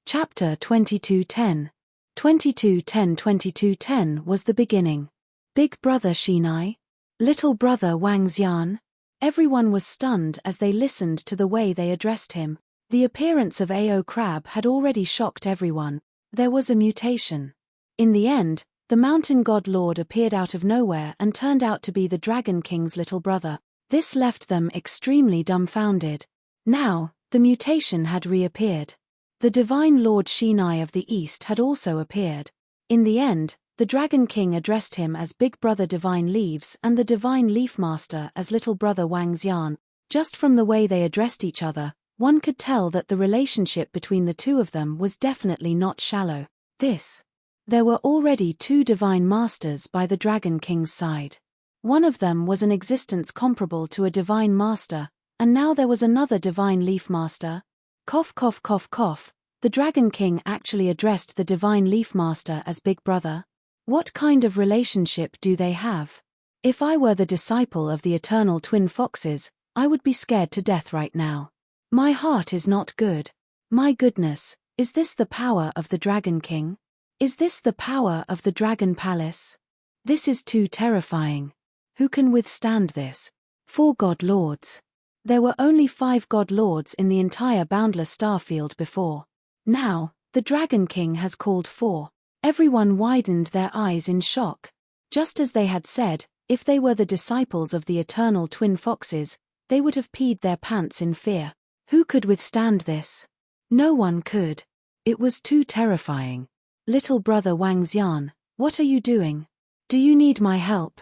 Chapter 2210. 2210 was the beginning. Big brother Shinai? Little brother Wang Xian? Everyone was stunned as they listened to the way they addressed him. The appearance of Ao Crab had already shocked everyone. There was a mutation. In the end, the mountain god lord appeared out of nowhere and turned out to be the Dragon King's little brother. This left them extremely dumbfounded. Now, the mutation had reappeared. The divine Lord Shinai of the East had also appeared. In the end, the Dragon King addressed him as Big Brother Divine Leaves and the Divine Leaf Master as Little Brother Wang Xian. Just from the way they addressed each other, one could tell that the relationship between the two of them was definitely not shallow. There were already two Divine Masters by the Dragon King's side. One of them was an existence comparable to a Divine Master, and now there was another Divine Leaf Master. Cough cough cough cough, the Dragon King actually addressed the Divine Leaf Master as Big Brother. What kind of relationship do they have? If I were the disciple of the Eternal Twin Foxes, I would be scared to death right now. My heart is not good. My goodness, is this the power of the Dragon King? Is this the power of the Dragon Palace? This is too terrifying. Who can withstand this? 4 God Lords. There were only 5 God Lords in the entire boundless starfield before. Now, the Dragon King has called 4. Everyone widened their eyes in shock. Just as they had said, if they were the disciples of the Eternal Twin Foxes, they would have peed their pants in fear. Who could withstand this? No one could. It was too terrifying. Little brother Wang Xian, what are you doing? Do you need my help?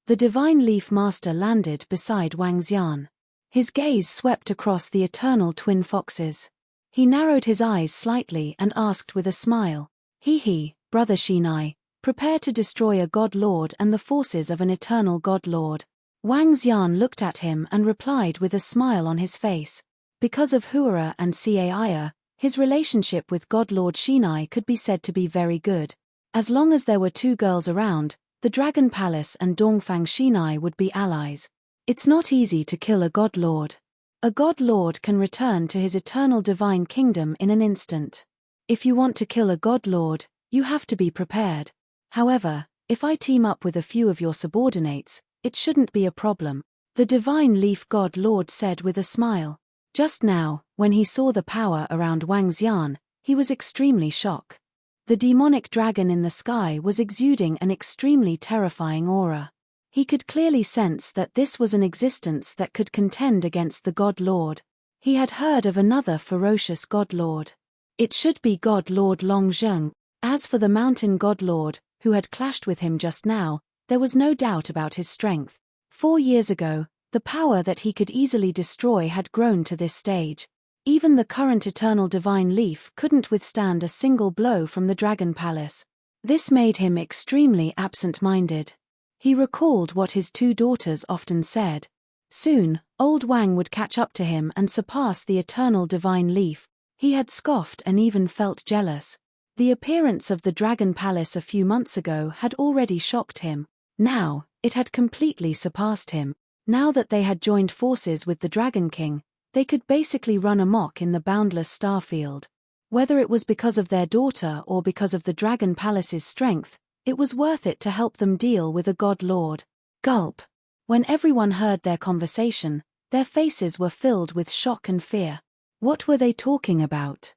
The Divine Leaf Master landed beside Wang Xian. His gaze swept across the Eternal Twin Foxes. He narrowed his eyes slightly and asked with a smile, He, Brother Shinai, prepare to destroy a God Lord and the forces of an Eternal God Lord. Wang Xian looked at him and replied with a smile on his face. Because of Huara and Caia, his relationship with God Lord Shinai could be said to be very good. As long as there were 2 girls around, the Dragon Palace and Dongfang Shinai would be allies. It's not easy to kill a God Lord. A God Lord can return to his eternal divine kingdom in an instant. If you want to kill a God Lord, you have to be prepared. However, if I team up with a few of your subordinates, it shouldn't be a problem, the Divine Leaf God Lord said with a smile. Just now, when he saw the power around Wang Xian, he was extremely shocked. The demonic dragon in the sky was exuding an extremely terrifying aura. He could clearly sense that this was an existence that could contend against the God Lord. He had heard of another ferocious God Lord. It should be God Lord Long Zheng. As for the mountain God Lord, who had clashed with him just now, there was no doubt about his strength. 4 years ago, the power that he could easily destroy had grown to this stage. Even the current Eternal Divine Leaf couldn't withstand a single blow from the Dragon Palace. This made him extremely absent-minded. He recalled what his 2 daughters often said. Soon, old Wang would catch up to him and surpass the Eternal Divine Leaf. He had scoffed and even felt jealous. The appearance of the Dragon Palace a few months ago had already shocked him. Now, it had completely surpassed him. Now that they had joined forces with the Dragon King, they could basically run amok in the boundless starfield. Whether it was because of their daughter or because of the Dragon Palace's strength, it was worth it to help them deal with a God Lord. Gulp. When everyone heard their conversation, their faces were filled with shock and fear. What were they talking about?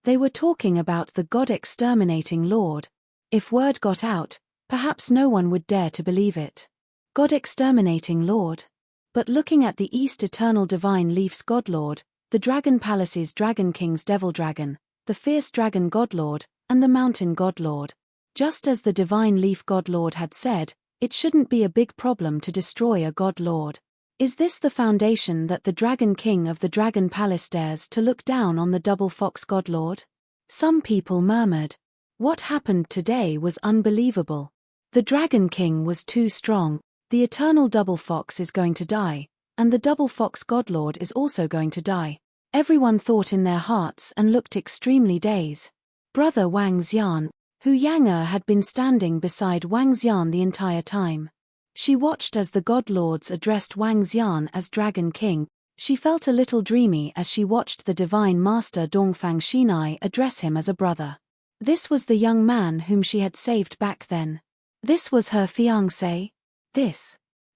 They were talking about the God-exterminating Lord. If word got out, perhaps no one would dare to believe it. God-exterminating Lord? But looking at the East Eternal Divine Leaf's God Lord, the Dragon Palace's Dragon King's Devil Dragon, the Fierce Dragon God Lord, and the Mountain God Lord. Just as the Divine Leaf God Lord had said, it shouldn't be a big problem to destroy a God Lord. Is this the foundation that the Dragon King of the Dragon Palace dares to look down on the Double Fox God Lord? Some people murmured. What happened today was unbelievable. The Dragon King was too strong. The Eternal Double Fox is going to die, and the Double Fox God Lord is also going to die. Everyone thought in their hearts and looked extremely dazed. Brother Wang Xian, Hu Yang'er had been standing beside Wang Xian the entire time. She watched as the God Lords addressed Wang Xian as Dragon King. She felt a little dreamy as she watched the Divine Master Dongfang Shinai address him as a brother. This was the young man whom she had saved back then. This was her fiancé.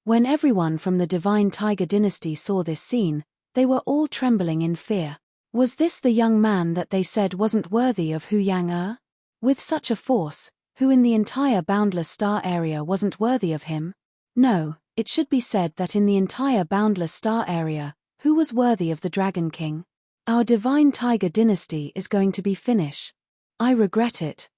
When everyone from the Divine Tiger Dynasty saw this scene, they were all trembling in fear. Was this the young man that they said wasn't worthy of Hu Yang? With such a force, who in the entire Boundless Star area wasn't worthy of him? No, it should be said that in the entire Boundless Star area, who was worthy of the Dragon King? Our Divine Tiger Dynasty is going to be finished. I regret it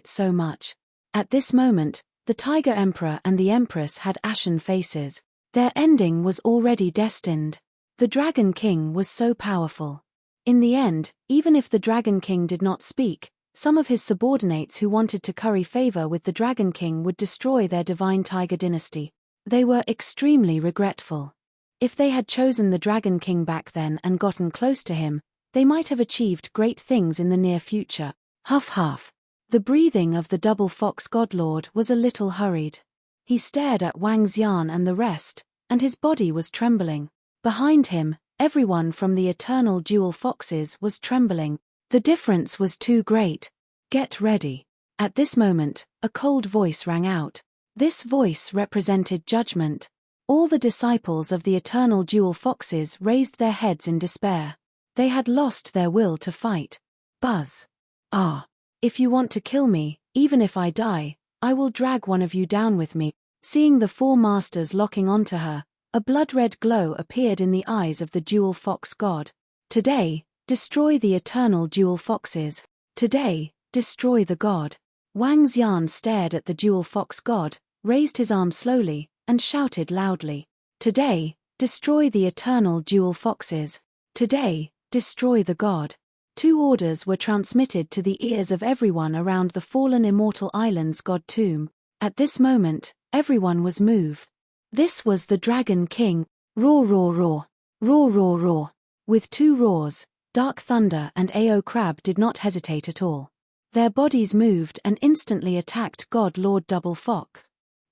so much. At this moment, the Tiger Emperor and the Empress had ashen faces. Their ending was already destined. The Dragon King was so powerful. In the end, even if the Dragon King did not speak, some of his subordinates who wanted to curry favor with the Dragon King would destroy their Divine Tiger Dynasty. They were extremely regretful. If they had chosen the Dragon King back then and gotten close to him, they might have achieved great things in the near future. Huff huff. The breathing of the Double Fox Godlord was a little hurried. He stared at Wang Xian and the rest, and his body was trembling. Behind him, everyone from the Eternal Dual Foxes was trembling. The difference was too great. Get ready. At this moment, a cold voice rang out. This voice represented judgment. All the disciples of the Eternal Dual Foxes raised their heads in despair. They had lost their will to fight. Buzz. Ah. If you want to kill me, even if I die, I will drag one of you down with me. Seeing the four masters locking onto her, a blood-red glow appeared in the eyes of the Dual Fox God. Today, destroy the Eternal Dual Foxes. Today, destroy the God. Wang Xian stared at the Dual Fox God, raised his arm slowly, and shouted loudly. Today, destroy the Eternal Dual Foxes. Today, destroy the God. 2 orders were transmitted to the ears of everyone around the fallen Immortal Island's God tomb. At this moment, everyone was moved. This was the Dragon King. Roar roar roar. Roar roar roar. With 2 roars, Dark Thunder and Ao Crab did not hesitate at all. Their bodies moved and instantly attacked God Lord Double Fox.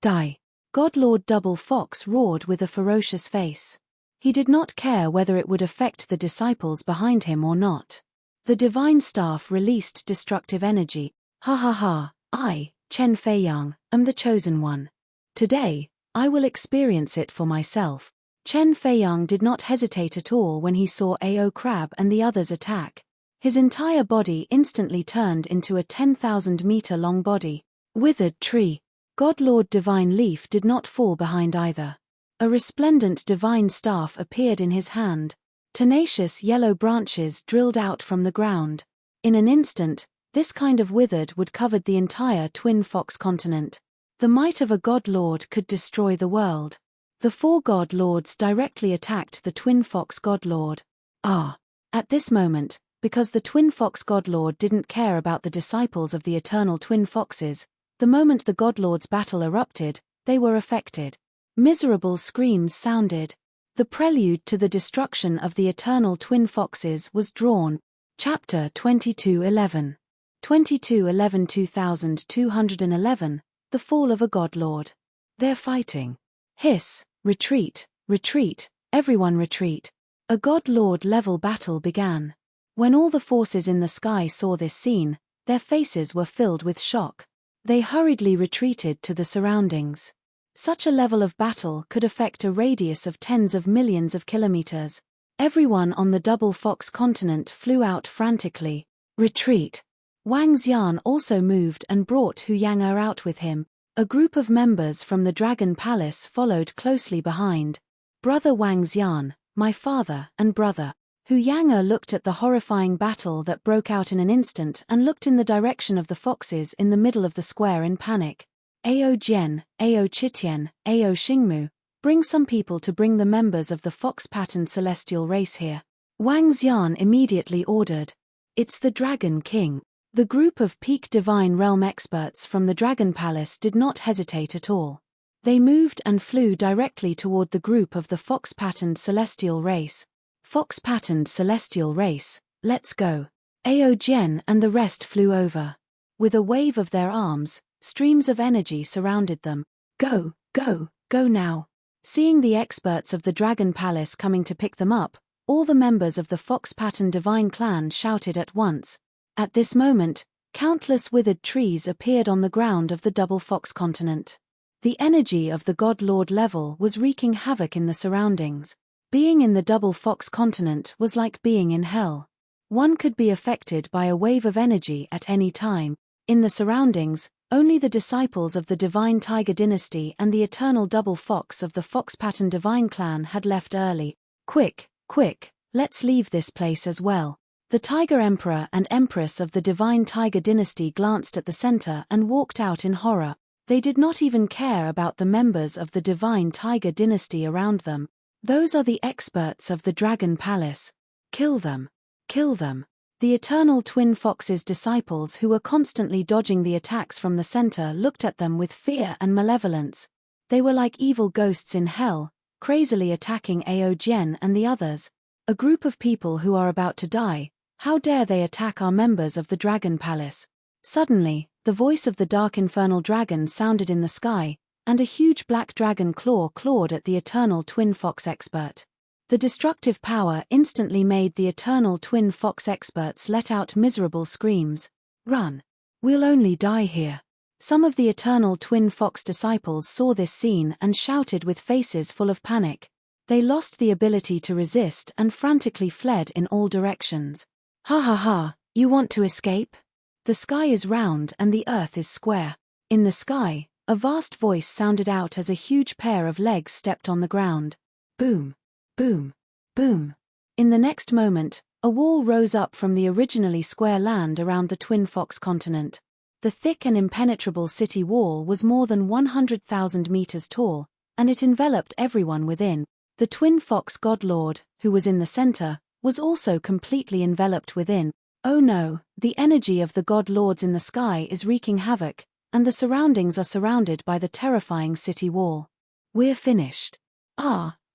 Die. God Lord Double Fox roared with a ferocious face. He did not care whether it would affect the disciples behind him or not. The divine staff released destructive energy. Ha ha ha, I, Chen Feiyang, am the chosen one. Today, I will experience it for myself. Chen Feiyang did not hesitate at all when he saw Ao Crab and the others attack. His entire body instantly turned into a 10,000-meter-long body. Withered tree. God Lord Divine Leaf did not fall behind either. A resplendent divine staff appeared in his hand. Tenacious yellow branches drilled out from the ground. In an instant, this kind of withered would cover the entire Twin Fox continent. The might of a God Lord could destroy the world. The 4 God Lords directly attacked the Twin Fox God Lord. At this moment, because the Twin Fox God Lord didn't care about the disciples of the Eternal Twin Foxes, the moment the God Lord's battle erupted, they were affected. Miserable screams sounded. The prelude to the destruction of the Eternal Twin Foxes was drawn. Chapter 2211. 2211 2211, The Fall of a God Lord. They're fighting. Hiss, retreat, retreat, everyone retreat. A God Lord level battle began. When all the forces in the sky saw this scene, their faces were filled with shock. They hurriedly retreated to the surroundings. Such a level of battle could affect a radius of tens of millions of kilometers. Everyone on the Double Fox continent flew out frantically. Retreat. Wang Xian also moved and brought Hu Yang out with him. A group of members from the Dragon Palace followed closely behind. Brother Wang Xian, my father and brother. Hu Yang looked at the horrifying battle that broke out in an instant and looked in the direction of the foxes in the middle of the square in panic. Ao Jian, Ao Chitian, Ao Xingmu, bring some people to bring the members of the fox-patterned celestial race here. Wang Xian immediately ordered. It's the Dragon King. The group of peak divine realm experts from the Dragon Palace did not hesitate at all. They moved and flew directly toward the group of the fox-patterned celestial race. Fox-patterned celestial race, let's go. Ao Jian and the rest flew over. With a wave of their arms, streams of energy surrounded them. Go, go, go now. Seeing the experts of the Dragon Palace coming to pick them up, all the members of the Fox Pattern Divine clan shouted at once. At this moment, countless withered trees appeared on the ground of the Double Fox continent. The energy of the God Lord level was wreaking havoc in the surroundings. Being in the Double Fox continent was like being in hell. One could be affected by a wave of energy at any time. In the surroundings, only the disciples of the Divine Tiger Dynasty and the eternal Double Fox of the Fox Pattern Divine clan had left early. Quick, quick, let's leave this place as well. The Tiger Emperor and Empress of the Divine Tiger Dynasty glanced at the center and walked out in horror. They did not even care about the members of the Divine Tiger Dynasty around them. Those are the experts of the Dragon Palace. Kill them. Kill them. The Eternal Twin Fox's disciples, who were constantly dodging the attacks from the center, looked at them with fear and malevolence. They were like evil ghosts in hell, crazily attacking Ao Jian and the others. A group of people who are about to die. How dare they attack our members of the Dragon Palace? Suddenly, the voice of the dark infernal dragon sounded in the sky, and a huge black dragon clawed at the Eternal Twin Fox expert. The destructive power instantly made the Eternal Twin Fox experts let out miserable screams. Run! We'll only die here. Some of the Eternal Twin Fox disciples saw this scene and shouted with faces full of panic. They lost the ability to resist and frantically fled in all directions. Ha ha ha, you want to escape? The sky is round and the earth is square. In the sky, a vast voice sounded out as a huge pair of legs stepped on the ground. Boom! Boom! Boom! In the next moment, a wall rose up from the originally square land around the Twin Fox continent. The thick and impenetrable city wall was more than 100,000 meters tall, and it enveloped everyone within. The Twin Fox God Lord, who was in the center, was also completely enveloped within. Oh no, the energy of the God Lords in the sky is wreaking havoc, and the surroundings are surrounded by the terrifying city wall. We're finished.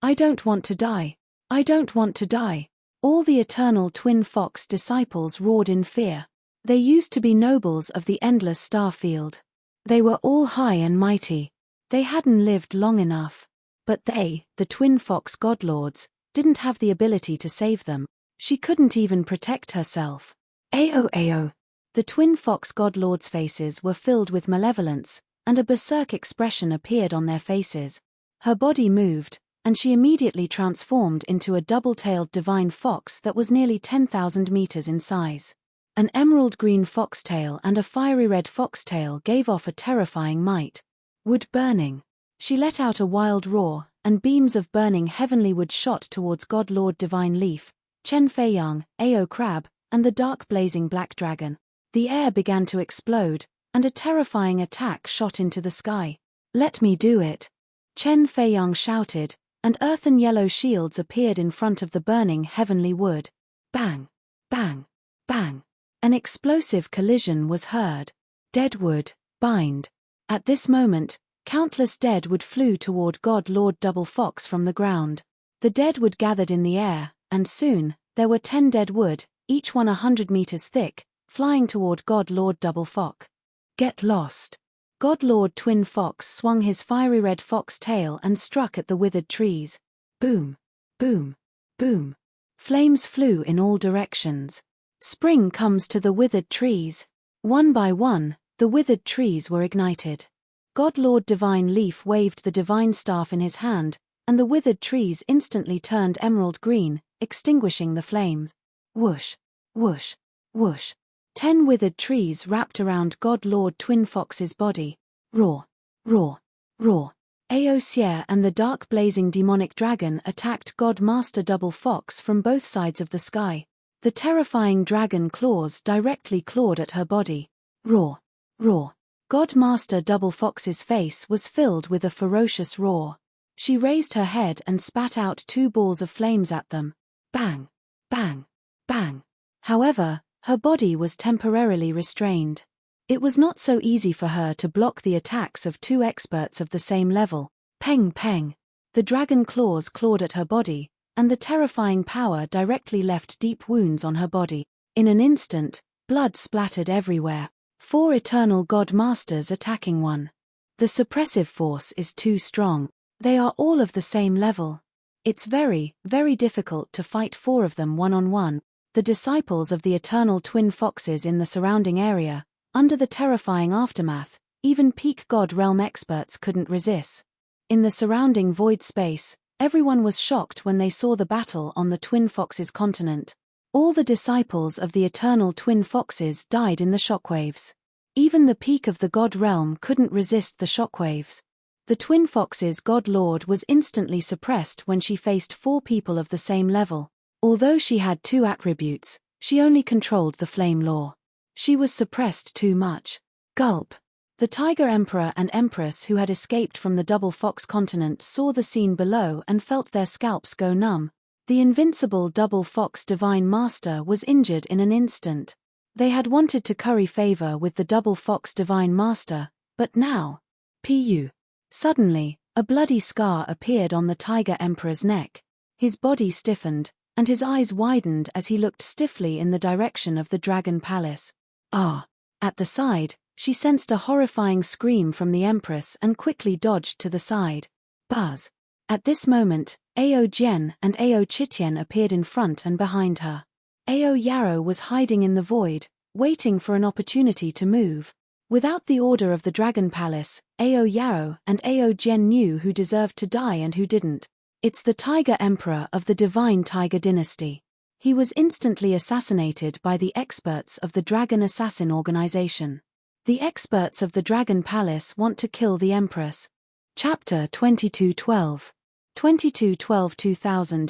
I don't want to die. I don't want to die. All the Eternal Twin Fox disciples roared in fear. They used to be nobles of the endless star field. They were all high and mighty. They hadn't lived long enough. But they, the Twin Fox Godlords, didn't have the ability to save them. She couldn't even protect herself. Ao. The Twin Fox Godlords' faces were filled with malevolence, and a berserk expression appeared on their faces. Her body moved, and she immediately transformed into a double-tailed divine fox that was nearly 10,000 meters in size. An emerald green foxtail and a fiery red foxtail gave off a terrifying might. Wood burning. She let out a wild roar, and beams of burning heavenly wood shot towards God Lord Divine Leaf, Chen Feiyang, Ao Crab, and the dark blazing black dragon. The air began to explode, and a terrifying attack shot into the sky. Let me do it. Chen Feiyang shouted, and earthen yellow shields appeared in front of the burning heavenly wood. Bang! Bang! Bang! An explosive collision was heard. Dead wood, bind. At this moment, countless dead wood flew toward God Lord Double Fox from the ground. The dead wood gathered in the air, and soon, there were 10 dead wood, each one 100 meters thick, flying toward God Lord Double Fox. Get lost. God Lord Twin Fox swung his fiery red fox tail and struck at the withered trees. Boom! Boom! Boom! Flames flew in all directions. Spring comes to the withered trees. One by one, the withered trees were ignited. God Lord Divine Leaf waved the divine staff in his hand, and the withered trees instantly turned emerald green, extinguishing the flames. Whoosh! Whoosh! Whoosh! 10 withered trees wrapped around God Lord Twin Fox's body. Roar! Roar! Roar! Ao Xie and the dark blazing demonic dragon attacked God Master Double Fox from both sides of the sky. The terrifying dragon claws directly clawed at her body. Roar! Roar! God Master Double Fox's face was filled with a ferocious roar. She raised her head and spat out 2 balls of flames at them. Bang! Bang! Bang! However, her body was temporarily restrained. It was not so easy for her to block the attacks of 2 experts of the same level. Peng peng! The dragon claws clawed at her body, and the terrifying power directly left deep wounds on her body. In an instant, blood splattered everywhere. 4 eternal God Masters attacking one. The suppressive force is too strong. They are all of the same level. It's very, very difficult to fight 4 of them one-on-one. The disciples of the eternal twin foxes in the surrounding area, under the terrifying aftermath, even peak God realm experts couldn't resist. In the surrounding void space, everyone was shocked when they saw the battle on the twin foxes continent. All the disciples of the eternal twin foxes died in the shockwaves. Even the peak of the God realm couldn't resist the shockwaves. The twin foxes' God Lord was instantly suppressed when she faced 4 people of the same level. Although she had 2 attributes, she only controlled the flame law. She was suppressed too much. Gulp. The Tiger Emperor and Empress who had escaped from the Double Fox continent saw the scene below and felt their scalps go numb. The invincible Double Fox Divine Master was injured in an instant. They had wanted to curry favor with the Double Fox Divine Master, but now... Pu. Suddenly, a bloody scar appeared on the Tiger Emperor's neck. His body stiffened, and his eyes widened as he looked stiffly in the direction of the Dragon Palace. Ah! At the side, she sensed a horrifying scream from the Empress and quickly dodged to the side. Buzz! At this moment, Ao Jian and Ao Chitian appeared in front and behind her. Ao Yarrow was hiding in the void, waiting for an opportunity to move. Without the order of the Dragon Palace, Ao Yarrow and Ao Jian knew who deserved to die and who didn't. It's the Tiger Emperor of the Divine Tiger Dynasty. He was instantly assassinated by the experts of the Dragon Assassin Organization. The experts of the Dragon Palace want to kill the Empress. Chapter 2212. 2212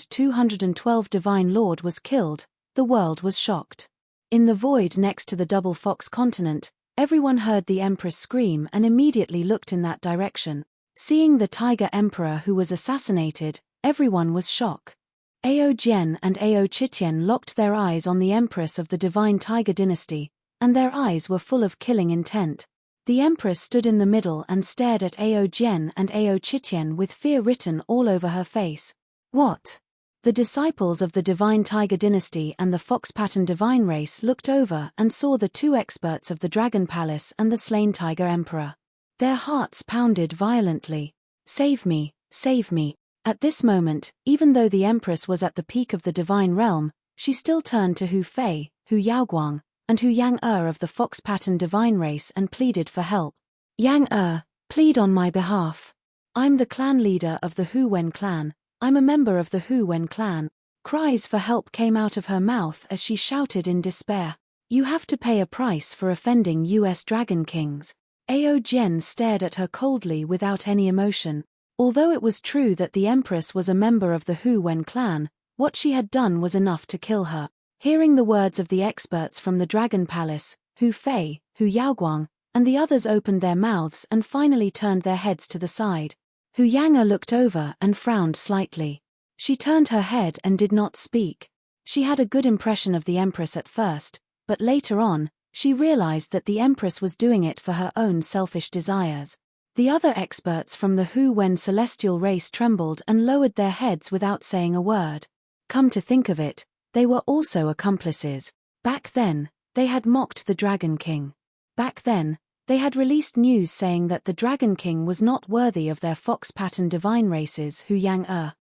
2212 Divine Lord was killed, the world was shocked. In the void next to the Double Fox continent, everyone heard the Empress scream and immediately looked in that direction. Seeing the Tiger Emperor who was assassinated, everyone was shocked. Ao Jian and Ao Chitian locked their eyes on the Empress of the Divine Tiger Dynasty, and their eyes were full of killing intent. The Empress stood in the middle and stared at Ao Jian and Ao Chitian with fear written all over her face. What? The disciples of the Divine Tiger Dynasty and the Fox Pattern Divine Race looked over and saw the 2 experts of the Dragon Palace and the slain Tiger Emperor. Their hearts pounded violently. Save me, save me. At this moment, even though the Empress was at the peak of the Divine Realm, she still turned to Hu Fei, Hu Yaoguang, and Hu Yang of the Fox Pattern Divine Race and pleaded for help. Yang plead on my behalf. I'm the clan leader of the Hu Wen clan. I'm a member of the Hu Wen clan. Cries for help came out of her mouth as she shouted in despair. You have to pay a price for offending US Dragon Kings. Ao Jian stared at her coldly without any emotion. Although it was true that the Empress was a member of the Hu Wen clan, what she had done was enough to kill her. Hearing the words of the experts from the Dragon Palace, Hu Fei, Hu Yaoguang, and the others opened their mouths and finally turned their heads to the side. Hu Yang looked over and frowned slightly. She turned her head and did not speak. She had a good impression of the Empress at first, but later on, she realized that the Empress was doing it for her own selfish desires. The other experts from the Hu Wen celestial race trembled and lowered their heads without saying a word. Come to think of it, they were also accomplices. Back then, they had mocked the Dragon King. Back then, they had released news saying that the Dragon King was not worthy of their Fox Pattern Divine Races Hu Yang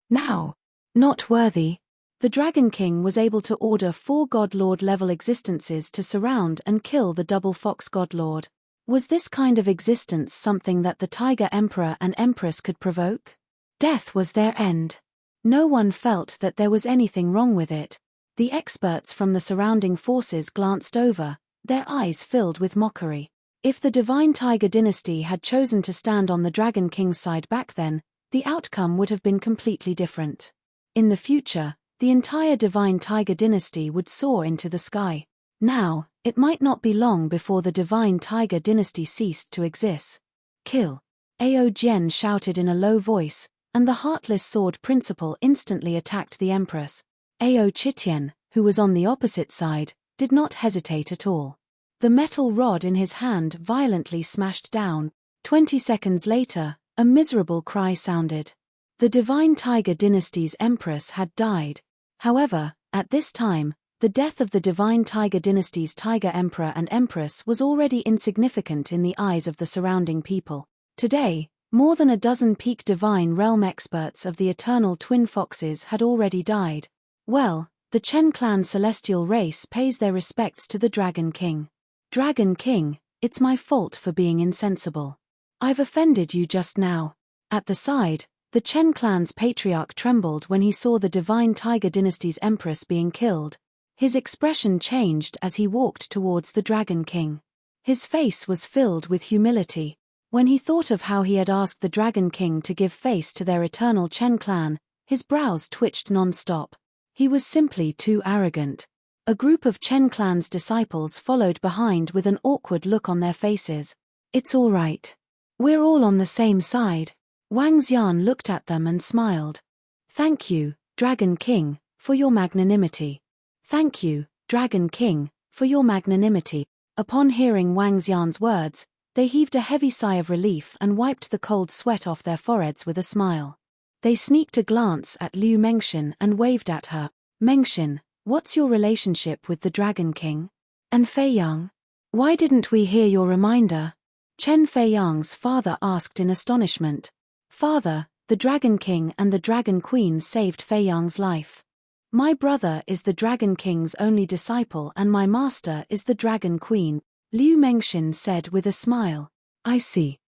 Now, not worthy. The Dragon King was able to order 4 God Lord level existences to surround and kill the Double Fox God Lord. Was this kind of existence something that the Tiger Emperor and Empress could provoke? Death was their end. No one felt that there was anything wrong with it. The experts from the surrounding forces glanced over, their eyes filled with mockery. If the Divine Tiger Dynasty had chosen to stand on the Dragon King's side back then, the outcome would have been completely different. In the future, the entire Divine Tiger Dynasty would soar into the sky. Now, it might not be long before the Divine Tiger Dynasty ceased to exist. Kill! Ao Jian shouted in a low voice, and the Heartless Sword Principal instantly attacked the Empress. Ao Chitian, who was on the opposite side, did not hesitate at all. The metal rod in his hand violently smashed down. 20 seconds later, a miserable cry sounded. The Divine Tiger Dynasty's Empress had died. However, at this time, the death of the Divine Tiger Dynasty's Tiger Emperor and Empress was already insignificant in the eyes of the surrounding people. Today, More than a dozen peak divine realm experts of the eternal twin foxes had already died. Well, the Chen clan celestial race pays their respects to the Dragon King. Dragon King, it's my fault for being insensible. I've offended you just now. At the side, the Chen clan's patriarch trembled when he saw the divine Tiger dynasty's empress being killed. His expression changed as he walked towards the Dragon King. His face was filled with humility. When he thought of how he had asked the Dragon King to give face to their eternal Chen clan, his brows twitched non-stop. He was simply too arrogant. A group of Chen clan's disciples followed behind with an awkward look on their faces. It's all right. We're all on the same side. Wang Xian looked at them and smiled. Thank you, Dragon King, for your magnanimity. Thank you, Dragon King, for your magnanimity. Upon hearing Wang Xian's words, they heaved a heavy sigh of relief and wiped the cold sweat off their foreheads with a smile. They sneaked a glance at Liu Mengxian and waved at her. Mengxian, what's your relationship with the Dragon King? And Fei Yang? Why didn't we hear your reminder? Chen Fei Yang's father asked in astonishment. Father, the Dragon King and the Dragon Queen saved Fei Yang's life. My brother is the Dragon King's only disciple and my master is the Dragon Queen, Liu Mengxian said with a smile. I see.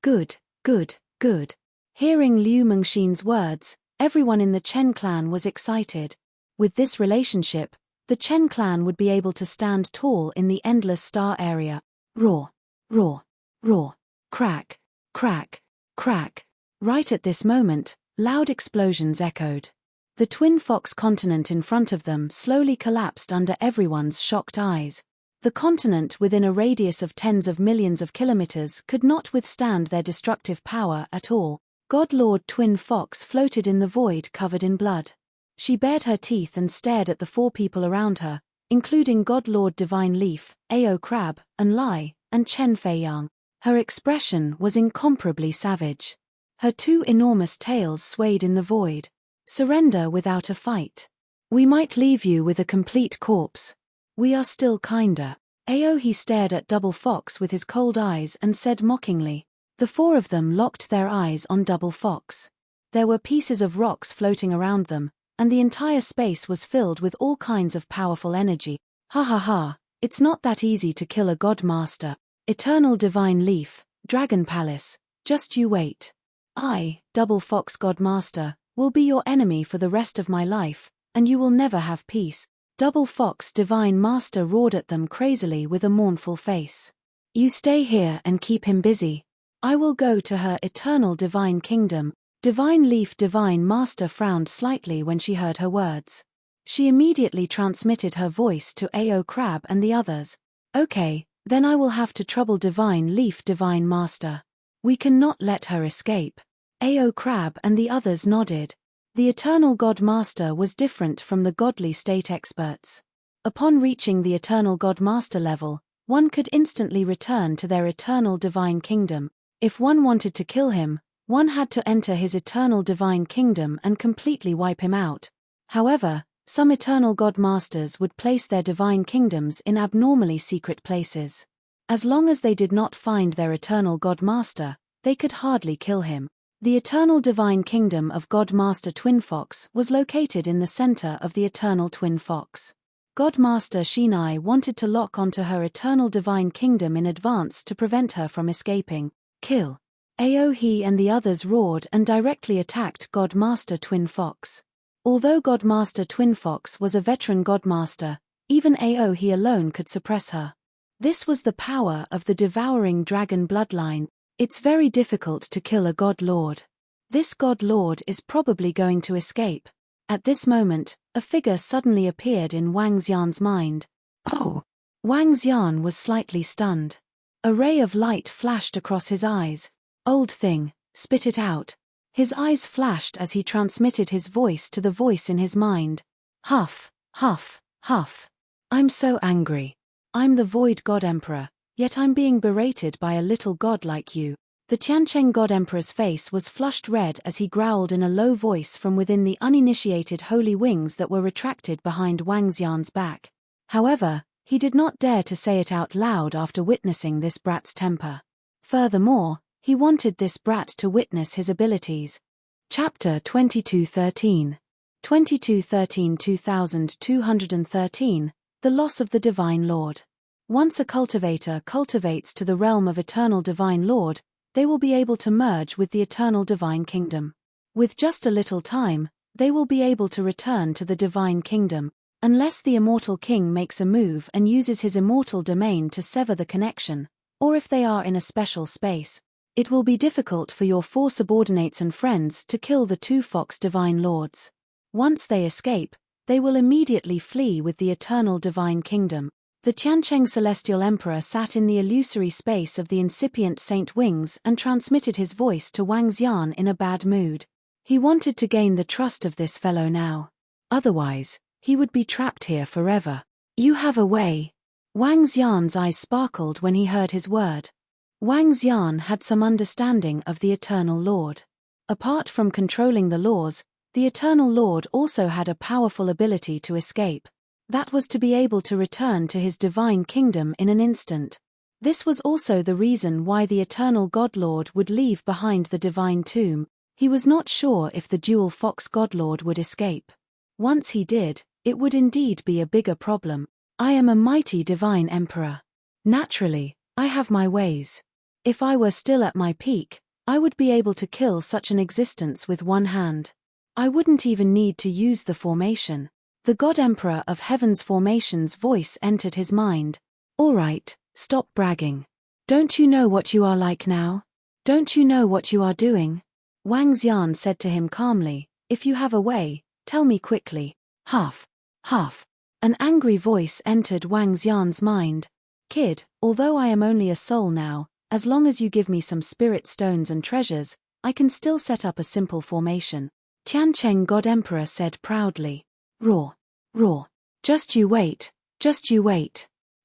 Good. Hearing Liu Mengxian's words, everyone in the Chen clan was excited. With this relationship, the Chen clan would be able to stand tall in the endless star area. Roar. Crack. Right at this moment, loud explosions echoed. The twin fox continent in front of them slowly collapsed under everyone's shocked eyes. The continent within a radius of tens of millions of kilometers could not withstand their destructive power at all. God Lord Twin Fox floated in the void covered in blood. She bared her teeth and stared at the four people around her, including God Lord Divine Leaf, Ao Crab, and Lai, and Chen Fei Yang. Her expression was incomparably savage. Her two enormous tails swayed in the void. Surrender without a fight. We might leave you with a complete corpse. We are still kinder. He stared at Double Fox with his cold eyes and said mockingly. The four of them locked their eyes on Double Fox. There were pieces of rocks floating around them, and the entire space was filled with all kinds of powerful energy. Ha, it's not that easy to kill a God Master. Eternal Divine Leaf, Dragon Palace, just you wait. I, Double Fox God Master, will be your enemy for the rest of my life, and you will never have peace. Double Fox Divine Master roared at them crazily with a mournful face. You stay here and keep him busy. I will go to her eternal divine kingdom. Divine Leaf Divine Master frowned slightly when she heard her words. She immediately transmitted her voice to Ao Crab and the others. Okay, then I will have to trouble Divine Leaf Divine Master. We cannot let her escape. Ao Crab and the others nodded. The Eternal God Master was different from the godly state experts. Upon reaching the Eternal God Master level, one could instantly return to their eternal divine kingdom. If one wanted to kill him, one had to enter his eternal divine kingdom and completely wipe him out. However, some Eternal God Masters would place their divine kingdoms in abnormally secret places. As long as they did not find their Eternal God Master, they could hardly kill him. The Eternal Divine Kingdom of God Master Twin Fox was located in the center of the Eternal Twin Fox. God Master Shinai wanted to lock onto her Eternal Divine Kingdom in advance to prevent her from escaping. Kill. He and the others roared and directly attacked God Master Twin Fox. Although God Master Twin Fox was a veteran God Master, even he alone could suppress her. This was the power of the devouring dragon bloodline. It's very difficult to kill a God Lord. This God Lord is probably going to escape. At this moment, a figure suddenly appeared in Wang Xian's mind. Oh! Wang Xian was slightly stunned. A ray of light flashed across his eyes. Old thing, spit it out. His eyes flashed as he transmitted his voice to the voice in his mind. Huff. I'm so angry. I'm the Void God Emperor, yet I'm being berated by a little god like you. The Tiancheng God Emperor's face was flushed red as he growled in a low voice from within the uninitiated holy wings that were retracted behind Wang Xian's back. However, he did not dare to say it out loud after witnessing this brat's temper. Furthermore, He wanted this brat to witness his abilities. Chapter 2213. 2213 The Loss of the Divine Lord. Once a cultivator cultivates to the realm of eternal divine Lord, they will be able to merge with the eternal divine kingdom. With just a little time, they will be able to return to the divine kingdom, unless the immortal king makes a move and uses his immortal domain to sever the connection, or if they are in a special space. It will be difficult for your 4 subordinates and friends to kill the 2 fox divine lords. Once they escape, they will immediately flee with the eternal divine kingdom. The Tiancheng celestial emperor sat in the illusory space of the incipient saint wings and transmitted his voice to Wang Xian in a bad mood. He wanted to gain the trust of this fellow now. Otherwise, he would be trapped here forever. You have a way. Wang Xian's eyes sparkled when he heard his word. Wang Xian had some understanding of the Eternal Lord. Apart from controlling the laws, the Eternal Lord also had a powerful ability to escape. That was to be able to return to his divine kingdom in an instant. This was also the reason why the Eternal Godlord would leave behind the divine tomb. He was not sure if the dual fox Godlord would escape. Once he did, it would indeed be a bigger problem. I am a mighty divine emperor. Naturally, I have my ways. If I were still at my peak, I would be able to kill such an existence with one hand. I wouldn't even need to use the formation. The God Emperor of Heaven's formation's voice entered his mind. All right, stop bragging. Don't you know what you are like now? Don't you know what you are doing? Wang Xian said to him calmly, if you have a way, tell me quickly. Half. An angry voice entered Wang Xian's mind. Kid, although I am only a soul now, as long as you give me some spirit stones and treasures, I can still set up a simple formation. Tiancheng God Emperor said proudly. Roar. Just you wait.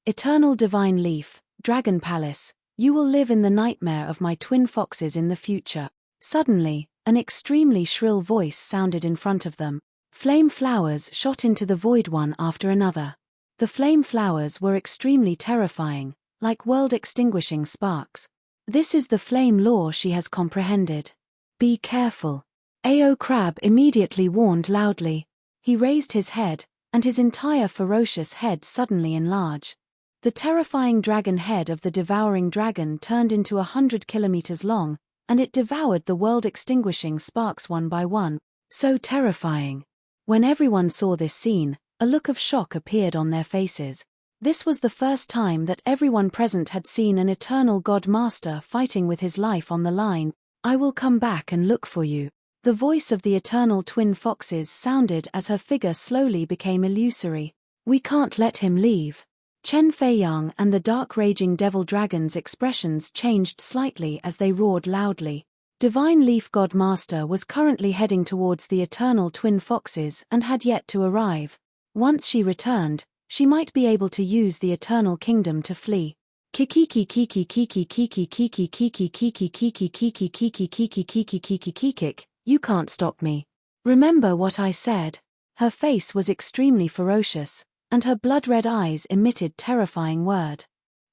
Eternal Divine Leaf, Dragon Palace, you will live in the nightmare of my twin foxes in the future. Suddenly, an extremely shrill voice sounded in front of them. Flame flowers shot into the void one after another. The flame flowers were extremely terrifying, like world-extinguishing sparks. This is the flame law she has comprehended. Be careful. Ao Crab immediately warned loudly. He raised his head, and his entire ferocious head suddenly enlarged. The terrifying dragon head of the devouring dragon turned into 100 kilometers long, and it devoured the world-extinguishing sparks one by one. So terrifying. When everyone saw this scene, a look of shock appeared on their faces. This was the first time that everyone present had seen an eternal God Master fighting with his life on the line. I will come back and look for you. The voice of the eternal twin foxes sounded as her figure slowly became illusory. We can't let him leave. Chen Feiyang and the dark raging devil dragon's expressions changed slightly as they roared loudly. Divine Leaf God Master was currently heading towards the eternal twin foxes and had yet to arrive. Once she returned, she might be able to use the eternal kingdom to flee. Kiki kiki kiki kiki kiki kiki kiki kiki kiki kiki kiki kiki kiki kiki. You can't stop me. Remember what I said. Her face was extremely ferocious, and her blood-red eyes emitted terrifying word.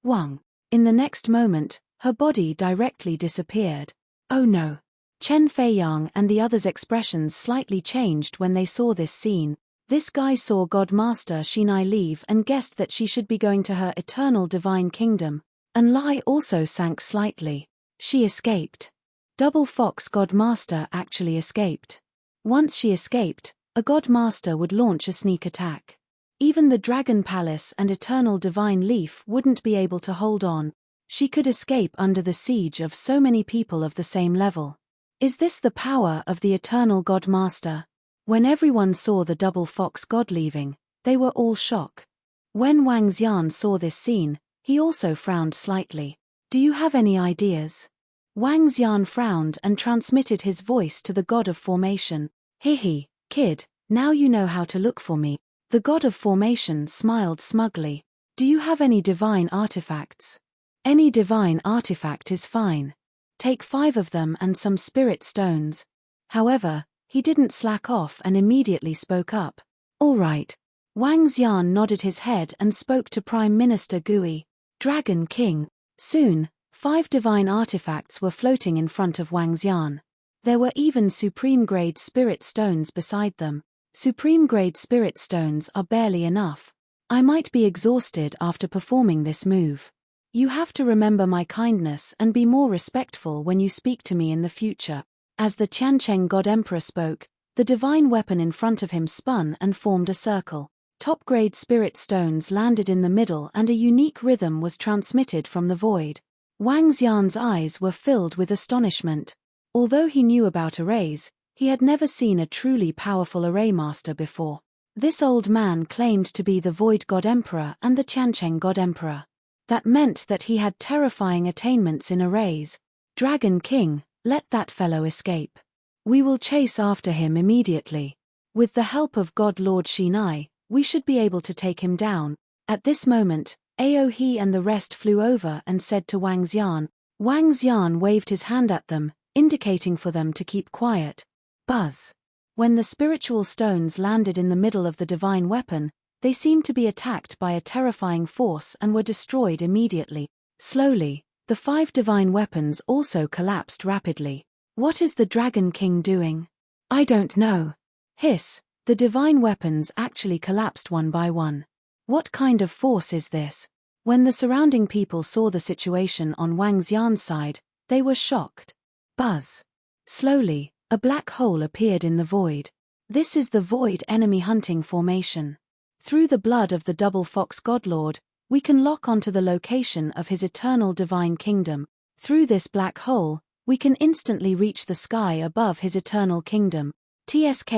Wang. In the next moment, her body directly disappeared. Oh no. Chen Feiyang and the others' expressions slightly changed when they saw this scene. This guy saw God Master Xinai leave and guessed that she should be going to her eternal divine kingdom. And Lai also sank slightly. She escaped. Double Fox God Master actually escaped. Once she escaped, a God Master would launch a sneak attack. Even the Dragon Palace and Eternal Divine Leaf wouldn't be able to hold on. She could escape under the siege of so many people of the same level. Is this the power of the Eternal God Master? When everyone saw the Double Fox God leaving, they were all shocked. When Wang Xian saw this scene, he also frowned slightly. Do you have any ideas? Wang Xian frowned and transmitted his voice to the God of Formation. Hehe, kid, now you know how to look for me. The God of Formation smiled smugly. Do you have any divine artifacts? Any divine artifact is fine. Take 5 of them and some spirit stones. However, he didn't slack off and immediately spoke up. All right. Wang Xian nodded his head and spoke to Prime Minister Gui. Dragon King. Soon, 5 divine artifacts were floating in front of Wang Xian. There were even supreme-grade spirit stones beside them. Supreme-grade spirit stones are barely enough. I might be exhausted after performing this move. You have to remember my kindness and be more respectful when you speak to me in the future. As the Qiancheng God Emperor spoke, the divine weapon in front of him spun and formed a circle. Top-grade spirit stones landed in the middle and a unique rhythm was transmitted from the void. Wang Xian's eyes were filled with astonishment. Although he knew about arrays, he had never seen a truly powerful array master before. This old man claimed to be the Void God Emperor and the Qiancheng God Emperor. That meant that he had terrifying attainments in arrays. Dragon King, let that fellow escape. We will chase after him immediately. With the help of God Lord Xinai, we should be able to take him down. At this moment, Aohe and the rest flew over and said to Wang Xian. Wang Xian waved his hand at them, indicating for them to keep quiet. Buzz. When the spiritual stones landed in the middle of the divine weapon, they seemed to be attacked by a terrifying force and were destroyed immediately. Slowly, the 5 divine weapons also collapsed rapidly. What is the Dragon King doing? I don't know. Hiss, the divine weapons actually collapsed one by one. What kind of force is this? When the surrounding people saw the situation on Wang Xian's side, they were shocked. Buzz. Slowly, a black hole appeared in the void. This is the void enemy hunting formation. Through the blood of the double fox godlord, we can lock onto the location of his eternal divine kingdom. Through this black hole, we can instantly reach the sky above his eternal kingdom. TSK,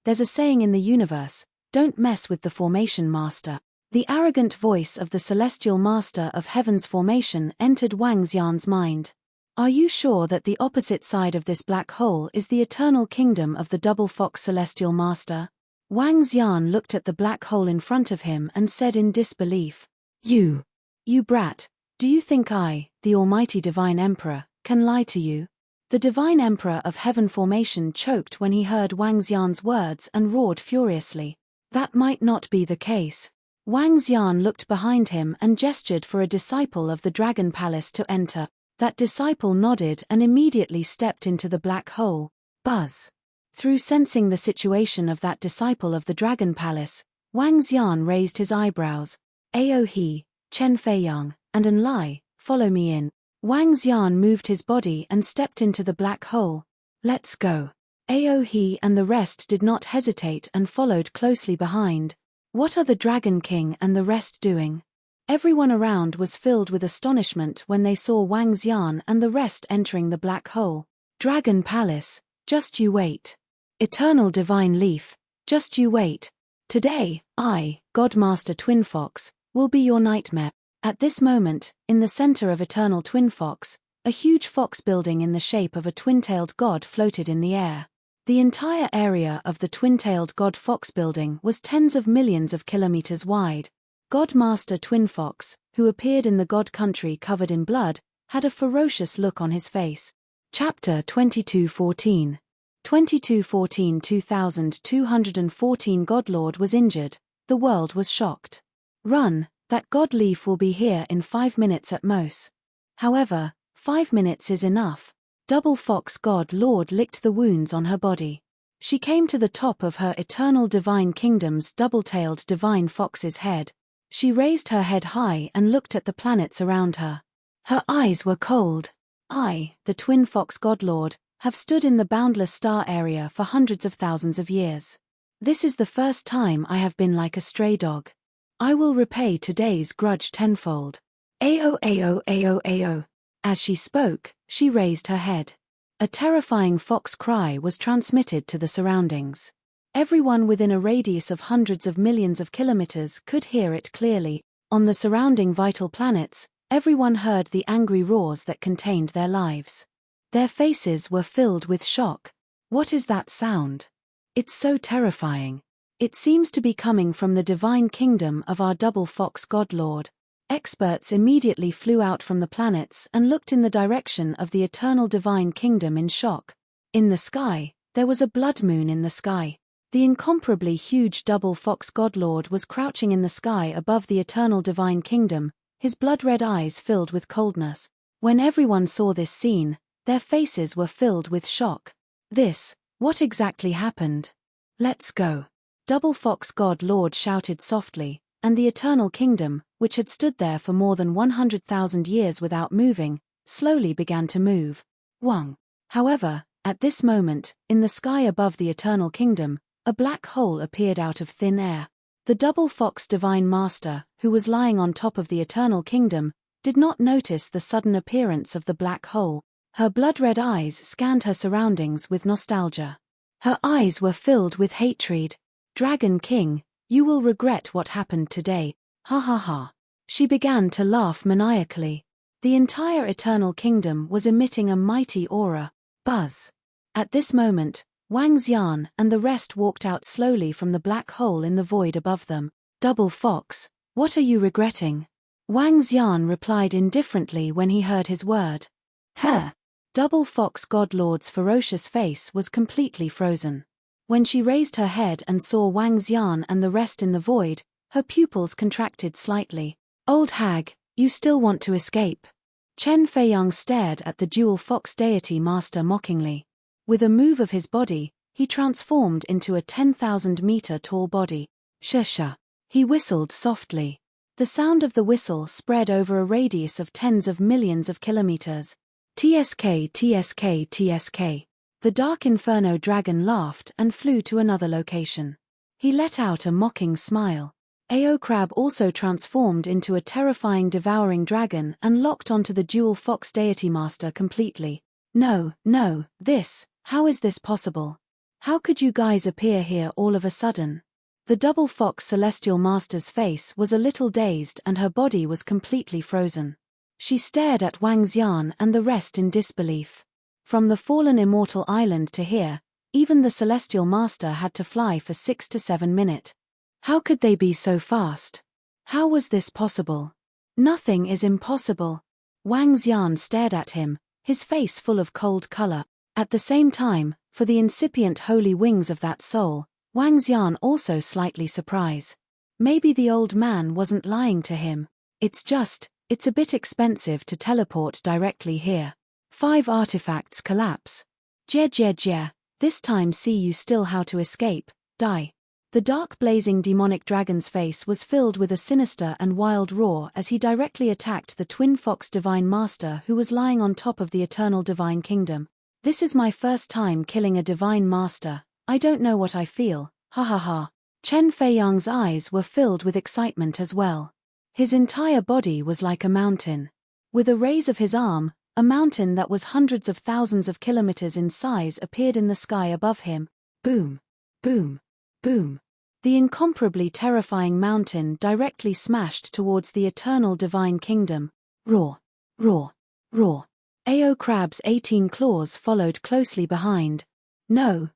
there's a saying in the universe, don't mess with the formation master. The arrogant voice of the celestial master of heaven's formation entered Wang Xian's mind. Are you sure that the opposite side of this black hole is the eternal kingdom of the double fox celestial master? Wang Xian looked at the black hole in front of him and said in disbelief. You brat, do you think I, the almighty divine emperor, can lie to you? The divine emperor of heaven formation choked when he heard Wang Xian's words and roared furiously. That might not be the case. Wang Xian looked behind him and gestured for a disciple of the dragon palace to enter. That disciple nodded and immediately stepped into the black hole. Buzz. Through sensing the situation of that disciple of the dragon palace, Wang Xian raised his eyebrows. Aohe, Chen Feiyang, and Enlai, follow me in. Wang Xian moved his body and stepped into the black hole. Let's go. Aohe and the rest did not hesitate and followed closely behind. What are the Dragon King and the rest doing? Everyone around was filled with astonishment when they saw Wang Xian and the rest entering the black hole. Dragon Palace, just you wait. Eternal Divine Leaf, just you wait. Today, I, Godmaster Twin Fox, will be your nightmare. At this moment, in the center of Eternal Twin Fox, a huge fox building in the shape of a twin-tailed god floated in the air. The entire area of the twin-tailed god fox building was tens of millions of kilometers wide. Godmaster Twin Fox, who appeared in the god country covered in blood, had a ferocious look on his face. Chapter 2214. 2214 Godlord was injured. The world was shocked. Run, that god leaf will be here in 5 minutes at most. However, 5 minutes is enough. Double Fox God Lord licked the wounds on her body. She came to the top of her eternal divine kingdom's double-tailed divine fox's head. She raised her head high and looked at the planets around her. Her eyes were cold. I, the Twin Fox Godlord, have stood in the boundless star area for hundreds of thousands of years. This is the first time I have been like a stray dog. I will repay today's grudge tenfold. Ao. As she spoke, she raised her head. A terrifying fox cry was transmitted to the surroundings. Everyone within a radius of hundreds of millions of kilometers could hear it clearly. On the surrounding vital planets, everyone heard the angry roars that contained their lives. Their faces were filled with shock. What is that sound? It's so terrifying. It seems to be coming from the divine kingdom of our double fox godlord. Experts immediately flew out from the planets and looked in the direction of the eternal divine kingdom in shock. In the sky, there was a blood moon in the sky. The incomparably huge double fox godlord was crouching in the sky above the eternal divine kingdom, his blood-red eyes filled with coldness. When everyone saw this scene, their faces were filled with shock. What exactly happened? Let's go. Double Fox God Lord shouted softly, and the Eternal Kingdom, which had stood there for more than 100,000 years without moving, slowly began to move. Wang. However, at this moment, in the sky above the Eternal Kingdom, a black hole appeared out of thin air. The Double Fox Divine Master, who was lying on top of the Eternal Kingdom, did not notice the sudden appearance of the black hole. Her blood-red eyes scanned her surroundings with nostalgia. Her eyes were filled with hatred. Dragon King, you will regret what happened today. Ha ha ha. She began to laugh maniacally. The entire Eternal Kingdom was emitting a mighty aura. Buzz. At this moment, Wang Xian and the rest walked out slowly from the black hole in the void above them. Double Fox, what are you regretting? Wang Xian replied indifferently when he heard his word. Huh. Double Fox Godlord's ferocious face was completely frozen. When she raised her head and saw Wang Xian and the rest in the void, her pupils contracted slightly. Old hag, you still want to escape? Chen Feiyang stared at the Dual Fox Deity Master mockingly. With a move of his body, he transformed into a 10,000-meter tall body. Shusha. He whistled softly. The sound of the whistle spread over a radius of tens of millions of kilometers. TSK, TSK, TSK. The Dark Inferno dragon laughed and flew to another location. He let out a mocking smile. Ao Crab also transformed into a terrifying devouring dragon and locked onto the Dual Fox Deity Master completely. No, how is this possible? How could you guys appear here all of a sudden? The Double Fox Celestial Master's face was a little dazed and her body was completely frozen. She stared at Wang Xian and the rest in disbelief. From the fallen immortal island to here, even the Celestial Master had to fly for 6 to 7 minutes. How could they be so fast? How was this possible? Nothing is impossible. Wang Xian stared at him, his face full of cold color. At the same time, for the incipient holy wings of that soul, Wang Xian also slightly surprised. Maybe the old man wasn't lying to him. It's a bit expensive to teleport directly here. 5 artifacts collapse. Jie, this time see you still how to escape, die. The dark blazing demonic dragon's face was filled with a sinister and wild roar as he directly attacked the Twin Fox Divine Master who was lying on top of the Eternal Divine Kingdom. This is my first time killing a Divine Master, I don't know what I feel, ha ha ha. Chen Feiyang's eyes were filled with excitement as well. His entire body was like a mountain. With a raise of his arm, a mountain that was hundreds of thousands of kilometers in size appeared in the sky above him. Boom, boom, boom. The incomparably terrifying mountain directly smashed towards the Eternal Divine Kingdom. Roar, roar, roar. Ao Crab's 18 claws followed closely behind. No,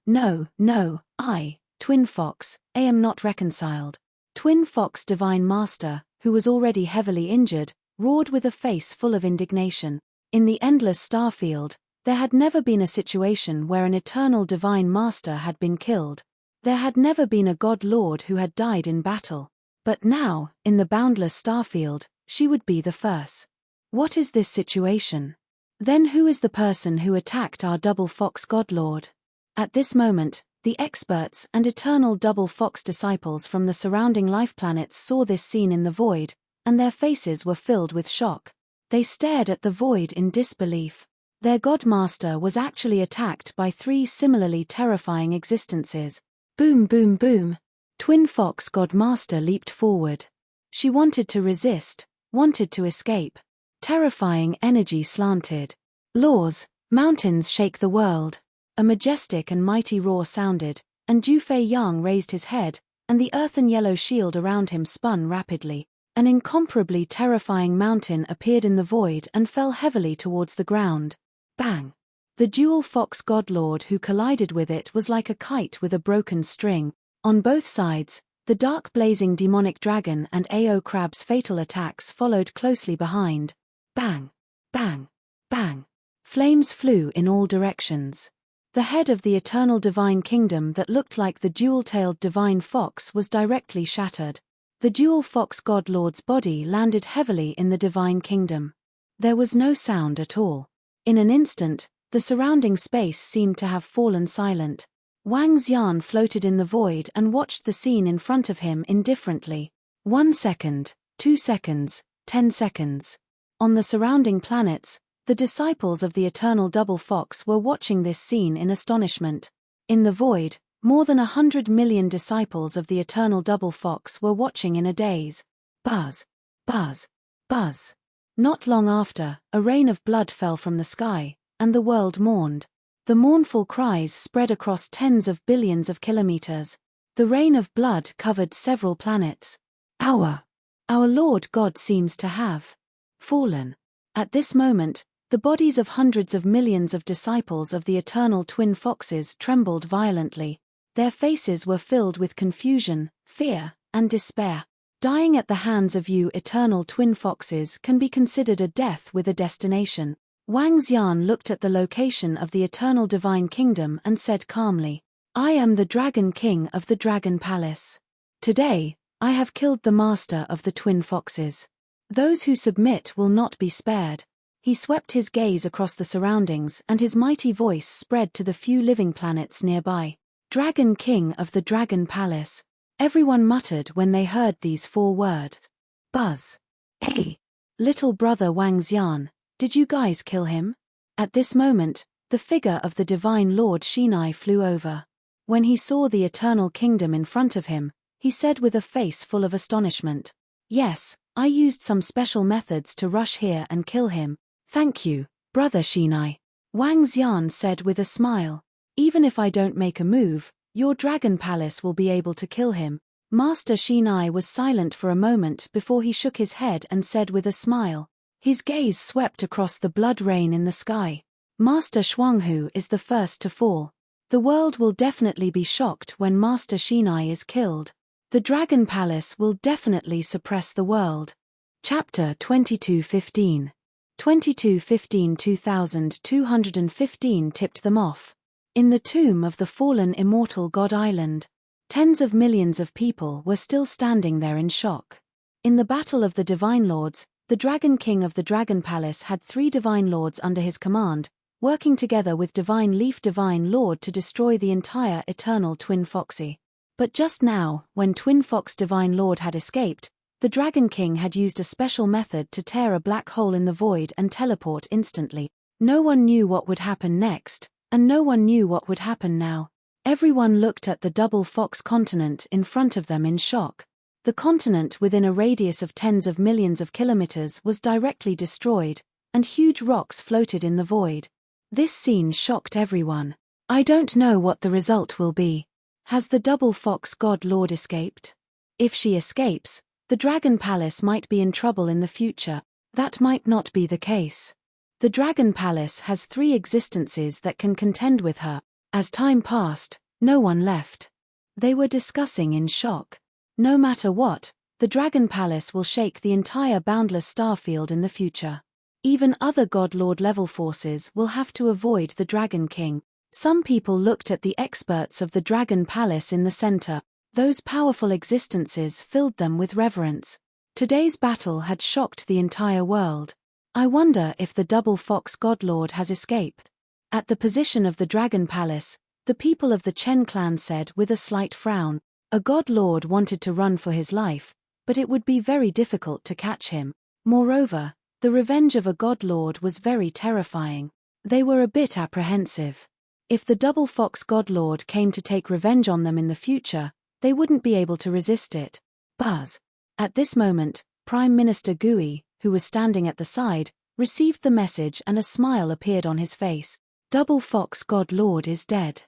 I, Twin Fox, am not reconciled. Twin Fox Divine Master, who was already heavily injured, roared with a face full of indignation. In the endless starfield, there had never been a situation where an Eternal Divine Master had been killed. There had never been a God Lord who had died in battle. But now, in the boundless starfield, she would be the first. What is this situation? Then who is the person who attacked our Double Fox Godlord? At this moment, the experts and eternal Double Fox disciples from the surrounding life planets saw this scene in the void, and their faces were filled with shock. They stared at the void in disbelief. Their Godmaster was actually attacked by 3 similarly terrifying existences. Boom boom boom. Twin Fox Godmaster leaped forward. She wanted to resist, wanted to escape. Terrifying energy slanted. Laws, mountains shake the world. A majestic and mighty roar sounded, and Ju Fei Yang raised his head, and the earthen yellow shield around him spun rapidly. An incomparably terrifying mountain appeared in the void and fell heavily towards the ground. Bang! The Dual Fox Godlord who collided with it was like a kite with a broken string. On both sides, the dark blazing demonic dragon and Ao Crab's fatal attacks followed closely behind. Bang! Bang! Bang! Flames flew in all directions. The head of the Eternal Divine Kingdom that looked like the dual-tailed Divine Fox was directly shattered. The dual fox god lord's body landed heavily in the divine kingdom. There was no sound at all. In an instant, the surrounding space seemed to have fallen silent. Wang Xian floated in the void and watched the scene in front of him indifferently. 1 second, 2 seconds, 10 seconds. On the surrounding planets, the disciples of the eternal double fox were watching this scene in astonishment. In the void, more than 100 million disciples of the eternal double fox were watching in a daze. Buzz, buzz, buzz. Not long after, a rain of blood fell from the sky, and the world mourned. The mournful cries spread across tens of billions of kilometers. The rain of blood covered several planets. Our Lord God seems to have fallen. At this moment, the bodies of hundreds of millions of disciples of the eternal twin foxes trembled violently. Their faces were filled with confusion, fear, and despair. Dying at the hands of you eternal twin foxes can be considered a death with a destination. Wang Xian looked at the location of the eternal divine kingdom and said calmly, I am the Dragon King of the Dragon Palace. Today, I have killed the master of the twin foxes. Those who submit will not be spared. He swept his gaze across the surroundings and his mighty voice spread to the few living planets nearby. Dragon King of the Dragon Palace. Everyone muttered when they heard these 4 words. Buzz. Hey, little brother Wang Xian, did you guys kill him? At this moment, the figure of the divine Lord Shinai flew over. When he saw the eternal kingdom in front of him, he said with a face full of astonishment, Yes, I used some special methods to rush here and kill him. Thank you, brother Shinai. Wang Xian said with a smile. Even if I don't make a move, your dragon palace will be able to kill him. Master Shinai was silent for a moment before he shook his head and said with a smile. His gaze swept across the blood rain in the sky. Master Shuanghu is the first to fall. The world will definitely be shocked when Master Shinai is killed. The dragon palace will definitely suppress the world. Chapter 2215. 2215 2215 tipped them off. In the tomb of the fallen immortal God Island, tens of millions of people were still standing there in shock. In the Battle of the Divine Lords, the Dragon King of the Dragon Palace had 3 Divine Lords under his command, working together with Divine Leaf Divine Lord to destroy the entire Eternal Twin Foxy. But just now, when Twin Fox Divine Lord had escaped, the Dragon King had used a special method to tear a black hole in the void and teleport instantly. No one knew what would happen next. And no one knew what would happen now. Everyone looked at the double fox continent in front of them in shock. The continent within a radius of tens of millions of kilometers was directly destroyed, and huge rocks floated in the void. This scene shocked everyone. I don't know what the result will be. Has the double fox god lord escaped? If she escapes, the dragon palace might be in trouble in the future. That might not be the case. The Dragon Palace has 3 existences that can contend with her. As time passed, no one left. They were discussing in shock. No matter what, the Dragon Palace will shake the entire boundless starfield in the future. Even other God Lord level forces will have to avoid the Dragon King. Some people looked at the experts of the Dragon Palace in the center. Those powerful existences filled them with reverence. Today's battle had shocked the entire world. I wonder if the double fox godlord has escaped. At the position of the Dragon Palace, the people of the Chen clan said with a slight frown, a godlord wanted to run for his life, but it would be very difficult to catch him. Moreover, the revenge of a godlord was very terrifying. They were a bit apprehensive. If the double fox godlord came to take revenge on them in the future, they wouldn't be able to resist it. Buzz. At this moment, Prime Minister Gui, who was standing at the side, received the message and a smile appeared on his face. Double Fox God Lord is dead.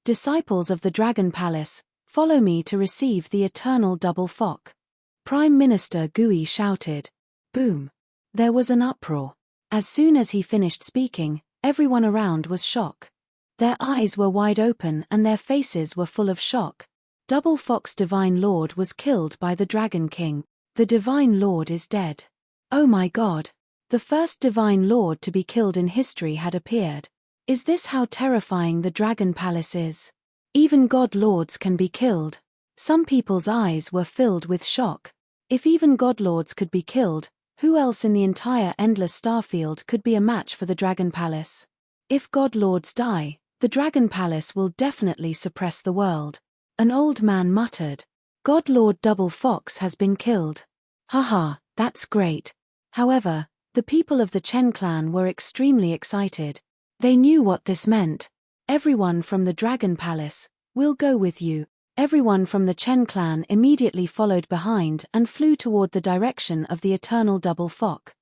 Disciples of the Dragon Palace, follow me to receive the eternal Double Fox. Prime Minister Gui shouted. Boom. There was an uproar. As soon as he finished speaking, everyone around was shocked. Their eyes were wide open and their faces were full of shock. Double Fox Divine Lord was killed by the Dragon King. The Divine Lord is dead. Oh my God. The first Divine Lord to be killed in history had appeared. Is this how terrifying the Dragon Palace is? Even God Lords can be killed. Some people's eyes were filled with shock. If even godlords could be killed, who else in the entire endless starfield could be a match for the Dragon Palace? If godlords die, the Dragon Palace will definitely suppress the world. An old man muttered. Godlord Double Fox has been killed. Haha, that's great. However, the people of the Chen clan were extremely excited. They knew what this meant. Everyone from the Dragon Palace, we'll go with you. Everyone from the Chen clan immediately followed behind and flew toward the direction of the eternal Double Fox.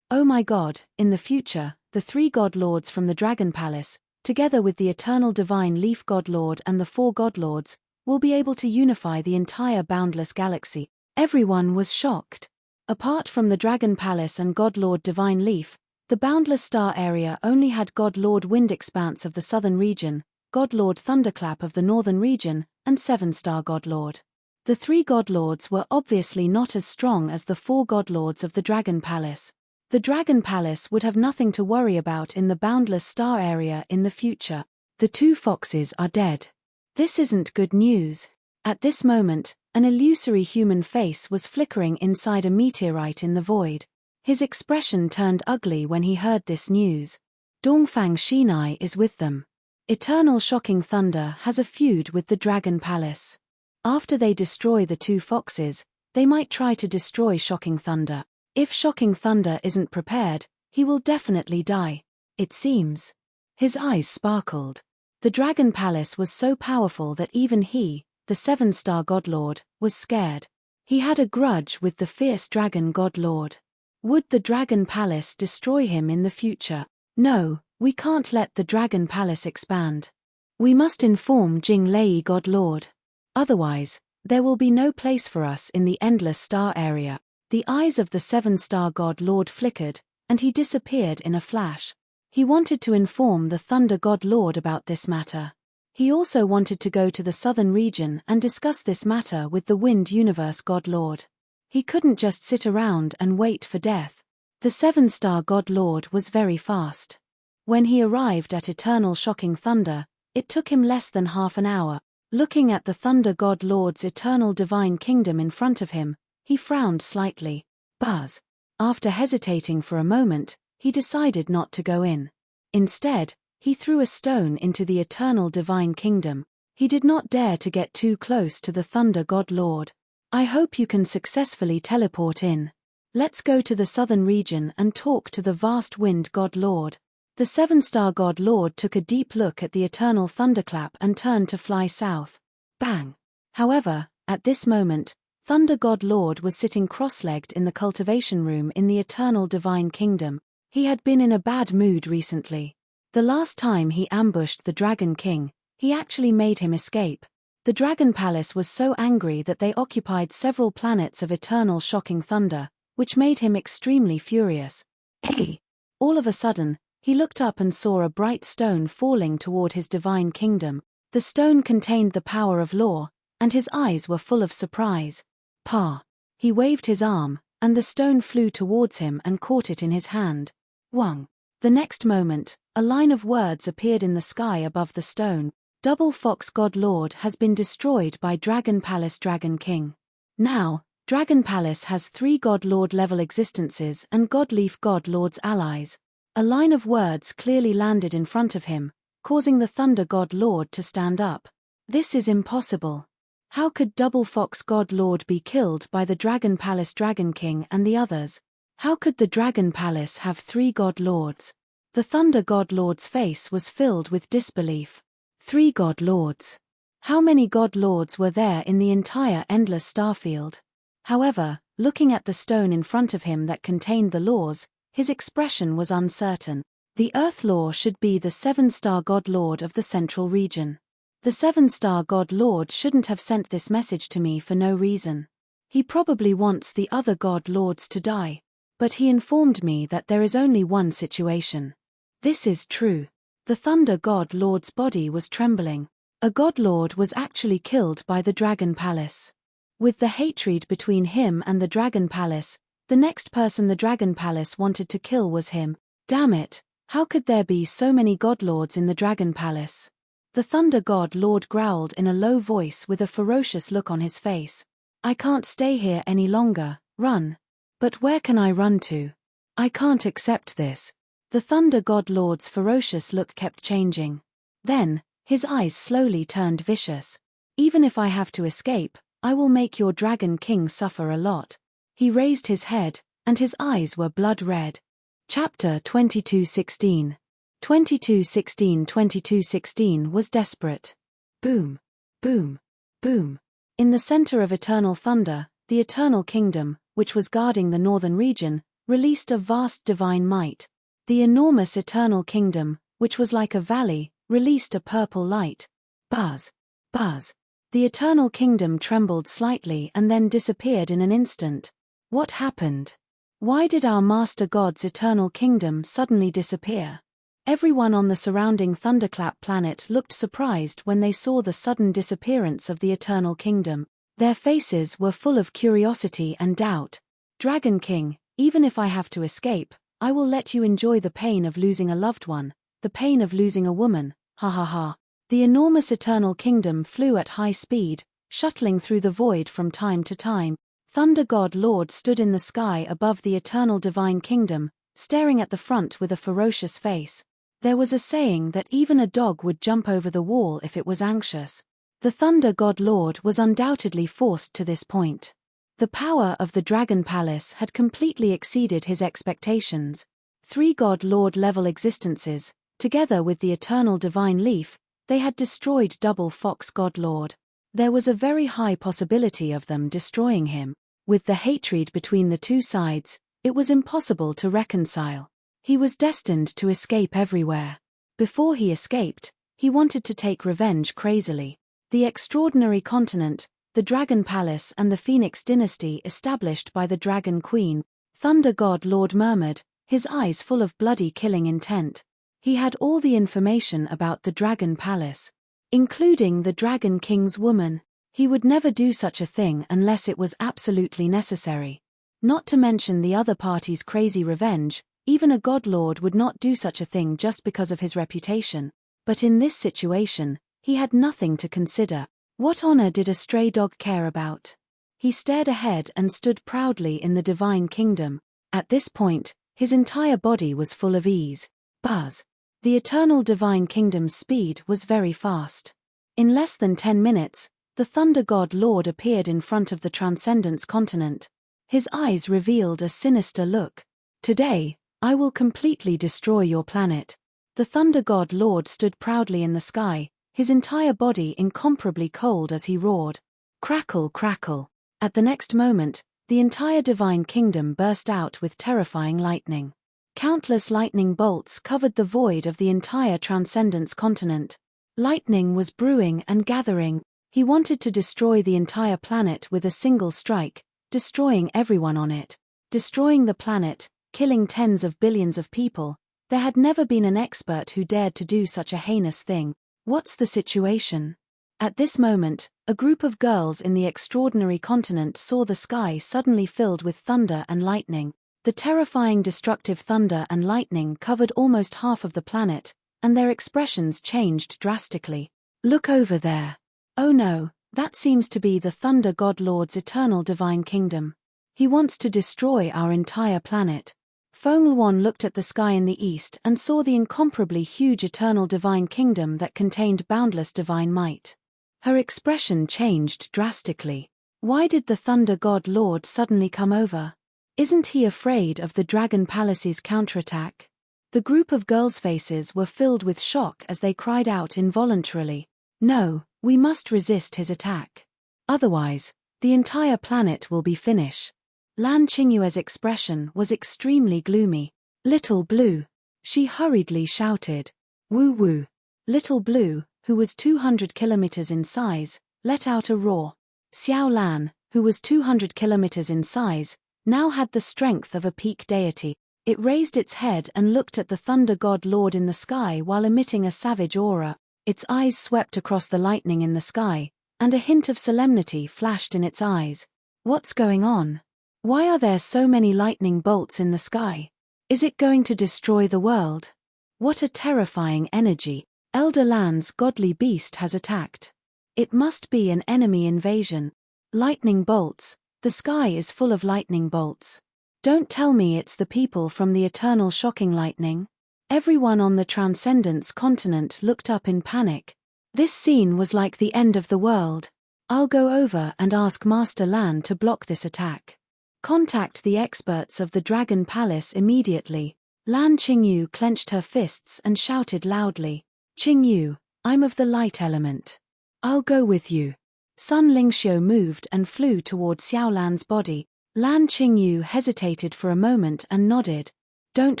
Oh my god, in the future, the 3 godlords from the Dragon Palace, together with the eternal divine Leaf Godlord and the 4 godlords, will be able to unify the entire boundless galaxy. Everyone was shocked. Apart from the Dragon Palace and Godlord Divine Leaf, the boundless star area only had Godlord Wind Expanse of the southern region, Godlord Thunderclap of the northern region, and 7-star Godlord. The 3 godlords were obviously not as strong as the 4 godlords of the Dragon Palace. The Dragon Palace would have nothing to worry about in the boundless star area in the future. The 2 foxes are dead. This isn't good news. At this moment, an illusory human face was flickering inside a meteorite in the void. His expression turned ugly when he heard this news. Dongfang Shinai is with them. Eternal Shocking Thunder has a feud with the Dragon Palace. After they destroy the 2 foxes, they might try to destroy Shocking Thunder. If Shocking Thunder isn't prepared, he will definitely die. It seems. His eyes sparkled. The Dragon Palace was so powerful that even he, the 7-star Godlord, was scared. He had a grudge with the fierce Dragon Godlord. Would the Dragon Palace destroy him in the future? No, we can't let the Dragon Palace expand. We must inform Jing Lei Godlord. Otherwise, there will be no place for us in the endless star area. The eyes of the 7-star Godlord flickered, and he disappeared in a flash. He wanted to inform the Thunder Godlord about this matter. He also wanted to go to the southern region and discuss this matter with the Wind Universe Godlord. He couldn't just sit around and wait for death. The 7-star Godlord was very fast. When he arrived at Eternal Shocking Thunder, it took him less than half an hour. Looking at the Thunder Godlord's eternal divine kingdom in front of him, he frowned slightly. Buzz. After hesitating for a moment, he decided not to go in. Instead, he threw a stone into the eternal divine kingdom. He did not dare to get too close to the Thunder Godlord. I hope you can successfully teleport in. Let's go to the southern region and talk to the vast Wind Godlord. The 7-star Godlord took a deep look at the eternal thunderclap and turned to fly south. Bang! However, at this moment, Thunder Godlord was sitting cross-legged in the cultivation room in the eternal divine kingdom. He had been in a bad mood recently. The last time he ambushed the Dragon King, he actually made him escape. The Dragon Palace was so angry that they occupied several planets of eternal shocking thunder, which made him extremely furious. Hey! All of a sudden, he looked up and saw a bright stone falling toward his divine kingdom. The stone contained the power of law, and his eyes were full of surprise. Pa! He waved his arm, and the stone flew towards him and caught it in his hand. Wang! The next moment, a line of words appeared in the sky above the stone. Double Fox Godlord has been destroyed by Dragon Palace Dragon King. Now, Dragon Palace has 3 Godlord-level existences and Godleaf Godlord's allies. A line of words clearly landed in front of him, causing the Thunder Godlord to stand up. This is impossible. How could Double Fox Godlord be killed by the Dragon Palace Dragon King and the others? How could the Dragon Palace have 3 Godlords? The Thunder Godlord's face was filled with disbelief. 3 Godlords. How many Godlords were there in the entire endless starfield? However, looking at the stone in front of him that contained the laws, his expression was uncertain. The Earth Law should be the 7-star Godlord of the Central Region. The 7-star Godlord shouldn't have sent this message to me for no reason. He probably wants the other Godlords to die. But he informed me that there is only one situation. This is true. The Thunder Godlord's body was trembling. A Godlord was actually killed by the Dragon Palace. With the hatred between him and the Dragon Palace, the next person the Dragon Palace wanted to kill was him. Damn it, how could there be so many Godlords in the Dragon Palace? The Thunder Godlord growled in a low voice with a ferocious look on his face. I can't stay here any longer, Run. But where can I run to? I can't accept this. The Thunder God Lord's ferocious look kept changing. Then, his eyes slowly turned vicious. Even if I have to escape, I will make your Dragon King suffer a lot. He raised his head, and his eyes were blood red. Chapter 22:16. 22:16 was desperate. Boom. Boom. Boom. In the center of eternal thunder, the Eternal Kingdom, which was guarding the northern region, released a vast divine might. The enormous Eternal Kingdom, which was like a valley, released a purple light. Buzz. Buzz. The Eternal Kingdom trembled slightly and then disappeared in an instant. What happened? Why did our Master God's Eternal Kingdom suddenly disappear? Everyone on the surrounding Thunderclap planet looked surprised when they saw the sudden disappearance of the Eternal Kingdom. Their faces were full of curiosity and doubt. Dragon King, even if I have to escape, I will let you enjoy the pain of losing a loved one, the pain of losing a woman, ha ha ha. The enormous Eternal Kingdom flew at high speed, shuttling through the void from time to time. Thunder God Lord stood in the sky above the Eternal Divine Kingdom, staring at the front with a ferocious face. There was a saying that even a dog would jump over the wall if it was anxious. The Thunder God Lord was undoubtedly forced to this point. The power of the Dragon Palace had completely exceeded his expectations. 3 God Lord level existences, together with the Eternal Divine Leaf, they had destroyed Double Fox God Lord. There was a very high possibility of them destroying him. With the hatred between the two sides, it was impossible to reconcile. He was destined to escape everywhere. Before he escaped, he wanted to take revenge crazily. The extraordinary continent, the Dragon Palace and the Phoenix dynasty established by the Dragon Queen, Thunder God Lord murmured, his eyes full of bloody killing intent. He had all the information about the Dragon Palace, including the Dragon King's woman. He would never do such a thing unless it was absolutely necessary. Not to mention the other party's crazy revenge, even a God Lord would not do such a thing just because of his reputation. But in this situation, he had nothing to consider. What honor did a stray dog care about? He stared ahead and stood proudly in the Divine Kingdom. At this point, his entire body was full of ease. Buzz. The Eternal Divine Kingdom's speed was very fast. In less than 10 minutes, the Thunder God Lord appeared in front of the Transcendence continent. His eyes revealed a sinister look. Today, I will completely destroy your planet. The Thunder God Lord stood proudly in the sky, his entire body incomparably cold as he roared. Crackle, crackle. At the next moment, the entire Divine Kingdom burst out with terrifying lightning. Countless lightning bolts covered the void of the entire Transcendence continent. Lightning was brewing and gathering. He wanted to destroy the entire planet with a single strike, destroying everyone on it. Destroying the planet, killing tens of billions of people. There had never been an expert who dared to do such a heinous thing. What's the situation? At this moment, a group of girls in the extraordinary continent saw the sky suddenly filled with thunder and lightning. The terrifying destructive thunder and lightning covered almost half of the planet, and their expressions changed drastically. Look over there. Oh no, that seems to be the Thunder God Lord's Eternal Divine Kingdom. He wants to destroy our entire planet. Fenglwan looked at the sky in the east and saw the incomparably huge Eternal Divine Kingdom that contained boundless divine might. Her expression changed drastically. Why did the Thunder God Lord suddenly come over? Isn't he afraid of the Dragon Palace's counterattack? The group of girls' faces were filled with shock as they cried out involuntarily, "No, we must resist his attack. Otherwise, the entire planet will be finished." Lan Qingyue's expression was extremely gloomy. "Little Blue!" She hurriedly shouted. "Woo woo!" Little Blue, who was 200 kilometers in size, let out a roar. Xiao Lan, who was 200 kilometers in size, now had the strength of a peak deity. It raised its head and looked at the Thunder God Lord in the sky while emitting a savage aura. Its eyes swept across the lightning in the sky, and a hint of solemnity flashed in its eyes. What's going on? Why are there so many lightning bolts in the sky? Is it going to destroy the world? What a terrifying energy. Elder Lan's godly beast has attacked. It must be an enemy invasion. Lightning bolts, The sky is full of lightning bolts. Don't tell me it's the people from the eternal shocking lightning. Everyone on the Transcendence continent looked up in panic. This scene was like the end of the world. I'll go over and ask Master Lan to block this attack. Contact the experts of the Dragon Palace immediately. Lan Qingyu clenched her fists and shouted loudly. Qingyu, I'm of the light element. I'll go with you. Sun Lingxiu moved and flew toward Xiaolan's body. Lan Qingyu hesitated for a moment and nodded. Don't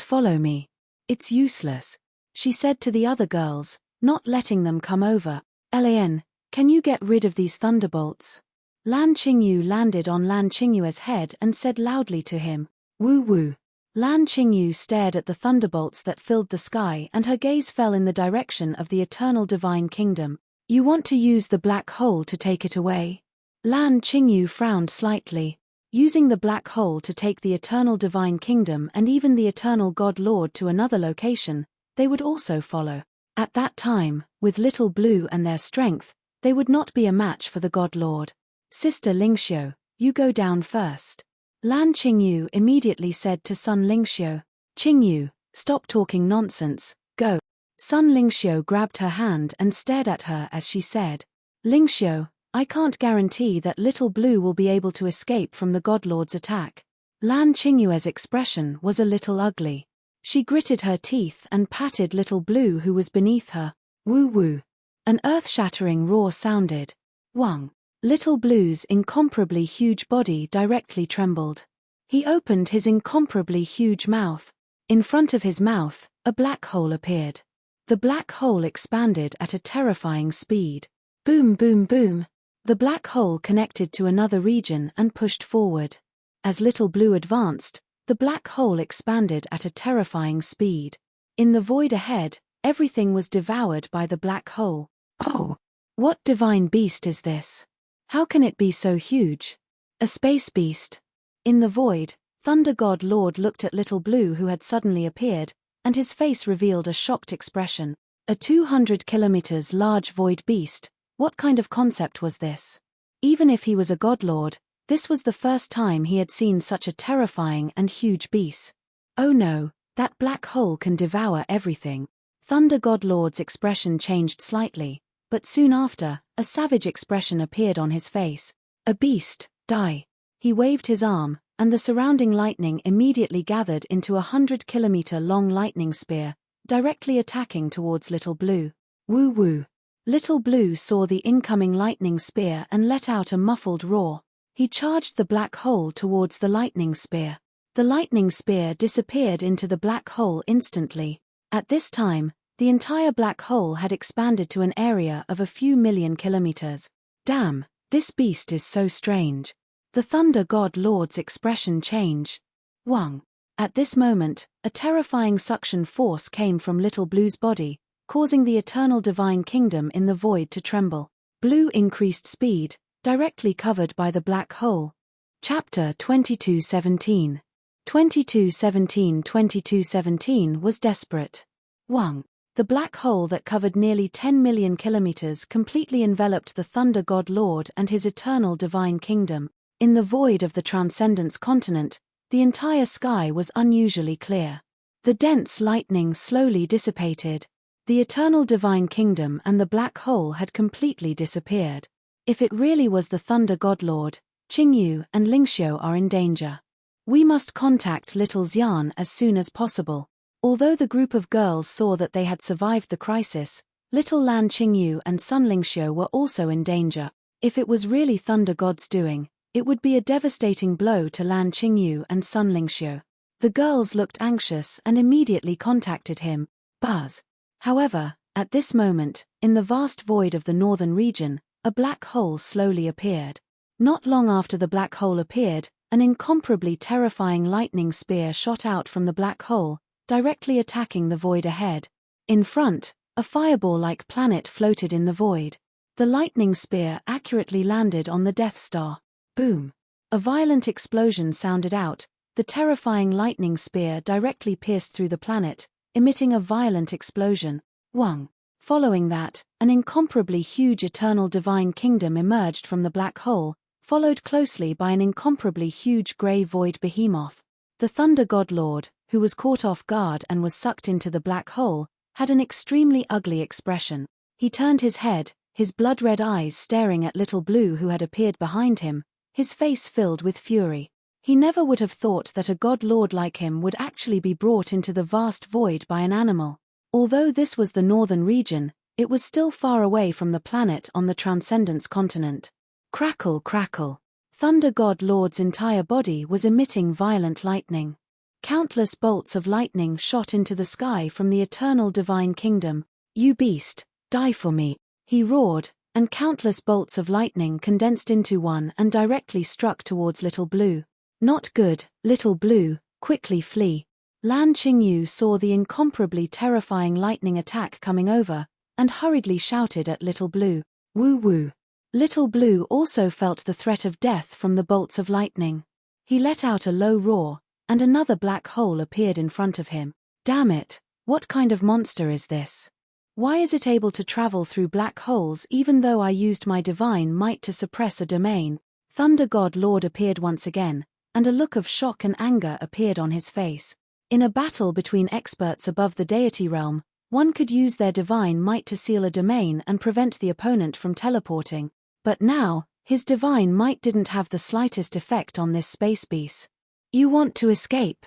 follow me. It's useless, she said to the other girls, not letting them come over. Lan, can you get rid of these thunderbolts? Lan Qingyu landed on Lan Qingyue's head and said loudly to him, Woo woo. Lan Qingyu stared at the thunderbolts that filled the sky and her gaze fell in the direction of the eternal divine kingdom. You want to use the black hole to take it away? Lan Qingyu frowned slightly. Using the black hole to take the eternal divine kingdom and even the eternal God Lord to another location, they would also follow. At that time, with Little Blue and their strength, they would not be a match for the God Lord. Sister Lingxiu, you go down first. Lan Qingyu immediately said to Sun Lingxiu. Qingyu, stop talking nonsense, go. Sun Lingxiu grabbed her hand and stared at her as she said, Lingxiu, I can't guarantee that Little Blue will be able to escape from the God Lord's attack. Lan Qingyue's expression was a little ugly. She gritted her teeth and patted Little Blue who was beneath her. Woo woo. An earth-shattering roar sounded. Wang. Little Blue's incomparably huge body directly trembled. He opened his incomparably huge mouth. In front of his mouth, a black hole appeared. The black hole expanded at a terrifying speed. Boom boom boom. The black hole connected to another region and pushed forward. As Little Blue advanced, the black hole expanded at a terrifying speed. In the void ahead, everything was devoured by the black hole. Oh! What divine beast is this? How can it be so huge? A space beast. In the void, Thunder God Lord looked at Little Blue who had suddenly appeared, and his face revealed a shocked expression. A 200 kilometers large void beast. What kind of concept was this? Even if he was a godlord, this was the first time he had seen such a terrifying and huge beast. Oh no, that black hole can devour everything. Thunder Godlord's expression changed slightly, but soon after, a savage expression appeared on his face. A beast, die. He waved his arm, and the surrounding lightning immediately gathered into a 100-kilometer-long lightning spear, directly attacking towards Little Blue. Woo woo. Little Blue saw the incoming lightning spear and let out a muffled roar. He charged the black hole towards the lightning spear. The lightning spear disappeared into the black hole instantly. At this time, the entire black hole had expanded to an area of a few million kilometers. Damn, this beast is so strange. The Thunder God Lord's expression changed. Wang. At this moment, a terrifying suction force came from Little Blue's body, causing the eternal divine kingdom in the void to tremble. Blue increased speed, directly covered by the black hole. Chapter 2217. 2217 was desperate. Wang. The black hole that covered nearly 10 million kilometers completely enveloped the Thunder God Lord and his eternal divine kingdom. In the void of the Transcendence continent, the entire sky was unusually clear. The dense lightning slowly dissipated. The eternal divine kingdom and the black hole had completely disappeared. If it really was the Thunder God Lord, Qingyu and Lingxiu are in danger. We must contact Little Xian as soon as possible. Although the group of girls saw that they had survived the crisis, Little Lan Qingyu and Sun Lingxiu were also in danger. If it was really Thunder God's doing, it would be a devastating blow to Lan Qingyu and Sun Lingxiu. The girls looked anxious and immediately contacted him. Buzz. However, at this moment, in the vast void of the northern region, a black hole slowly appeared. Not long after the black hole appeared, an incomparably terrifying lightning spear shot out from the black hole, directly attacking the void ahead. In front, a fireball-like planet floated in the void. The lightning spear accurately landed on the Death Star. Boom! A violent explosion sounded out. The terrifying lightning spear directly pierced through the planet, emitting a violent explosion. Wang. Following that, an incomparably huge eternal divine kingdom emerged from the black hole, followed closely by an incomparably huge grey void behemoth. The Thunder God Lord, who was caught off guard and was sucked into the black hole, had an extremely ugly expression. He turned his head, his blood-red eyes staring at Little Blue who had appeared behind him, his face filled with fury. He never would have thought that a god lord like him would actually be brought into the vast void by an animal. Although this was the northern region, it was still far away from the planet on the Transcendence continent. Crackle, crackle. Thunder God Lord's entire body was emitting violent lightning. Countless bolts of lightning shot into the sky from the eternal divine kingdom. "You beast, die for me," he roared, and countless bolts of lightning condensed into one and directly struck towards Little Blue. "Not good, Little Blue, quickly flee." Lan Qingyu saw the incomparably terrifying lightning attack coming over, and hurriedly shouted at Little Blue, "Woo woo." Little Blue also felt the threat of death from the bolts of lightning. He let out a low roar, and another black hole appeared in front of him. "Damn it, what kind of monster is this? Why is it able to travel through black holes even though I used my divine might to suppress a domain?" Thunder God Lord appeared once again, and a look of shock and anger appeared on his face. In a battle between experts above the deity realm, one could use their divine might to seal a domain and prevent the opponent from teleporting. But now, his divine might didn't have the slightest effect on this space beast. "You want to escape?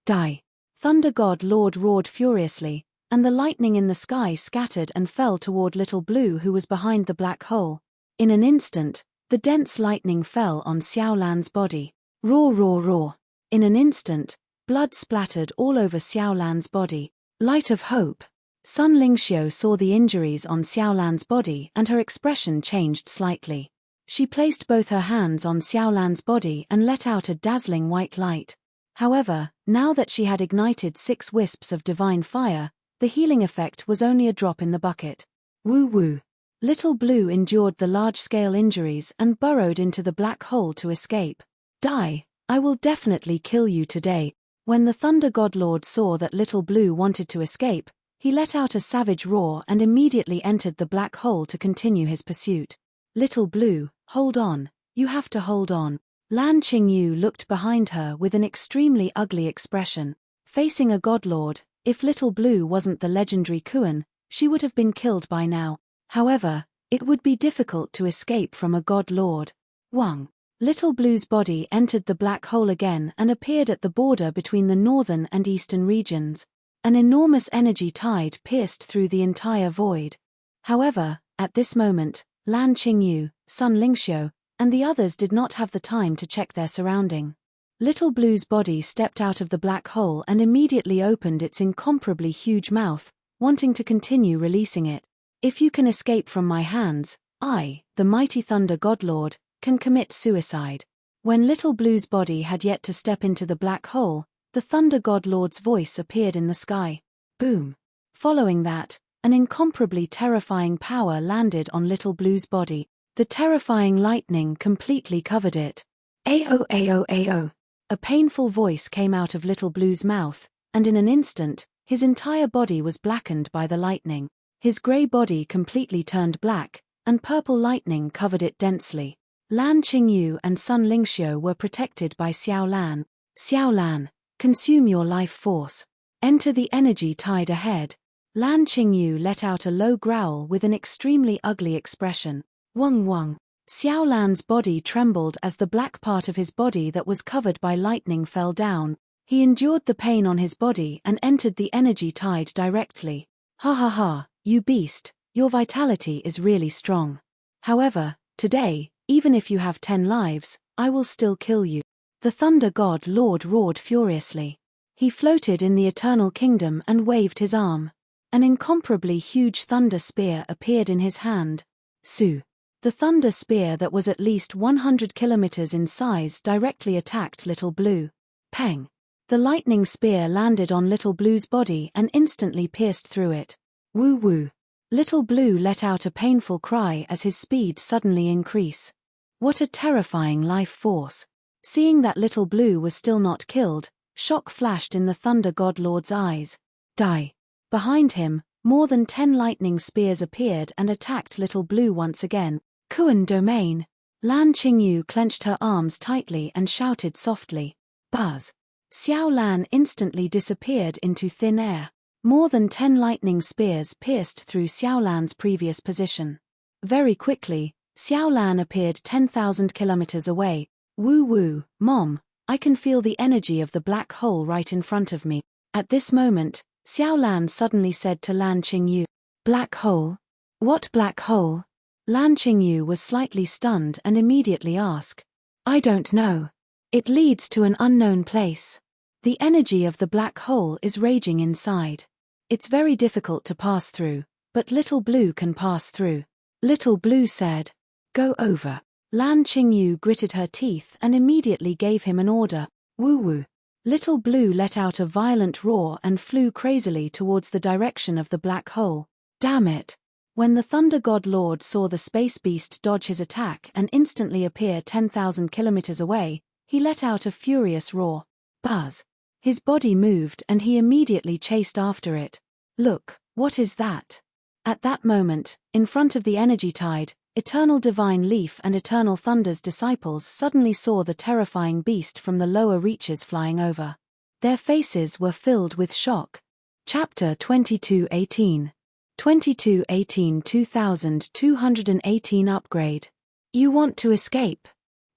Die." Thunder God Lord roared furiously, and the lightning in the sky scattered and fell toward Little Blue who was behind the black hole. In an instant, the dense lightning fell on Xiaolan's body. Roar, roar, roar. In an instant, blood splattered all over Xiaolan's body. Light of hope. Sun Lingxiu saw the injuries on Xiaolan's body and her expression changed slightly. She placed both her hands on Xiaolan's body and let out a dazzling white light. However, now that she had ignited 6 wisps of divine fire, the healing effect was only a drop in the bucket. Woo woo. Little Blue endured the large-scale injuries and burrowed into the black hole to escape. "Die, I will definitely kill you today." When the Thunder God Lord saw that Little Blue wanted to escape, he let out a savage roar and immediately entered the black hole to continue his pursuit. "Little Blue, hold on, you have to hold on." Lan Qingyu looked behind her with an extremely ugly expression. Facing a godlord, if Little Blue wasn't the legendary Kuan, she would have been killed by now. However, it would be difficult to escape from a god lord. Wang. Little Blue's body entered the black hole again and appeared at the border between the northern and eastern regions. An enormous energy tide pierced through the entire void. However, at this moment, Lan Qingyu, Sun Lingxiu, and the others did not have the time to check their surrounding. Little Blue's body stepped out of the black hole and immediately opened its incomparably huge mouth, wanting to continue releasing it. "If you can escape from my hands, I, the mighty Thunder Godlord, can commit suicide." When Little Blue's body had yet to step into the black hole, the Thunder God Lord's voice appeared in the sky. Boom. Following that, an incomparably terrifying power landed on Little Blue's body. The terrifying lightning completely covered it. "Ao ao ao." A painful voice came out of Little Blue's mouth, and in an instant, his entire body was blackened by the lightning. His grey body completely turned black, and purple lightning covered it densely. Lan Qingyu and Sun Lingxiu were protected by Xiaolan. "Xiaolan, consume your life force. Enter the energy tide ahead." Lan Qingyu let out a low growl with an extremely ugly expression. Wang wang. Xiaolan's body trembled as the black part of his body that was covered by lightning fell down. He endured the pain on his body and entered the energy tide directly. "Ha ha ha, you beast, your vitality is really strong. However, today, even if you have 10 lives, I will still kill you." The Thunder God Lord roared furiously. He floated in the Eternal Kingdom and waved his arm. An incomparably huge thunder spear appeared in his hand. Su. The thunder spear that was at least 100 kilometers in size directly attacked Little Blue. Peng. The lightning spear landed on Little Blue's body and instantly pierced through it. Woo woo. Little Blue let out a painful cry as his speed suddenly increased. What a terrifying life force. Seeing that Little Blue was still not killed, shock flashed in the Thunder God Lord's eyes. Die. Behind him, more than 10 lightning spears appeared and attacked Little Blue once again. Kuan domain. Lan Qingyu clenched her arms tightly and shouted softly, "Buzz!" Xiao Lan instantly disappeared into thin air. More than 10 lightning spears pierced through Xiao Lan's previous position. Very quickly, Xiao Lan appeared 10,000 kilometers away. "Woo woo, Mom, I can feel the energy of the black hole right in front of me." At this moment, Xiao Lan suddenly said to Lan Qingyu, "Black hole? What black hole?" Lan Qingyu was slightly stunned and immediately asked, "I don't know. It leads to an unknown place. The energy of the black hole is raging inside. It's very difficult to pass through, but Little Blue can pass through." Little Blue said, "Go over." Lan Qingyu gritted her teeth and immediately gave him an order, "Woo woo." Little Blue let out a violent roar and flew crazily towards the direction of the black hole. Damn it! When the Thunder God Lord saw the space beast dodge his attack and instantly appear 10,000 kilometers away, he let out a furious roar. Buzz! His body moved and he immediately chased after it. "Look, what is that?" At that moment, in front of the energy tide, Eternal Divine Leaf and Eternal Thunder's disciples suddenly saw the terrifying beast from the lower reaches flying over. Their faces were filled with shock. Chapter 2218. 2218 2218 Upgrade. You want to escape?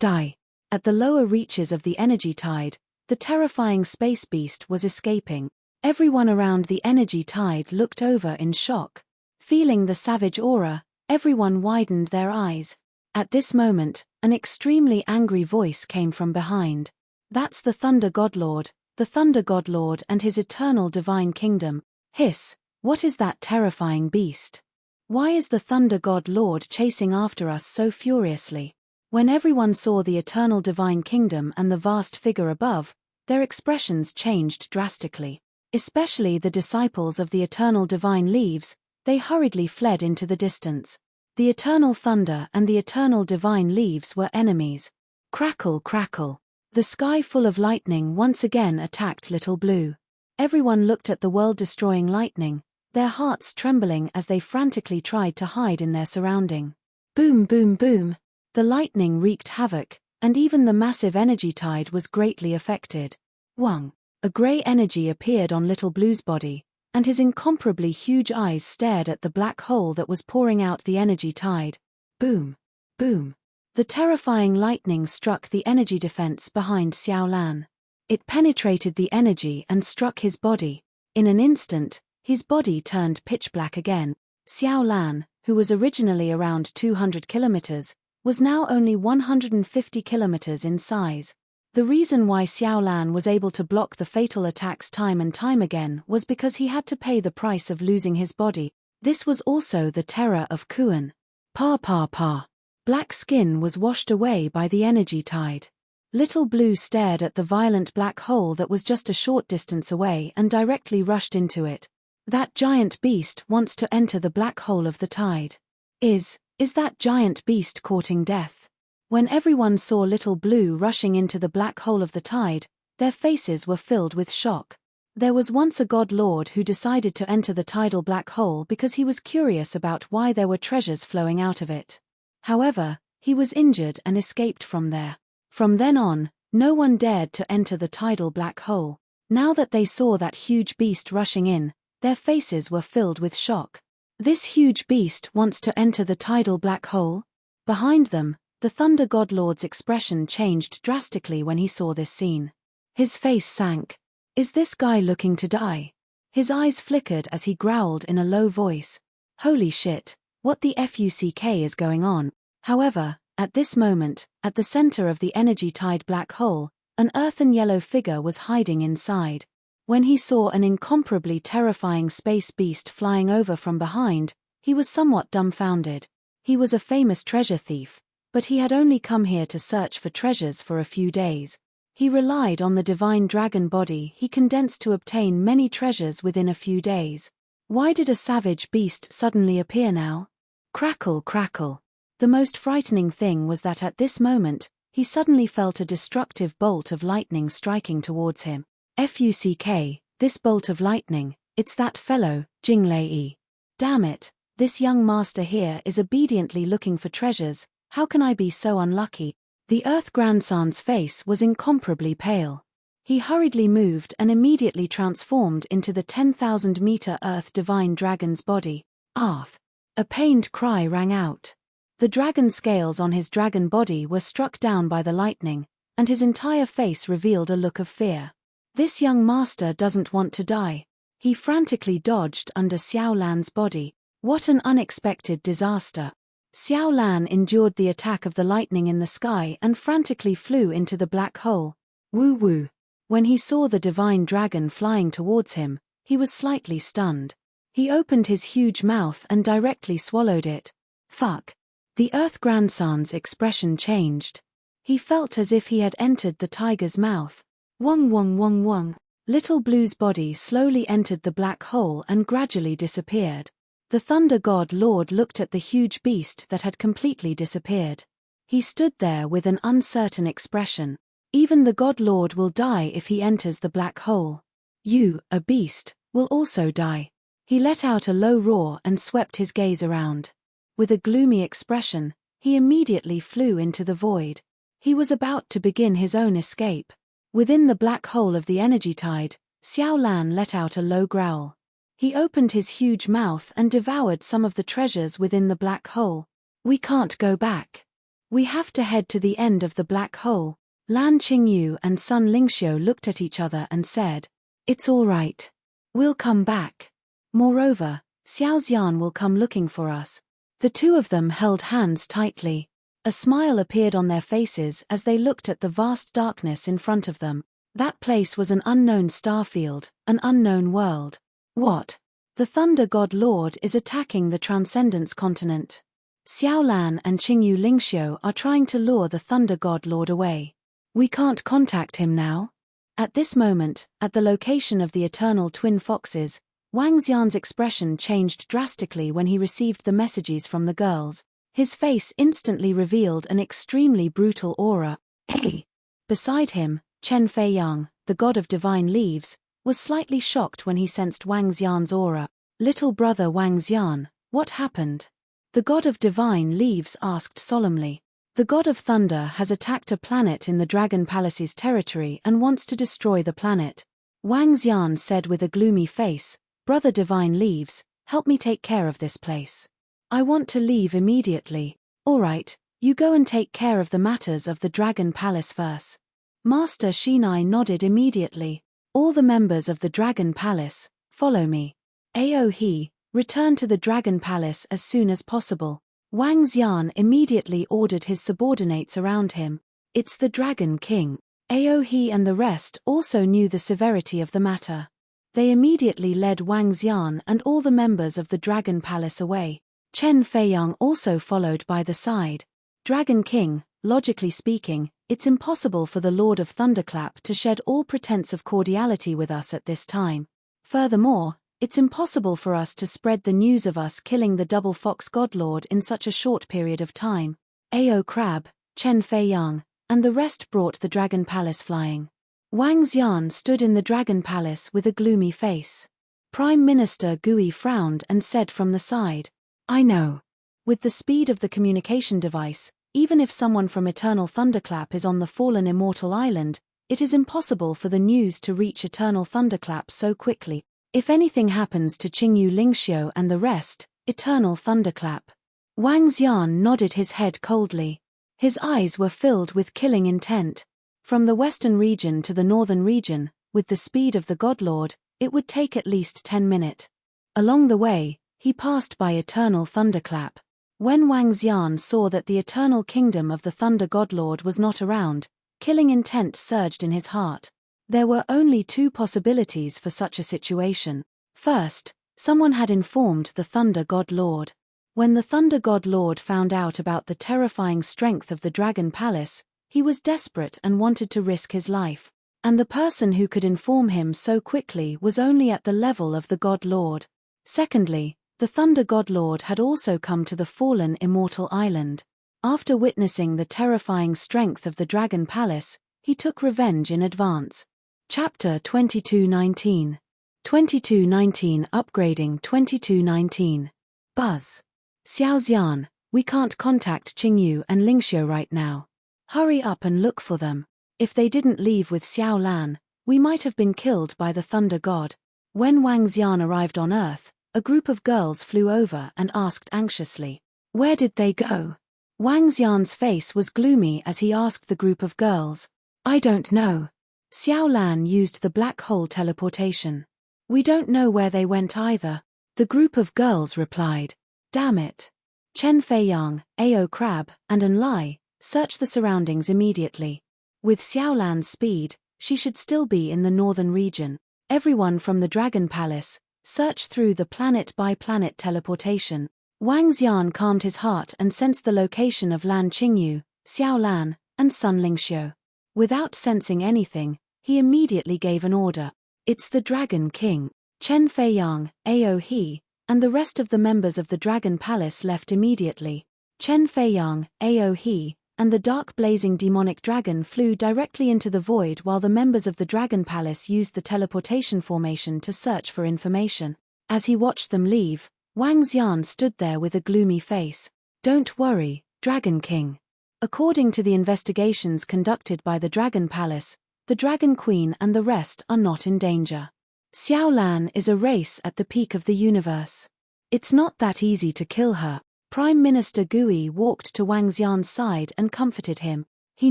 Die. At the lower reaches of the energy tide, the terrifying space beast was escaping. Everyone around the energy tide looked over in shock. Feeling the savage aura, everyone widened their eyes. At this moment, an extremely angry voice came from behind. "That's the Thunder Godlord, the Thunder Godlord and his eternal divine kingdom." Hiss, what is that terrifying beast? Why is the Thunder God Lord chasing after us so furiously? When everyone saw the eternal divine kingdom and the vast figure above, their expressions changed drastically. Especially the disciples of the eternal divine leaves, they hurriedly fled into the distance. The eternal thunder and the eternal divine leaves were enemies. Crackle, crackle. The sky full of lightning once again attacked Little Blue. Everyone looked at the world-destroying lightning, their hearts trembling as they frantically tried to hide in their surrounding. Boom, boom, boom. The lightning wreaked havoc, and even the massive energy tide was greatly affected. Wang. A grey energy appeared on Little Blue's body, and his incomparably huge eyes stared at the black hole that was pouring out the energy tide. Boom. Boom. The terrifying lightning struck the energy defense behind Xiao Lan. It penetrated the energy and struck his body. In an instant, his body turned pitch black again. Xiao Lan, who was originally around 200 kilometers, was now only 150 kilometers in size. The reason why Xiao Lan was able to block the fatal attacks time and time again was because he had to pay the price of losing his body. This was also the terror of Kuan. Pa pa pa. Black skin was washed away by the energy tide. Little Blue stared at the violent black hole that was just a short distance away and directly rushed into it. That giant beast wants to enter the black hole of the tide. Is that giant beast courting death? When everyone saw Little Blue rushing into the black hole of the tide, their faces were filled with shock. There was once a god lord who decided to enter the tidal black hole because he was curious about why there were treasures flowing out of it. However, he was injured and escaped from there. From then on, no one dared to enter the tidal black hole. Now that they saw that huge beast rushing in, their faces were filled with shock. This huge beast wants to enter the tidal black hole? Behind them, the Thunder God Lord's expression changed drastically when he saw this scene. His face sank. Is this guy looking to die? His eyes flickered as he growled in a low voice. Holy shit, what the fuck is going on? However, at this moment, at the center of the energy tide black hole, an earthen yellow figure was hiding inside. When he saw an incomparably terrifying space beast flying over from behind, he was somewhat dumbfounded. He was a famous treasure thief, but he had only come here to search for treasures for a few days. He relied on the divine dragon body he condensed to obtain many treasures within a few days. Why did a savage beast suddenly appear now? Crackle, crackle. The most frightening thing was that at this moment, he suddenly felt a destructive bolt of lightning striking towards him. Fuck, this bolt of lightning, it's that fellow, Jinglei. Damn it, this young master here is obediently looking for treasures, How can I be so unlucky? The Earth Grandson's face was incomparably pale. He hurriedly moved and immediately transformed into the 10,000-meter Earth Divine Dragon's body. Arth! A pained cry rang out. The dragon scales on his dragon body were struck down by the lightning, and his entire face revealed a look of fear. This young master doesn't want to die. He frantically dodged under Xiao Lan's body. What an unexpected disaster. Xiao Lan endured the attack of the lightning in the sky and frantically flew into the black hole. Woo-woo. When he saw the divine dragon flying towards him, he was slightly stunned. He opened his huge mouth and directly swallowed it. Fuck. The Earth Grandson's expression changed. He felt as if he had entered the tiger's mouth. Wong wong wong wong. Little Blue's body slowly entered the black hole and gradually disappeared. The Thunder God Lord looked at the huge beast that had completely disappeared. He stood there with an uncertain expression. Even the God Lord will die if he enters the black hole. You, a beast, will also die. He let out a low roar and swept his gaze around. With a gloomy expression, he immediately flew into the void. He was about to begin his own escape. Within the black hole of the energy tide, Xiao Lan let out a low growl. He opened his huge mouth and devoured some of the treasures within the black hole. We can't go back. We have to head to the end of the black hole. Lan Qingyu and Sun Lingxiu looked at each other and said, "It's all right. We'll come back. Moreover, Xiao Xian will come looking for us." The two of them held hands tightly. A smile appeared on their faces as they looked at the vast darkness in front of them. That place was an unknown starfield, an unknown world. What? The Thunder God Lord is attacking the Transcendence continent. Xiao Lan and Qingyu Lingxiu are trying to lure the Thunder God Lord away. We can't contact him now. At this moment, at the location of the Eternal Twin Foxes, Wang Xian's expression changed drastically when he received the messages from the girls. His face instantly revealed an extremely brutal aura. Hey! Beside him, Chen Feiyang, the god of divine leaves, was slightly shocked when he sensed Wang Xian's aura. Little brother Wang Xian, what happened? The god of divine leaves asked solemnly. The god of thunder has attacked a planet in the Dragon Palace's territory and wants to destroy the planet. Wang Xian said with a gloomy face, "Brother divine leaves, help me take care of this place. I want to leave immediately." "All right, you go and take care of the matters of the Dragon Palace first." Master Shinai nodded immediately. "All the members of the Dragon Palace, follow me. Aohe, return to the Dragon Palace as soon as possible." Wang Xian immediately ordered his subordinates around him. It's the Dragon King. Aohe and the rest also knew the severity of the matter. They immediately led Wang Xian and all the members of the Dragon Palace away. Chen Feiyang also followed by the side. Dragon King, logically speaking, it's impossible for the Lord of Thunderclap to shed all pretense of cordiality with us at this time. Furthermore, it's impossible for us to spread the news of us killing the Double Fox Godlord in such a short period of time. Ao Crab, Chen Feiyang, and the rest brought the Dragon Palace flying. Wang Xian stood in the Dragon Palace with a gloomy face. Prime Minister Gui frowned and said from the side, "I know. With the speed of the communication device, even if someone from Eternal Thunderclap is on the fallen Immortal Island, it is impossible for the news to reach Eternal Thunderclap so quickly. If anything happens to Qingyu Lingxiu and the rest, Eternal Thunderclap." Wang Xian nodded his head coldly. His eyes were filled with killing intent. From the western region to the northern region, with the speed of the Godlord, it would take at least 10 minutes. Along the way, he passed by Eternal Thunderclap. When Wang Xian saw that the eternal kingdom of the Thunder Godlord was not around, killing intent surged in his heart. There were only two possibilities for such a situation. First, someone had informed the Thunder God Lord. When the Thunder God Lord found out about the terrifying strength of the Dragon Palace, he was desperate and wanted to risk his life. And the person who could inform him so quickly was only at the level of the God Lord. Secondly, the Thunder God Lord had also come to the fallen Immortal Island. After witnessing the terrifying strength of the Dragon Palace, he took revenge in advance. Chapter 2219. 2219 Upgrading 2219. Buzz. Xiao Xian, We can't contact Qingyu and Lingxiu right now. Hurry up and look for them. If they didn't leave with Xiao Lan, we might have been killed by the Thunder God." When Wang Xian arrived on Earth, a group of girls flew over and asked anxiously, "Where did they go?" Wang Xian's face was gloomy as he asked the group of girls, "I don't know." Xiao Lan used the black hole teleportation. "We don't know where they went either." The group of girls replied, "Damn it. Chen Feiyang, Ao Crab, and An Lai, search the surroundings immediately. With Xiao Lan's speed, she should still be in the northern region. Everyone from the Dragon Palace, search through the planet-by-planet teleportation." Wang Xian calmed his heart and sensed the location of Lan Qingyu, Xiao Lan, and Sun Lingxiu. Without sensing anything, he immediately gave an order. "It's the Dragon King." Chen Feiyang, Ao He, and the rest of the members of the Dragon Palace left immediately. Chen Feiyang, Ao He, and the dark blazing demonic dragon flew directly into the void while the members of the Dragon Palace used the teleportation formation to search for information. As he watched them leave, Wang Xian stood there with a gloomy face. "Don't worry, Dragon King. According to the investigations conducted by the Dragon Palace, the Dragon Queen and the rest are not in danger. Xiao Lan is a race at the peak of the universe. It's not that easy to kill her." Prime Minister Gui walked to Wang Xian's side and comforted him. He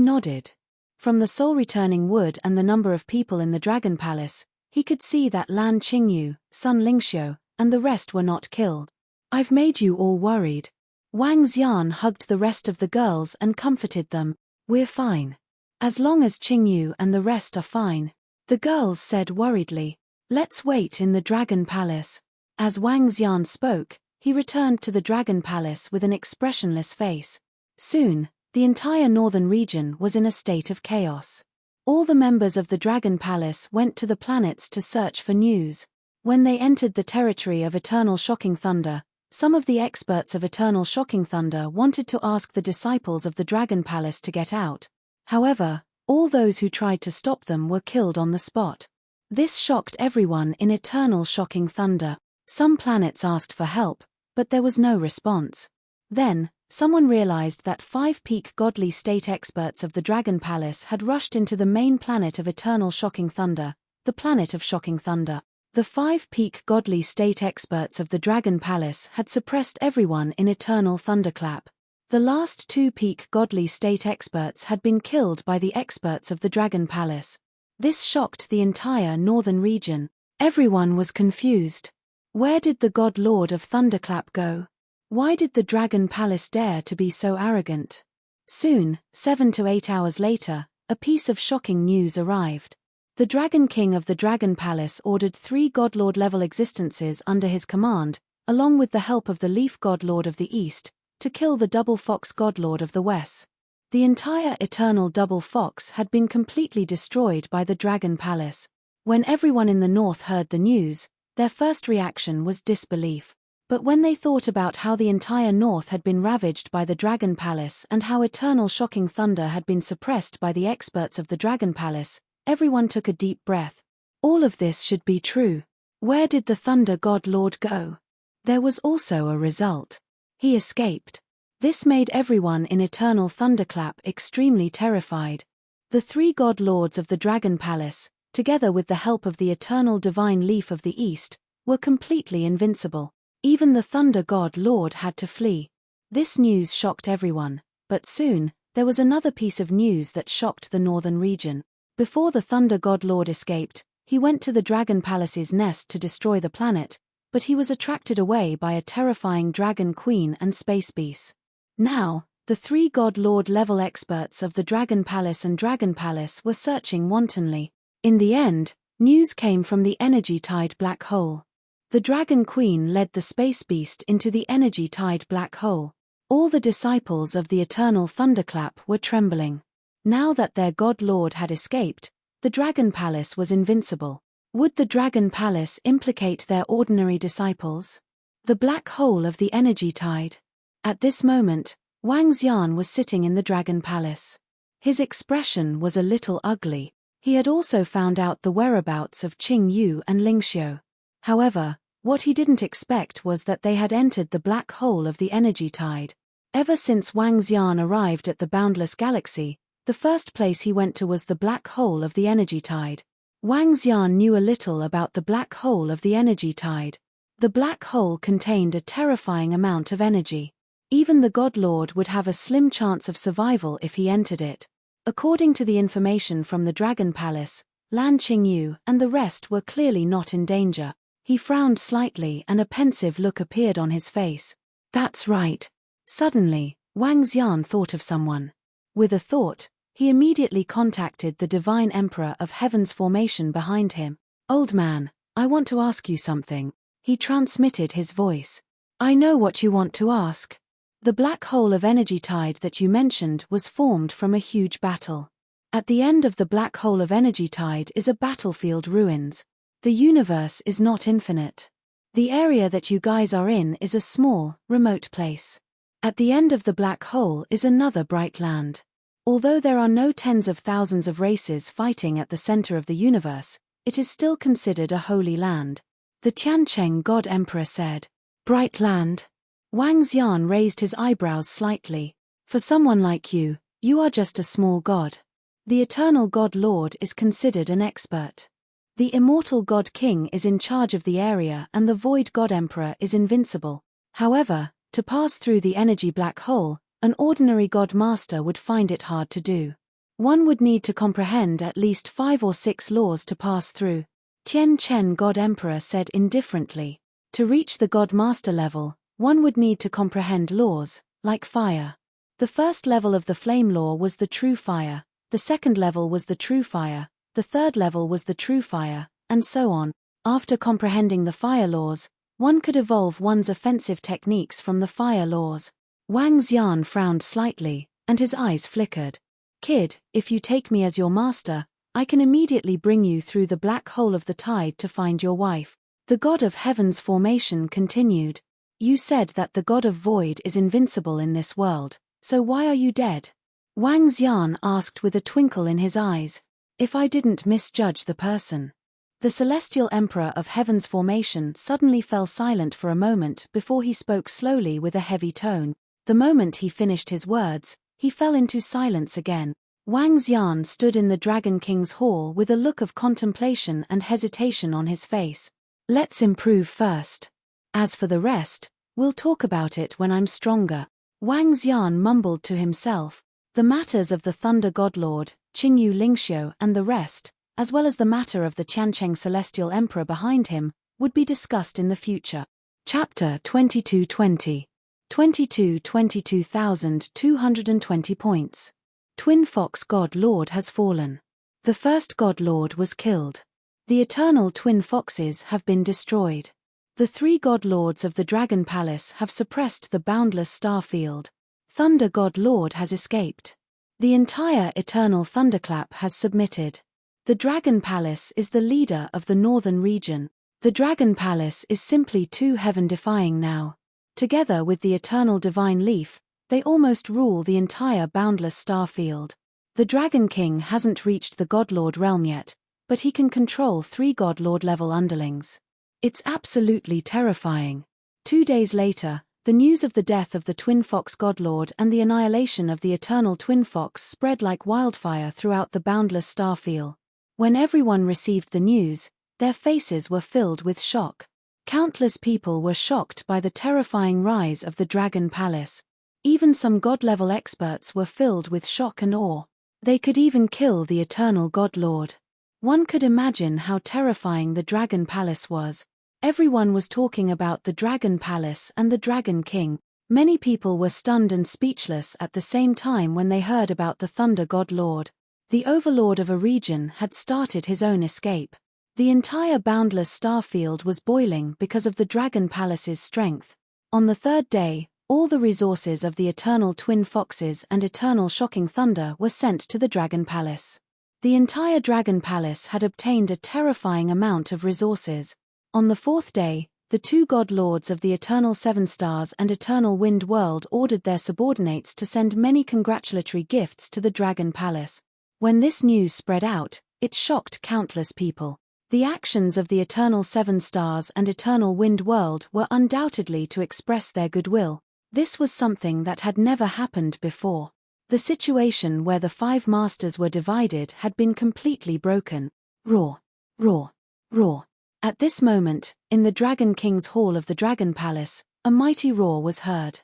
nodded. From the soul-returning wood and the number of people in the Dragon Palace, he could see that Lan Qingyu, Sun Lingxiu, and the rest were not killed. "I've made you all worried." Wang Xian hugged the rest of the girls and comforted them. "We're fine. As long as Qingyu and the rest are fine." The girls said worriedly, "Let's wait in the Dragon Palace." As Wang Xian spoke, he returned to the Dragon Palace with an expressionless face. Soon, the entire northern region was in a state of chaos. All the members of the Dragon Palace went to the planets to search for news. When they entered the territory of Eternal Shocking Thunder, some of the experts of Eternal Shocking Thunder wanted to ask the disciples of the Dragon Palace to get out. However, all those who tried to stop them were killed on the spot. This shocked everyone in Eternal Shocking Thunder. Some planets asked for help, but there was no response. Then, someone realized that 5 peak godly state experts of the Dragon Palace had rushed into the main planet of Eternal Shocking Thunder, the planet of Shocking Thunder. The 5 peak godly state experts of the Dragon Palace had suppressed everyone in Eternal Thunderclap. The last 2 peak godly state experts had been killed by the experts of the Dragon Palace. This shocked the entire northern region. Everyone was confused. Where did the God Lord of Thunderclap go? Why did the Dragon Palace dare to be so arrogant? Soon, 7 to 8 hours later, a piece of shocking news arrived. The Dragon King of the Dragon Palace ordered 3 Godlord-level existences under his command, along with the help of the Leaf Godlord of the East, to kill the Double Fox Godlord of the West. The entire Eternal Double Fox had been completely destroyed by the Dragon Palace. When everyone in the north heard the news, their first reaction was disbelief. But when they thought about how the entire north had been ravaged by the Dragon Palace and how Eternal Shocking Thunder had been suppressed by the experts of the Dragon Palace, everyone took a deep breath. All of this should be true. Where did the Thunder God Lord go? There was also a result. He escaped. This made everyone in Eternal Thunderclap extremely terrified. The 3 God Lords of the Dragon Palace, together with the help of the Eternal Divine Leaf of the East, were completely invincible. Even the Thunder God Lord had to flee. This news shocked everyone, but soon, there was another piece of news that shocked the northern region. Before the Thunder God Lord escaped, he went to the Dragon Palace's nest to destroy the planet, but he was attracted away by a terrifying Dragon Queen and Space Beast. Now, the 3 God Lord level experts of the Dragon Palace and Dragon Palace were searching wantonly. In the end, news came from the energy-tied black hole. The Dragon Queen led the Space Beast into the energy-tied black hole. All the disciples of the Eternal Thunderclap were trembling. Now that their God Lord had escaped, the Dragon Palace was invincible. Would the Dragon Palace implicate their ordinary disciples? The black hole of the energy tide. At this moment, Wang Xian was sitting in the Dragon Palace. His expression was a little ugly. He had also found out the whereabouts of Qingyu and Lingxiu. However, what he didn't expect was that they had entered the black hole of the energy tide. Ever since Wang Xian arrived at the boundless galaxy, the first place he went to was the black hole of the energy tide. Wang Xian knew a little about the black hole of the energy tide. The black hole contained a terrifying amount of energy. Even the God Lord would have a slim chance of survival if he entered it. According to the information from the Dragon Palace, Lan Qingyu and the rest were clearly not in danger. He frowned slightly and a pensive look appeared on his face. That's right. Suddenly, Wang Xian thought of someone. With a thought, he immediately contacted the Divine Emperor of Heaven's formation behind him. Old man, I want to ask you something. He transmitted his voice. I know what you want to ask. The black hole of energy tide that you mentioned was formed from a huge battle. At the end of the black hole of energy tide is a battlefield ruins. The universe is not infinite. The area that you guys are in is a small, remote place. At the end of the black hole is another bright land. Although there are no tens of thousands of races fighting at the center of the universe, it is still considered a holy land. The Tiancheng God Emperor said. Bright land? Wang Xian raised his eyebrows slightly. For someone like you, you are just a small god. The eternal God Lord is considered an expert. The immortal God King is in charge of the area and the Void God Emperor is invincible. However, to pass through the energy black hole, an ordinary God Master would find it hard to do. One would need to comprehend at least 5 or 6 laws to pass through. Tian Chen God Emperor said indifferently. To reach the God Master level, one would need to comprehend laws, like fire. The first level of the flame law was the true fire, the second level was the true fire, the third level was the true fire, and so on. After comprehending the fire laws, one could evolve one's offensive techniques from the fire laws. Wang Xian frowned slightly, and his eyes flickered. Kid, if you take me as your master, I can immediately bring you through the black hole of the tide to find your wife. The God of Heaven's formation continued. You said that the God of Void is invincible in this world, so why are you dead? Wang Xian asked with a twinkle in his eyes. If I didn't misjudge the person. The Celestial Emperor of Heaven's formation suddenly fell silent for a moment before he spoke slowly with a heavy tone. The moment he finished his words, he fell into silence again. Wang Xian stood in the Dragon King's hall with a look of contemplation and hesitation on his face. Let's improve first. As for the rest, we'll talk about it when I'm stronger. Wang Xian mumbled to himself. The matters of the Thunder God Lord, Qingyu Lingxiu and the rest, as well as the matter of the Tiancheng Celestial Emperor behind him, would be discussed in the future. Chapter 2220. 22,220 points. Twin Fox God Lord has fallen. The first God Lord was killed. The eternal Twin Foxes have been destroyed. The 3 God Lords of the Dragon Palace have suppressed the boundless star field. Thunder God Lord has escaped. The entire Eternal Thunderclap has submitted. The Dragon Palace is the leader of the northern region. The Dragon Palace is simply too heaven-defying now. Together with the Eternal Divine Leaf, they almost rule the entire boundless star field. The Dragon King hasn't reached the Godlord realm yet, but he can control 3 Godlord level underlings. It's absolutely terrifying. 2 days later, the news of the death of the Twin Fox Godlord and the annihilation of the Eternal Twin Fox spread like wildfire throughout the boundless star field. When everyone received the news, their faces were filled with shock. Countless people were shocked by the terrifying rise of the Dragon Palace. Even some God-level experts were filled with shock and awe. They could even kill the Eternal God-Lord. One could imagine how terrifying the Dragon Palace was. Everyone was talking about the Dragon Palace and the Dragon King. Many people were stunned and speechless at the same time when they heard about the Thunder God-Lord. The overlord of a region had started his own escape. The entire boundless star field was boiling because of the Dragon Palace's strength. On the 3rd day, all the resources of the Eternal Twin Foxes and Eternal Shocking Thunder were sent to the Dragon Palace. The entire Dragon Palace had obtained a terrifying amount of resources. On the 4th day, the 2 God Lords of the Eternal 7 Stars and Eternal Wind World ordered their subordinates to send many congratulatory gifts to the Dragon Palace. When this news spread out, it shocked countless people. The actions of the Eternal 7 Stars and Eternal Wind World were undoubtedly to express their goodwill. This was something that had never happened before. The situation where the 5 masters were divided had been completely broken. Roar, roar, roar. At this moment, in the Dragon King's hall of the Dragon Palace, a mighty roar was heard.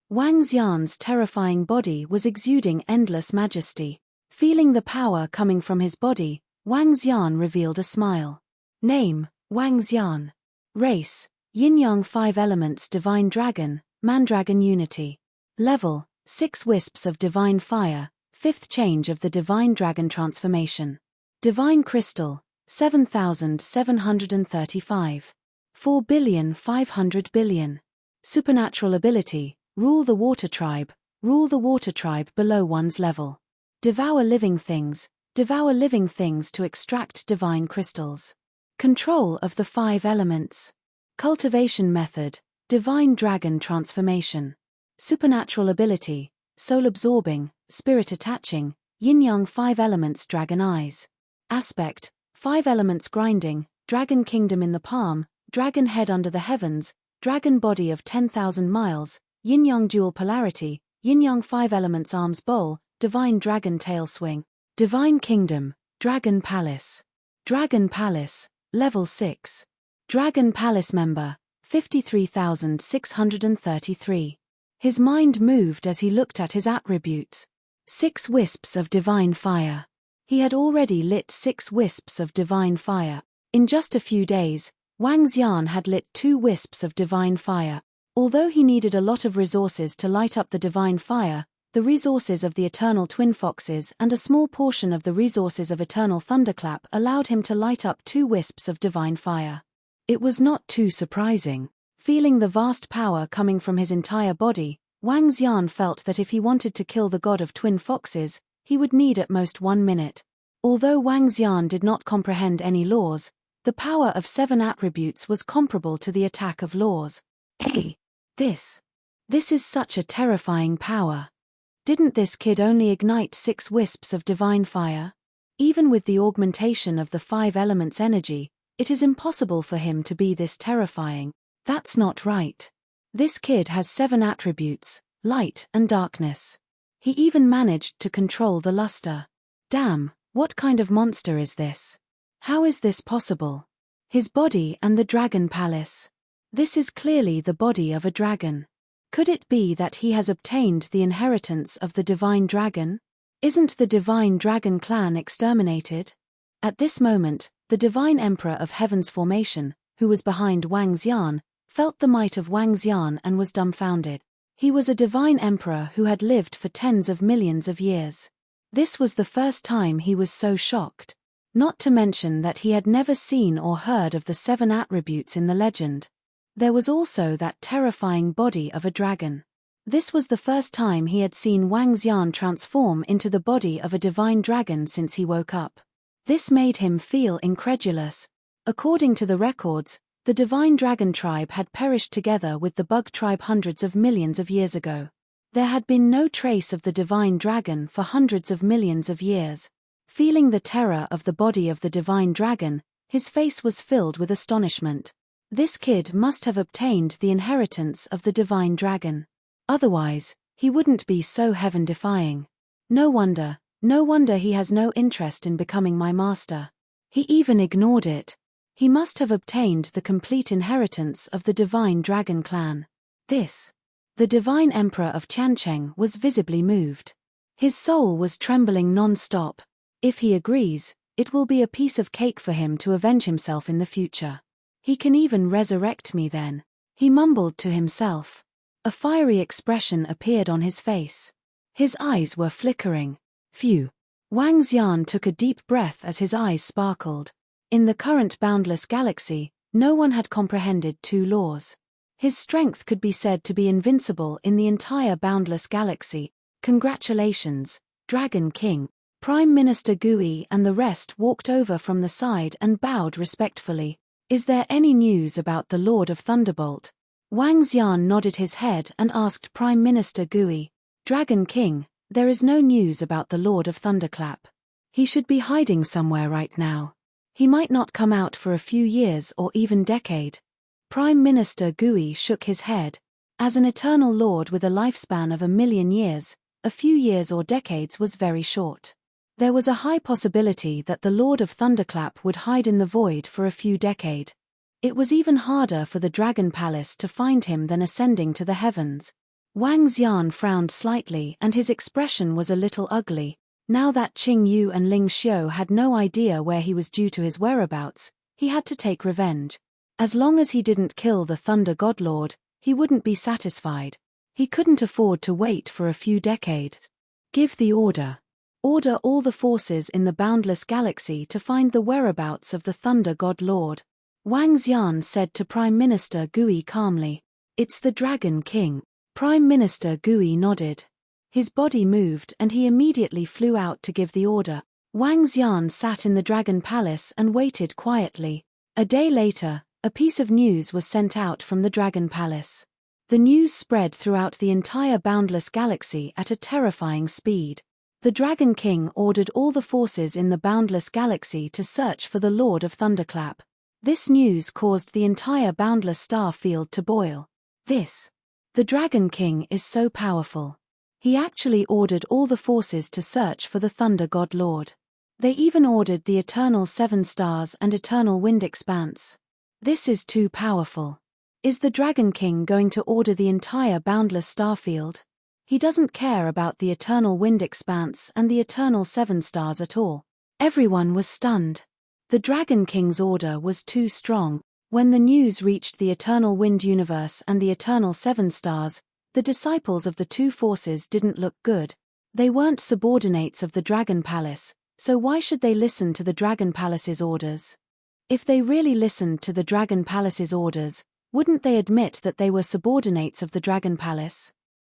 Wang Xian's terrifying body was exuding endless majesty. Feeling the power coming from his body, Wang Xian revealed a smile. Name, Wang Xian. Race, Yin-Yang 5 Elements Divine Dragon, Mandragon Unity. Level, 6 Wisps of Divine Fire, 5th Change of the Divine Dragon Transformation. Divine Crystal, 7,735. 4,500 billion. Supernatural Ability, Rule the Water Tribe below one's level. Devour living things to extract divine crystals. Control of the 5 elements. Cultivation method, Divine Dragon Transformation. Supernatural ability, Soul Absorbing, Spirit Attaching, Yin-Yang 5 Elements Dragon Eyes. Aspect, 5 Elements Grinding, Dragon Kingdom in the palm, Dragon Head under the heavens, Dragon Body of 10,000 miles, Yin-Yang Dual Polarity, Yin-Yang 5 Elements Arms Bowl, Divine Dragon Tail Swing. Divine Kingdom, Dragon Palace. Dragon Palace, Level 6. Dragon Palace Member, 53,633. His mind moved as he looked at his attributes. 6 Wisps of Divine Fire. He had already lit 6 wisps of divine fire. In just a few days, Wang Xian had lit 2 wisps of divine fire. Although he needed a lot of resources to light up the divine fire, the resources of the Eternal Twin Foxes and a small portion of the resources of Eternal Thunderclap allowed him to light up 2 wisps of divine fire. It was not too surprising. Feeling the vast power coming from his entire body, Wang Xian felt that if he wanted to kill the god of twin foxes, he would need at most 1 minute. Although Wang Xian did not comprehend any laws, the power of 7 attributes was comparable to the attack of laws. Hey! This is such a terrifying power. Didn't this kid only ignite 6 wisps of divine fire? Even with the augmentation of the 5 elements energy, it is impossible for him to be this terrifying. That's not right. This kid has 7 attributes, light and darkness. He even managed to control the luster. Damn, what kind of monster is this? How is this possible? His body and the Dragon Palace. This is clearly the body of a dragon. Could it be that he has obtained the inheritance of the Divine Dragon? Isn't the Divine Dragon clan exterminated? At this moment, the Divine Emperor of Heaven's formation, who was behind Wang Xian, felt the might of Wang Xian and was dumbfounded. He was a divine emperor who had lived for tens of millions of years. This was the first time he was so shocked. Not to mention that he had never seen or heard of the 7 attributes in the legend. There was also that terrifying body of a dragon. This was the first time he had seen Wang Xian transform into the body of a divine dragon since he woke up. This made him feel incredulous. According to the records, the Divine Dragon tribe had perished together with the Bug tribe hundreds of millions of years ago. There had been no trace of the Divine Dragon for hundreds of millions of years. Feeling the terror of the body of the Divine Dragon, his face was filled with astonishment. This kid must have obtained the inheritance of the Divine Dragon. Otherwise, he wouldn't be so heaven-defying. No wonder he has no interest in becoming my master. He even ignored it. He must have obtained the complete inheritance of the Divine Dragon clan. The Divine Emperor of Tiancheng was visibly moved. His soul was trembling non-stop. If he agrees, it will be a piece of cake for him to avenge himself in the future. He can even resurrect me then. He mumbled to himself. A fiery expression appeared on his face. His eyes were flickering. Phew. Wang Xian took a deep breath as his eyes sparkled. In the current boundless galaxy, no one had comprehended 2 laws. His strength could be said to be invincible in the entire boundless galaxy. Congratulations, Dragon King. Prime Minister Gui and the rest walked over from the side and bowed respectfully. Is there any news about the Lord of Thunderbolt? Wang Xian nodded his head and asked Prime Minister Gui. Dragon King, there is no news about the Lord of Thunderclap. He should be hiding somewhere right now. He might not come out for a few years or even decade. Prime Minister Gui shook his head. As an eternal lord with a lifespan of 1,000,000 years, a few years or decades was very short. There was a high possibility that the Lord of Thunderclap would hide in the void for a few decades. It was even harder for the Dragon Palace to find him than ascending to the heavens. Wang Xian frowned slightly and his expression was a little ugly. Now that Qing Yu and Ling Xiu had no idea where he was due to his whereabouts, he had to take revenge. As long as he didn't kill the Thunder Godlord, he wouldn't be satisfied. He couldn't afford to wait for a few decades. Give the order. Order all the forces in the boundless galaxy to find the whereabouts of the Thunder God Lord. Wang Xian said to Prime Minister Gui calmly. It's the Dragon King. Prime Minister Gui nodded. His body moved and he immediately flew out to give the order. Wang Xian sat in the Dragon Palace and waited quietly. A day later, a piece of news was sent out from the Dragon Palace. The news spread throughout the entire boundless galaxy at a terrifying speed. The Dragon King ordered all the forces in the boundless galaxy to search for the Lord of Thunderclap. This news caused the entire boundless star field to boil. The Dragon King is so powerful. He actually ordered all the forces to search for the Thunder God Lord. They even ordered the Eternal Seven Stars and Eternal Wind Expanse. This is too powerful. Is the Dragon King going to order the entire boundless starfield? He doesn't care about the Eternal Wind Expanse and the Eternal Seven Stars at all. Everyone was stunned. The Dragon King's order was too strong. When the news reached the Eternal Wind Universe and the Eternal Seven Stars, the disciples of the two forces didn't look good. They weren't subordinates of the Dragon Palace, so why should they listen to the Dragon Palace's orders? If they really listened to the Dragon Palace's orders, wouldn't they admit that they were subordinates of the Dragon Palace?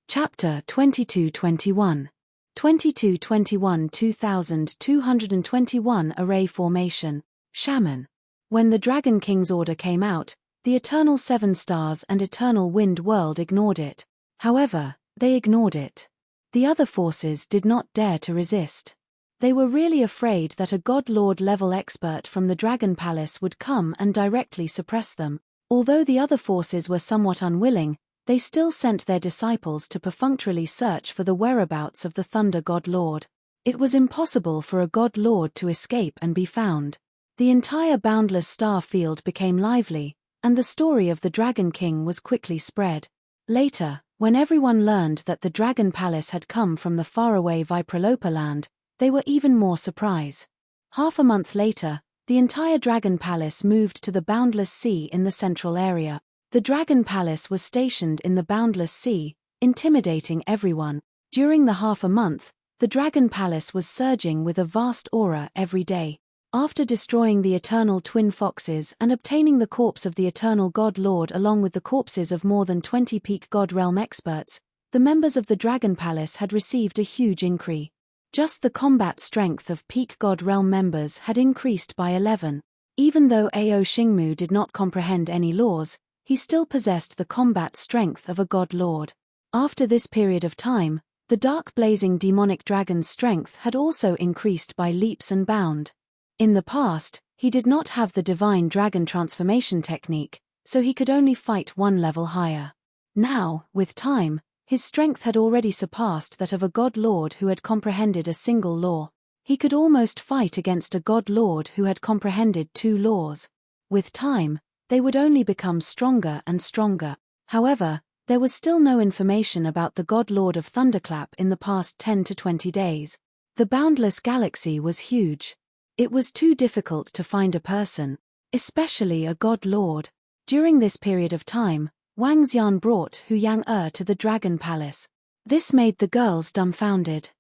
Chapter 2221. 2221 2221 Array Formation, Shaman. When the Dragon King's order came out, the Eternal Seven Stars and Eternal Wind World ignored it. However, they ignored it. The other forces did not dare to resist. They were really afraid that a God Lord level expert from the Dragon Palace would come and directly suppress them. Although the other forces were somewhat unwilling, they still sent their disciples to perfunctorily search for the whereabouts of the Thunder God Lord. It was impossible for a God Lord to escape and be found. The entire boundless star field became lively, and the story of the Dragon King was quickly spread. Later, when everyone learned that the Dragon Palace had come from the faraway Vipralopa land, they were even more surprised. Half a month later, the entire Dragon Palace moved to the Boundless Sea in the central area. The Dragon Palace was stationed in the Boundless Sea, intimidating everyone. During the half a month, the Dragon Palace was surging with a vast aura every day. After destroying the Eternal Twin Foxes and obtaining the corpse of the Eternal God Lord along with the corpses of more than 20 Peak God Realm experts, the members of the Dragon Palace had received a huge increase. Just the combat strength of Peak God Realm members had increased by 11. Even though Ao Xingmu did not comprehend any laws, he still possessed the combat strength of a God Lord. After this period of time, the dark blazing demonic dragon's strength had also increased by leaps and bounds. In the past, he did not have the divine dragon transformation technique, so he could only fight one level higher. Now, with time, his strength had already surpassed that of a God Lord who had comprehended a single law. He could almost fight against a God Lord who had comprehended 2 laws. With time, they would only become stronger and stronger. However, there was still no information about the God Lord of Thunderclap in the past 10 to 20 days. The boundless galaxy was huge. It was too difficult to find a person, especially a God Lord. During this period of time, Wang Xian brought Hu Yang to the Dragon Palace. This made the girls dumbfounded.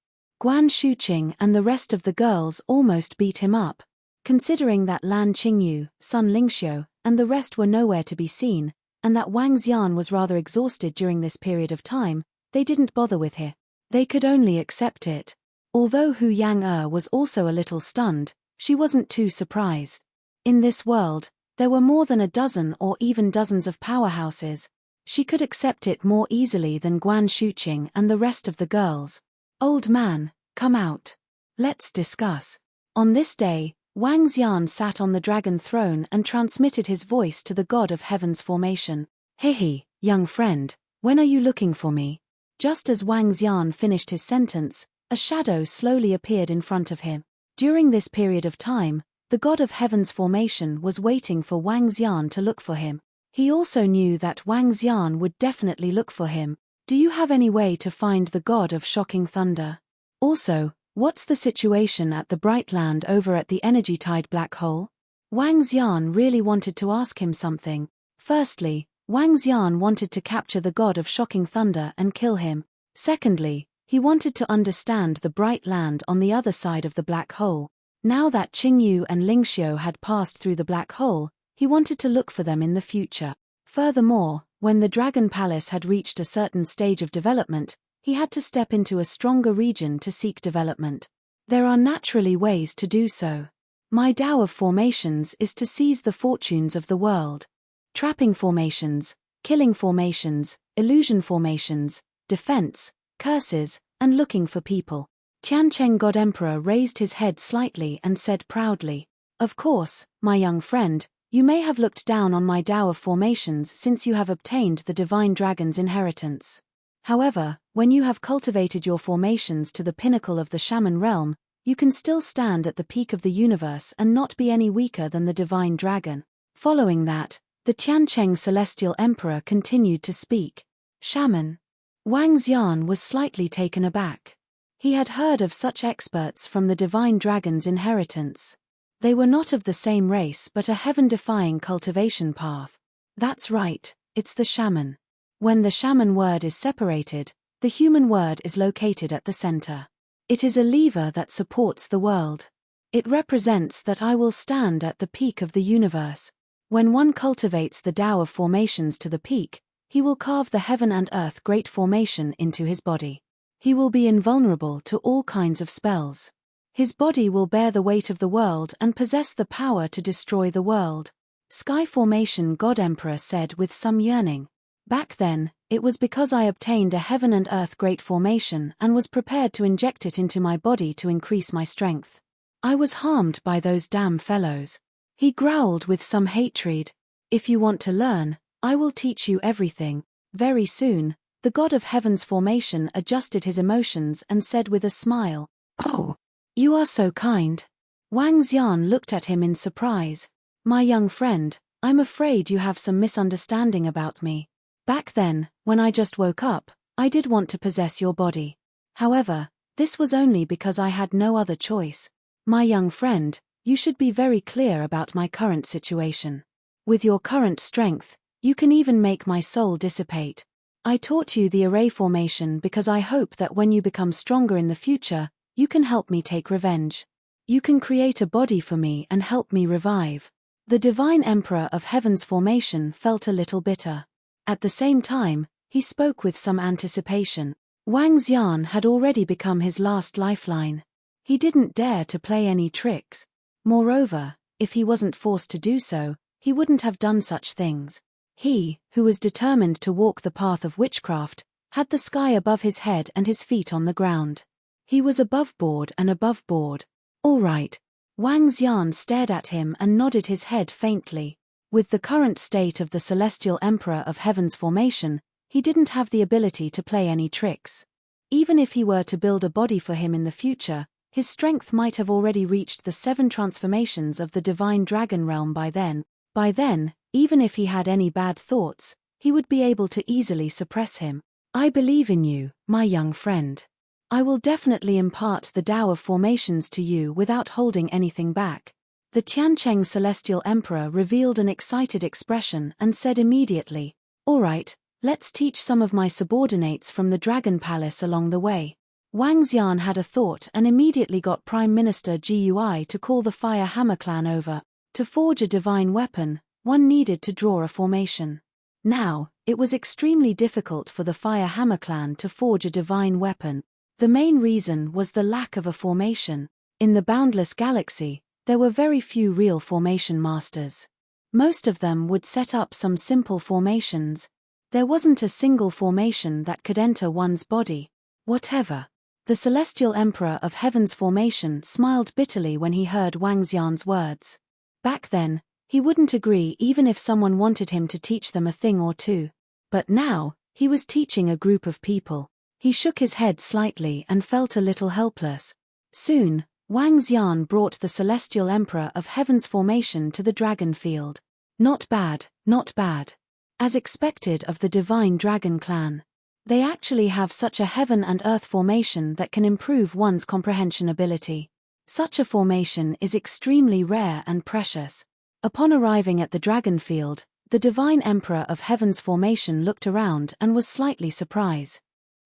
Guan Shuqing and the rest of the girls almost beat him up. Considering that Lan Qingyu, Sun Lingxiu, and the rest were nowhere to be seen, and that Wang Xian was rather exhausted during this period of time, they didn't bother with it. They could only accept it. Although Hu Yang was also a little stunned, she wasn't too surprised. In this world, there were more than a dozen or even dozens of powerhouses. She could accept it more easily than Guan Shuqing and the rest of the girls. Old man, come out. Let's discuss. On this day, Wang Xian sat on the dragon throne and transmitted his voice to the god of heaven's formation. Hehe, young friend, When are you looking for me? Just as Wang Xian finished his sentence, a shadow slowly appeared in front of him. During this period of time, the god of heaven's formation was waiting for Wang Xian to look for him. He also knew that Wang Xian would definitely look for him. Do you have any way to find the god of shocking thunder? Also, what's the situation at the bright land over at the energy-tied black hole? Wang Xian really wanted to ask him something. Firstly, Wang Xian wanted to capture the god of shocking thunder and kill him. Secondly, he wanted to understand the bright land on the other side of the black hole. Now that Qingyu and Lingxiu had passed through the black hole, he wanted to look for them in the future. Furthermore, when the Dragon Palace had reached a certain stage of development, he had to step into a stronger region to seek development. There are naturally ways to do so. My Tao of formations is to seize the fortunes of the world. Trapping formations, killing formations, illusion formations, defense, curses, and looking for people. Tiancheng God Emperor raised his head slightly and said proudly, "Of course, my young friend, you may have looked down on my Tao of formations since you have obtained the divine dragon's inheritance. However, when you have cultivated your formations to the pinnacle of the shaman realm, you can still stand at the peak of the universe and not be any weaker than the divine dragon." Following that, the Tiancheng Celestial Emperor continued to speak. Shaman. Wang Xian was slightly taken aback. He had heard of such experts from the divine dragon's inheritance. They were not of the same race but a heaven-defying cultivation path. That's right, it's the shaman. When the shaman word is separated, the human word is located at the center. It is a lever that supports the world. It represents that I will stand at the peak of the universe. When one cultivates the Tao of formations to the peak, he will carve the heaven and earth great formation into his body. He will be invulnerable to all kinds of spells. His body will bear the weight of the world and possess the power to destroy the world. Sky Formation God Emperor said with some yearning. Back then, it was because I obtained a heaven and earth great formation and was prepared to inject it into my body to increase my strength. I was harmed by those damn fellows. He growled with some hatred. If you want to learn, I will teach you everything. Very soon, the god of heaven's formation adjusted his emotions and said with a smile, "Oh, you are so kind." Wang Xian looked at him in surprise. "My young friend, I'm afraid you have some misunderstanding about me. Back then, when I just woke up, I did want to possess your body. However, this was only because I had no other choice. My young friend, you should be very clear about my current situation. With your current strength, you can even make my soul dissipate. I taught you the array formation because I hope that when you become stronger in the future, you can help me take revenge. You can create a body for me and help me revive." The divine emperor of heaven's formation felt a little bitter. At the same time, he spoke with some anticipation. Wang Xian had already become his last lifeline. He didn't dare to play any tricks. Moreover, if he wasn't forced to do so, he wouldn't have done such things. He, who was determined to walk the path of witchcraft, had the sky above his head and his feet on the ground. He was above board and above board. "All right." Wang Xian stared at him and nodded his head faintly. With the current state of the Celestial Emperor of Heaven's formation, he didn't have the ability to play any tricks. Even if he were to build a body for him in the future, his strength might have already reached the 7 transformations of the divine dragon realm by then. By then, even if he had any bad thoughts, he would be able to easily suppress him. "I believe in you, my young friend. I will definitely impart the Tao of formations to you without holding anything back." The Tiancheng Celestial Emperor revealed an excited expression and said immediately, "All right, let's teach some of my subordinates from the Dragon Palace along the way." Wang Xian had a thought and immediately got Prime Minister Gui to call the Fire Hammer clan over. To forge a divine weapon, one needed to draw a formation. Now, it was extremely difficult for the Fire Hammer clan to forge a divine weapon. The main reason was the lack of a formation. In the boundless galaxy, there were very few real formation masters. Most of them would set up some simple formations. There wasn't a single formation that could enter one's body. Whatever. The Celestial Emperor of Heaven's formation smiled bitterly when he heard Wang Xian's words. Back then, he wouldn't agree even if someone wanted him to teach them a thing or two. But now, He was teaching a group of people. He shook his head slightly and felt a little helpless. Soon, Wang Xian brought the celestial emperor of heaven's formation to the dragon field. Not bad, not bad. As expected of the divine dragon clan. They actually have such a heaven and earth formation that can improve one's comprehension ability. Such a formation is extremely rare and precious. Upon arriving at the dragon field, the divine emperor of heaven's formation looked around and was slightly surprised.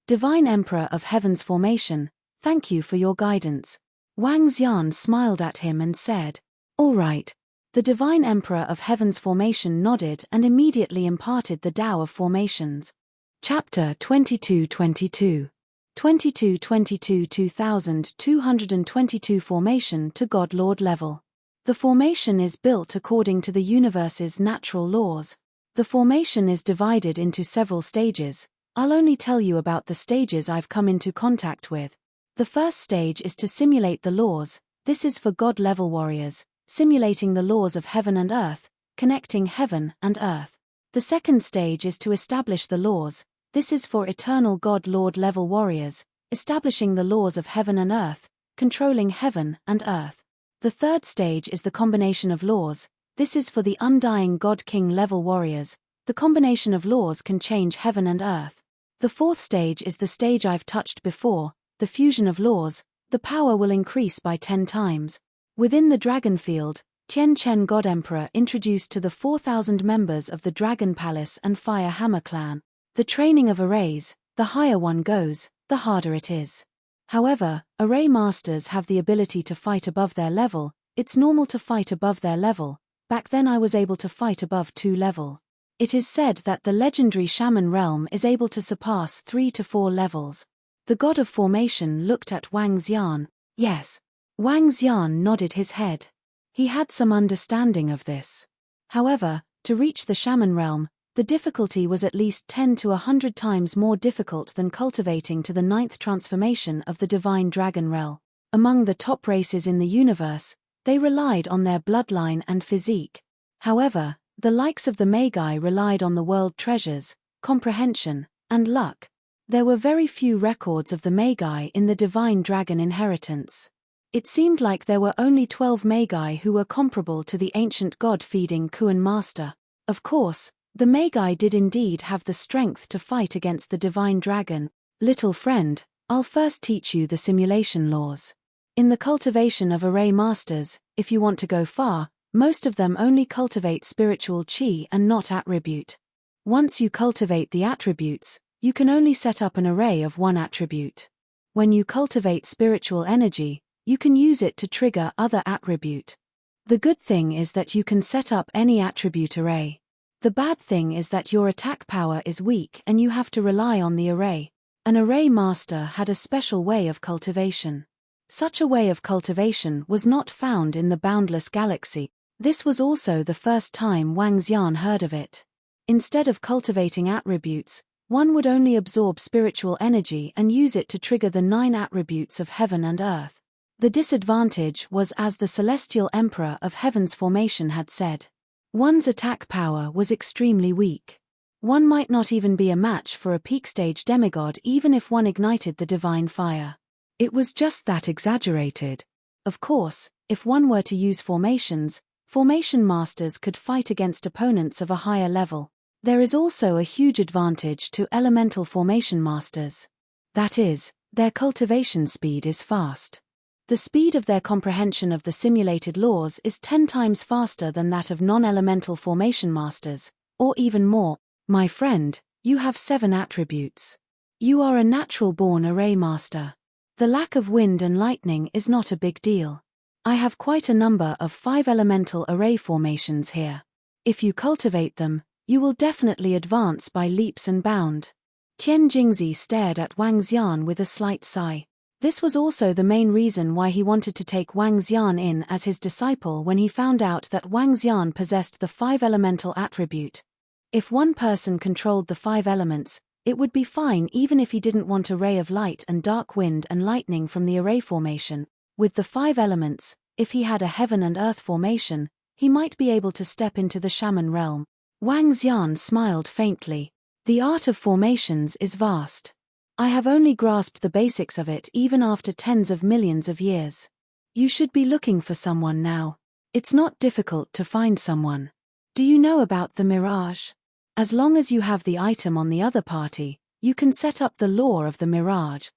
Divine emperor of heaven's formation, thank you for your guidance. Wang Xian smiled at him and said, all right. The divine emperor of heaven's formation nodded and immediately imparted the Tao of formations. Chapter 2222. 2222 2222 Formation to God Lord level. The formation is built according to the universe's natural laws. The formation is divided into several stages. I'll only tell you about the stages I've come into contact with. The first stage is to simulate the laws. This is for God-level warriors, simulating the laws of heaven and earth, connecting heaven and earth. The second stage is to establish the laws. This is for eternal God-Lord level warriors, establishing the laws of heaven and earth, controlling heaven and earth. The third stage is the combination of laws. This is for the undying God-King level warriors. The combination of laws can change heaven and earth. The fourth stage is the stage I've touched before, the fusion of laws. The power will increase by 10 times. Within the dragon field, Tian Chen God Emperor introduced to the 4,000 members of the Dragon Palace and Fire Hammer clan. The training of arrays, the higher one goes, the harder it is. However, array masters have the ability to fight above their level. It's normal to fight above their level. Back then I was able to fight above 2 level. It is said that the legendary shaman realm is able to surpass 3 to 4 levels. The god of formation looked at Wang Xian. Yes. Wang Xian nodded his head. He had some understanding of this. However, to reach the shaman realm, the difficulty was at least 10 to 100 times more difficult than cultivating to the 9th transformation of the divine dragon realm. Among the top races in the universe, they relied on their bloodline and physique. However, the likes of the Magi relied on the world treasures, comprehension, and luck. There were very few records of the Magi in the divine dragon inheritance. It seemed like there were only 12 Magi who were comparable to the ancient god-feeding Kuan master. Of course, the Magi did indeed have the strength to fight against the divine dragon. Little friend, I'll first teach you the simulation laws. In the cultivation of array masters, if you want to go far, most of them only cultivate spiritual chi and not attribute. Once you cultivate the attributes, you can only set up an array of one attribute. When you cultivate spiritual energy, you can use it to trigger other attribute. The good thing is that you can set up any attribute array. The bad thing is that your attack power is weak and you have to rely on the array. An array master had a special way of cultivation. Such a way of cultivation was not found in the boundless galaxy. This was also the first time Wang Xian heard of it. Instead of cultivating attributes, one would only absorb spiritual energy and use it to trigger the 9 attributes of heaven and earth. The disadvantage was, as the celestial emperor of heaven's formation had said, one's attack power was extremely weak. One might not even be a match for a peak stage demigod even if one ignited the divine fire. It was just that exaggerated. Of course, if one were to use formations, formation masters could fight against opponents of a higher level. There is also a huge advantage to elemental formation masters. That is, their cultivation speed is fast. The speed of their comprehension of the simulated laws is 10 times faster than that of non-elemental formation masters, or even more. My friend, you have 7 attributes. You are a natural-born array master. The lack of wind and lightning is not a big deal. I have quite a number of 5 elemental array formations here. If you cultivate them, you will definitely advance by leaps and bounds. Tian Jingzi stared at Wang Xian with a slight sigh. This was also the main reason why he wanted to take Wang Xian in as his disciple when he found out that Wang Xian possessed the 5 elemental attribute. If one person controlled the 5 elements, it would be fine even if he didn't want a ray of light and dark wind and lightning from the array formation. With the 5 elements, if he had a heaven and earth formation, he might be able to step into the shaman realm. Wang Xian smiled faintly. The art of formations is vast. I have only grasped the basics of it even after tens of millions of years. You should be looking for someone now. It's not difficult to find someone. Do you know about the mirage? As long as you have the item on the other party, you can set up the law of the mirage.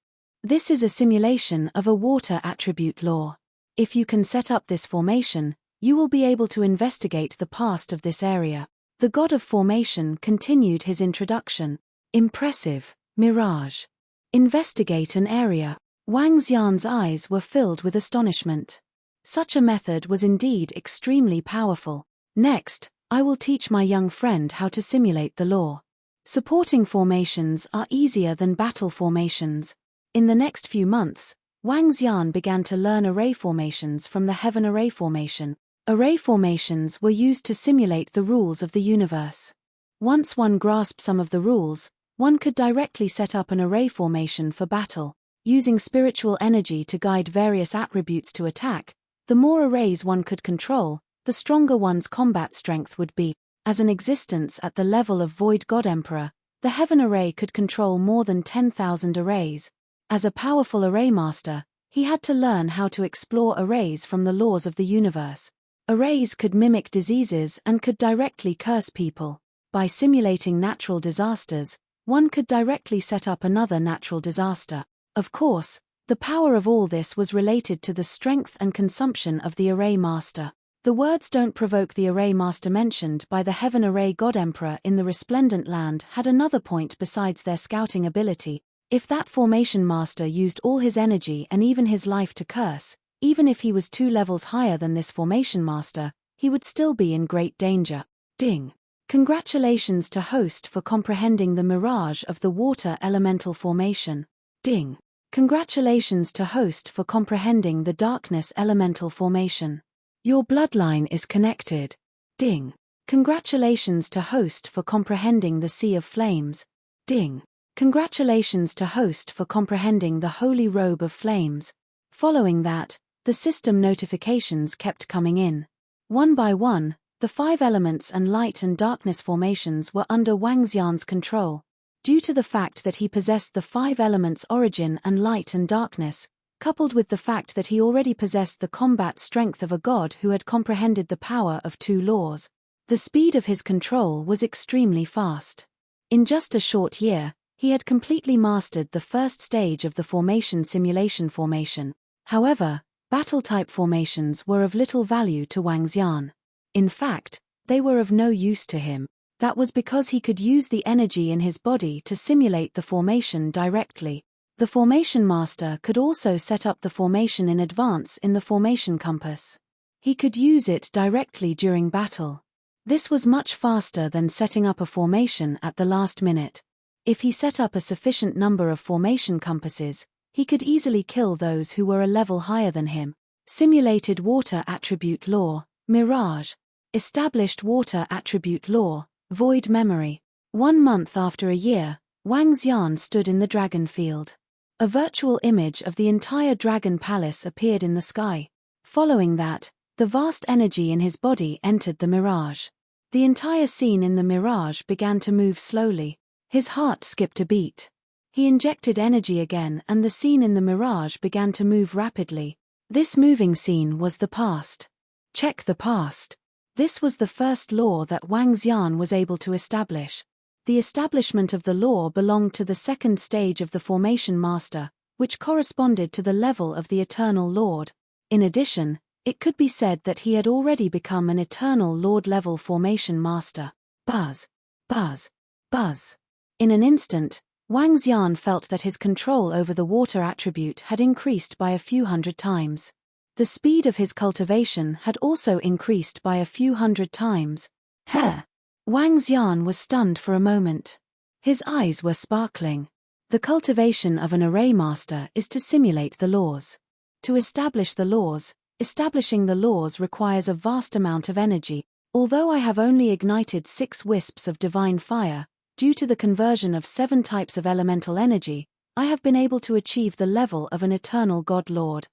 This is a simulation of a water attribute law. If you can set up this formation, you will be able to investigate the past of this area. The god of formation continued his introduction. Impressive, mirage. Investigate an area. Wang Xian's eyes were filled with astonishment. Such a method was indeed extremely powerful. Next, I will teach my young friend how to simulate the law. Supporting formations are easier than battle formations. In the next few months, Wang Xian began to learn array formations from the heaven array formation. Array formations were used to simulate the rules of the universe. Once one grasped some of the rules, one could directly set up an array formation for battle. Using spiritual energy to guide various attributes to attack, the more arrays one could control, the stronger one's combat strength would be. As an existence at the level of Void God Emperor, the Heaven Array could control more than 10,000 arrays. As a powerful array master, he had to learn how to explore arrays from the laws of the universe. Arrays could mimic diseases and could directly curse people. By simulating natural disasters, one could directly set up another natural disaster. Of course, the power of all this was related to the strength and consumption of the array master. The words "don't provoke the array master" mentioned by the Heaven Array God Emperor in the Resplendent Land had another point besides their scouting ability. If that formation master used all his energy and even his life to curse, even if he was 2 levels higher than this formation master, he would still be in great danger. Ding. Congratulations to host for comprehending the mirage of the water elemental formation. Ding. Congratulations to host for comprehending the darkness elemental formation. Your bloodline is connected. Ding. Congratulations to host for comprehending the sea of flames. Ding. Congratulations to host for comprehending the holy robe of flames. Following that, the system notifications kept coming in. One by one, the 5 elements and light and darkness formations were under Wang Xian's control. Due to the fact that he possessed the 5 elements origin and light and darkness, coupled with the fact that he already possessed the combat strength of a god who had comprehended the power of 2 laws, the speed of his control was extremely fast. In just a short year, he had completely mastered the first stage of the formation simulation formation. However, battle-type formations were of little value to Wang Xian. In fact, they were of no use to him. That was because he could use the energy in his body to simulate the formation directly. The formation master could also set up the formation in advance in the formation compass. He could use it directly during battle. This was much faster than setting up a formation at the last minute. If he set up a sufficient number of formation compasses, he could easily kill those who were a level higher than him. Simulated water attribute law, mirage. Established water attribute law, void memory. 1 month after a year, Wang Xian stood in the dragon field. A virtual image of the entire dragon palace appeared in the sky. Following that, the vast energy in his body entered the mirage. The entire scene in the mirage began to move slowly. His heart skipped a beat. He injected energy again and the scene in the mirage began to move rapidly. This moving scene was the past. Check the past. This was the first law that Wang Xian was able to establish. The establishment of the law belonged to the second stage of the formation master, which corresponded to the level of the Eternal Lord. In addition, it could be said that he had already become an Eternal Lord-level formation master. Buzz. Buzz. Buzz. In an instant, Wang Xian felt that his control over the water attribute had increased by a few hundred times. The speed of his cultivation had also increased by a few hundred times. Heh! Wang Xian was stunned for a moment. His eyes were sparkling. The cultivation of an array master is to simulate the laws. To establish the laws, establishing the laws requires a vast amount of energy. Although I have only ignited 6 wisps of divine fire, due to the conversion of 7 types of elemental energy, I have been able to achieve the level of an eternal God Lord.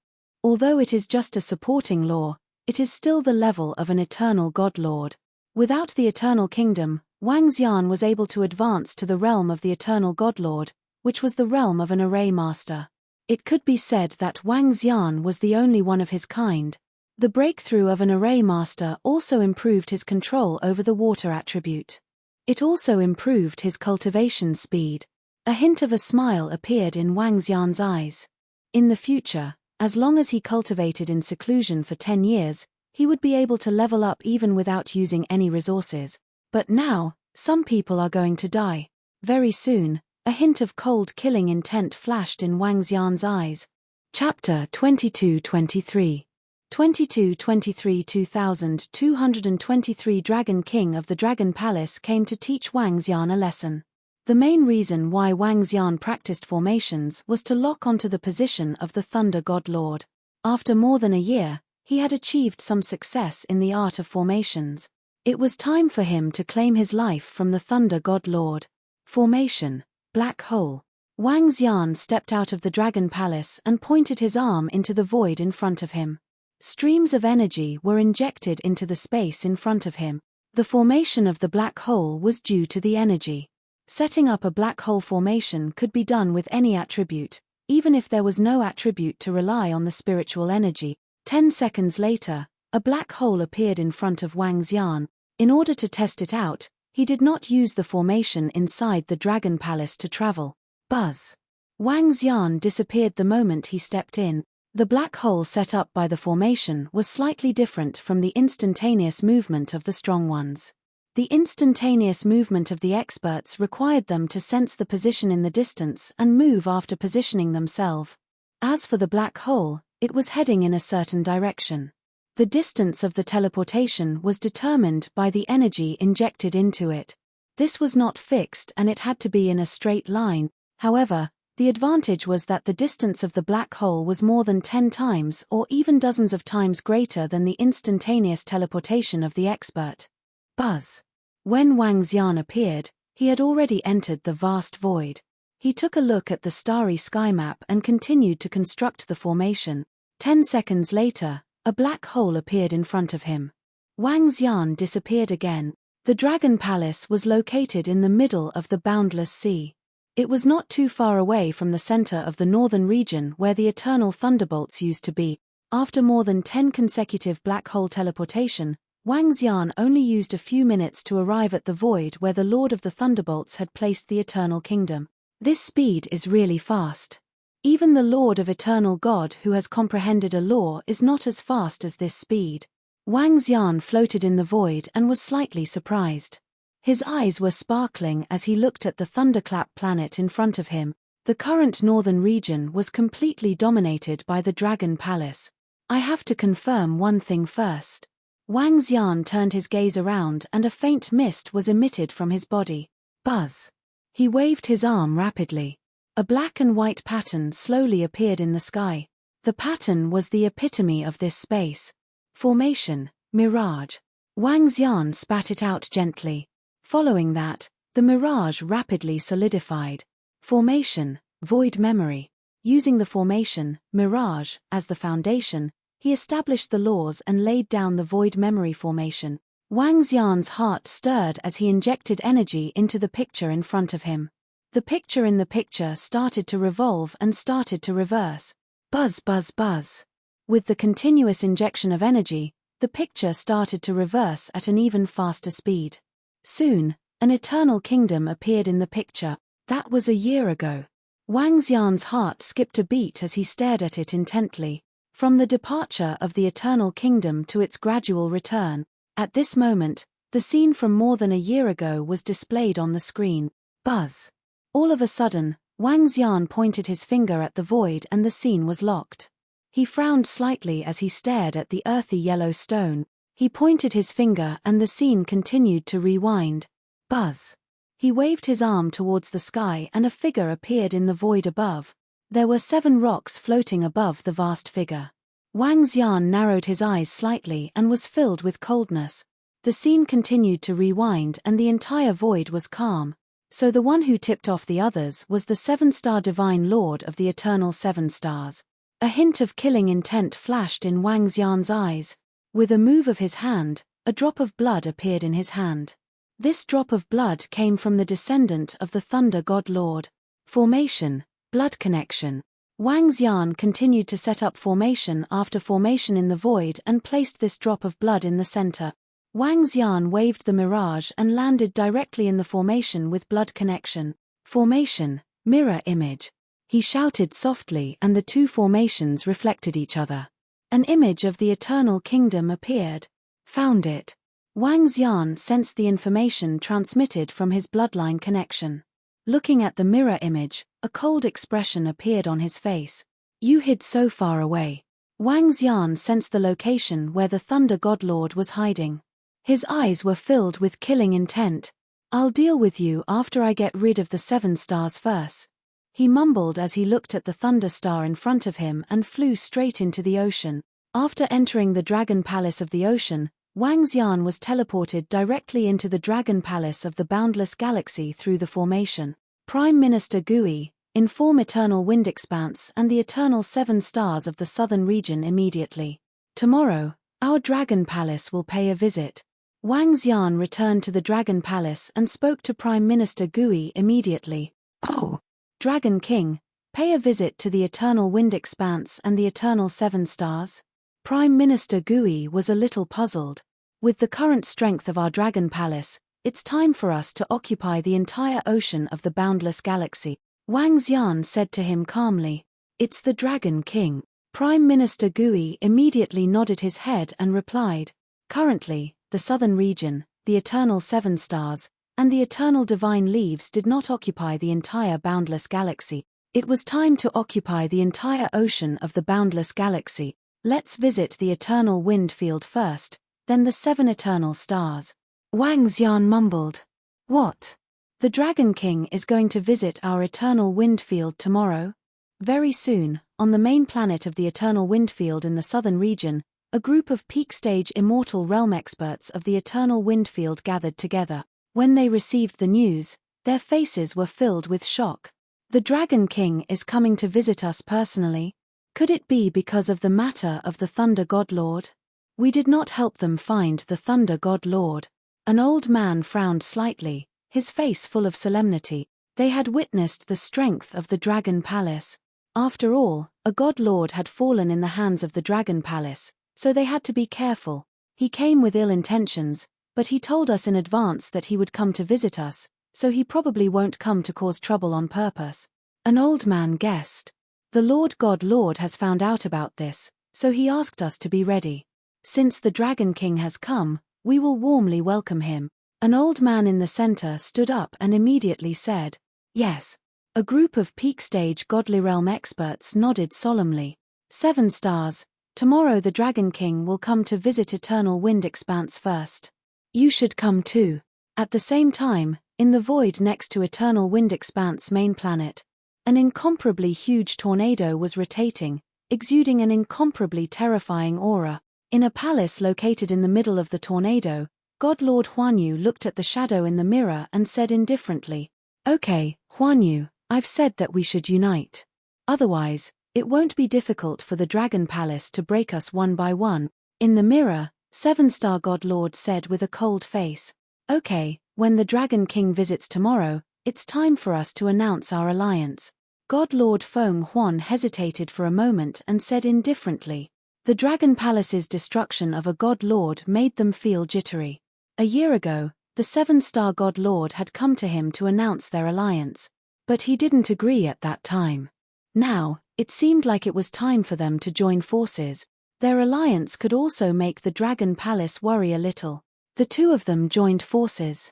Although it is just a supporting law, it is still the level of an eternal God Lord. Without the eternal kingdom, Wang Xian was able to advance to the realm of the Eternal Godlord, which was the realm of an array master. It could be said that Wang Xian was the only one of his kind. The breakthrough of an array master also improved his control over the water attribute. It also improved his cultivation speed. A hint of a smile appeared in Wang Xian's eyes. In the future, as long as he cultivated in seclusion for 10 years, he would be able to level up even without using any resources. But now, some people are going to die. Very soon, a hint of cold killing intent flashed in Wang Xian's eyes. Chapter 22-23. 22-23 2223 Dragon King of the Dragon Palace came to teach Wang Xian a lesson. The main reason why Wang Xian practiced formations was to lock onto the position of the Thunder God Lord. After more than a year, he had achieved some success in the art of formations. It was time for him to claim his life from the Thunder God Lord. Formation, Black Hole. Wang Xian stepped out of the Dragon Palace and pointed his arm into the void in front of him. Streams of energy were injected into the space in front of him. The formation of the black hole was due to the energy. Setting up a black hole formation could be done with any attribute, even if there was no attribute to rely on the spiritual energy. 10 seconds later, a black hole appeared in front of Wang Xian. In order to test it out, he did not use the formation inside the Dragon Palace to travel. Buzz. Wang Xian disappeared the moment he stepped in. The black hole set up by the formation was slightly different from the instantaneous movement of the strong ones. The instantaneous movement of the experts required them to sense the position in the distance and move after positioning themselves. As for the black hole, it was heading in a certain direction. The distance of the teleportation was determined by the energy injected into it. This was not fixed and it had to be in a straight line. However, the advantage was that the distance of the black hole was more than 10 times or even dozens of times greater than the instantaneous teleportation of the expert. Buzz. When Wang Xian appeared, he had already entered the vast void. He took a look at the starry sky map and continued to construct the formation. 10 seconds later, a black hole appeared in front of him. Wang Xian disappeared again. The Dragon Palace was located in the middle of the boundless sea. It was not too far away from the center of the northern region where the eternal thunderbolts used to be. After more than 10 consecutive black hole teleportation, Wang Xian only used a few minutes to arrive at the void where the Lord of the Thunderbolts had placed the Eternal Kingdom. This speed is really fast. Even the Lord of Eternal God who has comprehended a law is not as fast as this speed. Wang Xian floated in the void and was slightly surprised. His eyes were sparkling as he looked at the thunderclap planet in front of him. The current northern region was completely dominated by the Dragon Palace. I have to confirm one thing first. Wang Xian turned his gaze around and a faint mist was emitted from his body. Buzz. He waved his arm rapidly. A black and white pattern slowly appeared in the sky. The pattern was the epitome of this space. Formation, mirage. Wang Xian spat it out gently. Following that, the mirage rapidly solidified. Formation, void memory. Using the formation, mirage, as the foundation, he established the laws and laid down the void memory formation. Wang Xian's heart stirred as he injected energy into the picture in front of him. The picture in the picture started to revolve and started to reverse. Buzz buzz buzz. With the continuous injection of energy, the picture started to reverse at an even faster speed. Soon, an eternal kingdom appeared in the picture. That was a year ago. Wang Xian's heart skipped a beat as he stared at it intently. From the departure of the eternal kingdom to its gradual return, at this moment, the scene from more than a year ago was displayed on the screen. Buzz. All of a sudden, Wang Xian pointed his finger at the void and the scene was locked. He frowned slightly as he stared at the earthy yellow stone. He pointed his finger and the scene continued to rewind. Buzz. He waved his arm towards the sky and a figure appeared in the void above. There were 7 rocks floating above the vast figure. Wang Xian narrowed his eyes slightly and was filled with coldness. The scene continued to rewind and the entire void was calm. So the one who tipped off the others was the 7-star Divine Lord of the Eternal 7 Stars. A hint of killing intent flashed in Wang Xian's eyes. With a move of his hand, a drop of blood appeared in his hand. This drop of blood came from the descendant of the Thunder God Lord. Formation, blood connection. Wang Xian continued to set up formation after formation in the void and placed this drop of blood in the center. Wang Xian waved the mirage and landed directly in the formation with blood connection. Formation, mirror image. He shouted softly and the two formations reflected each other. An image of the eternal kingdom appeared. Found it. Wang Xian sensed the information transmitted from his bloodline connection. Looking at the mirror image, a cold expression appeared on his face. You hid so far away. Wang Xian sensed the location where the Thunder God Lord was hiding. His eyes were filled with killing intent. I'll deal with you after I get rid of the 7 stars first. He mumbled as he looked at the Thunder Star in front of him and flew straight into the ocean. After entering the Dragon Palace of the ocean, Wang Xian was teleported directly into the Dragon Palace of the Boundless Galaxy through the formation. Prime Minister Gui, inform Eternal Wind Expanse and the Eternal 7 Stars of the Southern region immediately. Tomorrow, our Dragon Palace will pay a visit. Wang Xian returned to the Dragon Palace and spoke to Prime Minister Gui immediately. Oh, Dragon King, pay a visit to the Eternal Wind Expanse and the Eternal 7 Stars? Prime Minister Gui was a little puzzled. With the current strength of our Dragon Palace, it's time for us to occupy the entire ocean of the Boundless Galaxy. Wang Xian said to him calmly. It's the Dragon King. Prime Minister Gui immediately nodded his head and replied. Currently, the southern region, the Eternal 7 Stars, and the Eternal Divine Leaves did not occupy the entire Boundless Galaxy. It was time to occupy the entire ocean of the Boundless Galaxy. Let's visit the Eternal Wind Field first, then the 7 Eternal Stars. Wang Xian mumbled. What? The Dragon King is going to visit our Eternal Wind Field tomorrow? Very soon, on the main planet of the Eternal Wind Field in the southern region, a group of peak-stage immortal realm experts of the Eternal Wind Field gathered together. When they received the news, their faces were filled with shock. The Dragon King is coming to visit us personally? Could it be because of the matter of the Thunder God Lord? We did not help them find the Thunder God Lord. An old man frowned slightly, his face full of solemnity. They had witnessed the strength of the Dragon Palace. After all, a God Lord had fallen in the hands of the Dragon Palace, so they had to be careful. He came with ill intentions, but he told us in advance that he would come to visit us, so he probably won't come to cause trouble on purpose. An old man guessed. The Lord God Lord has found out about this, so he asked us to be ready. Since the Dragon King has come, we will warmly welcome him. An old man in the center stood up and immediately said, Yes. A group of peak-stage godly realm experts nodded solemnly. 7 Stars, tomorrow the Dragon King will come to visit Eternal Wind Expanse first. You should come too. At the same time, in the void next to Eternal Wind Expanse main planet, an incomparably huge tornado was rotating, exuding an incomparably terrifying aura. In a palace located in the middle of the tornado, God Lord Huanyu looked at the shadow in the mirror and said indifferently, Okay, Huanyu, I've said that we should unite. Otherwise, it won't be difficult for the Dragon Palace to break us one by one. In the mirror, 7-star God Lord said with a cold face, Okay, when the Dragon King visits tomorrow, it's time for us to announce our alliance. God Lord Feng Huan hesitated for a moment and said indifferently, The Dragon Palace's destruction of a God Lord made them feel jittery. A year ago, the 7-star God Lord had come to him to announce their alliance. But he didn't agree at that time. Now, it seemed like it was time for them to join forces. Their alliance could also make the Dragon Palace worry a little. The two of them joined forces.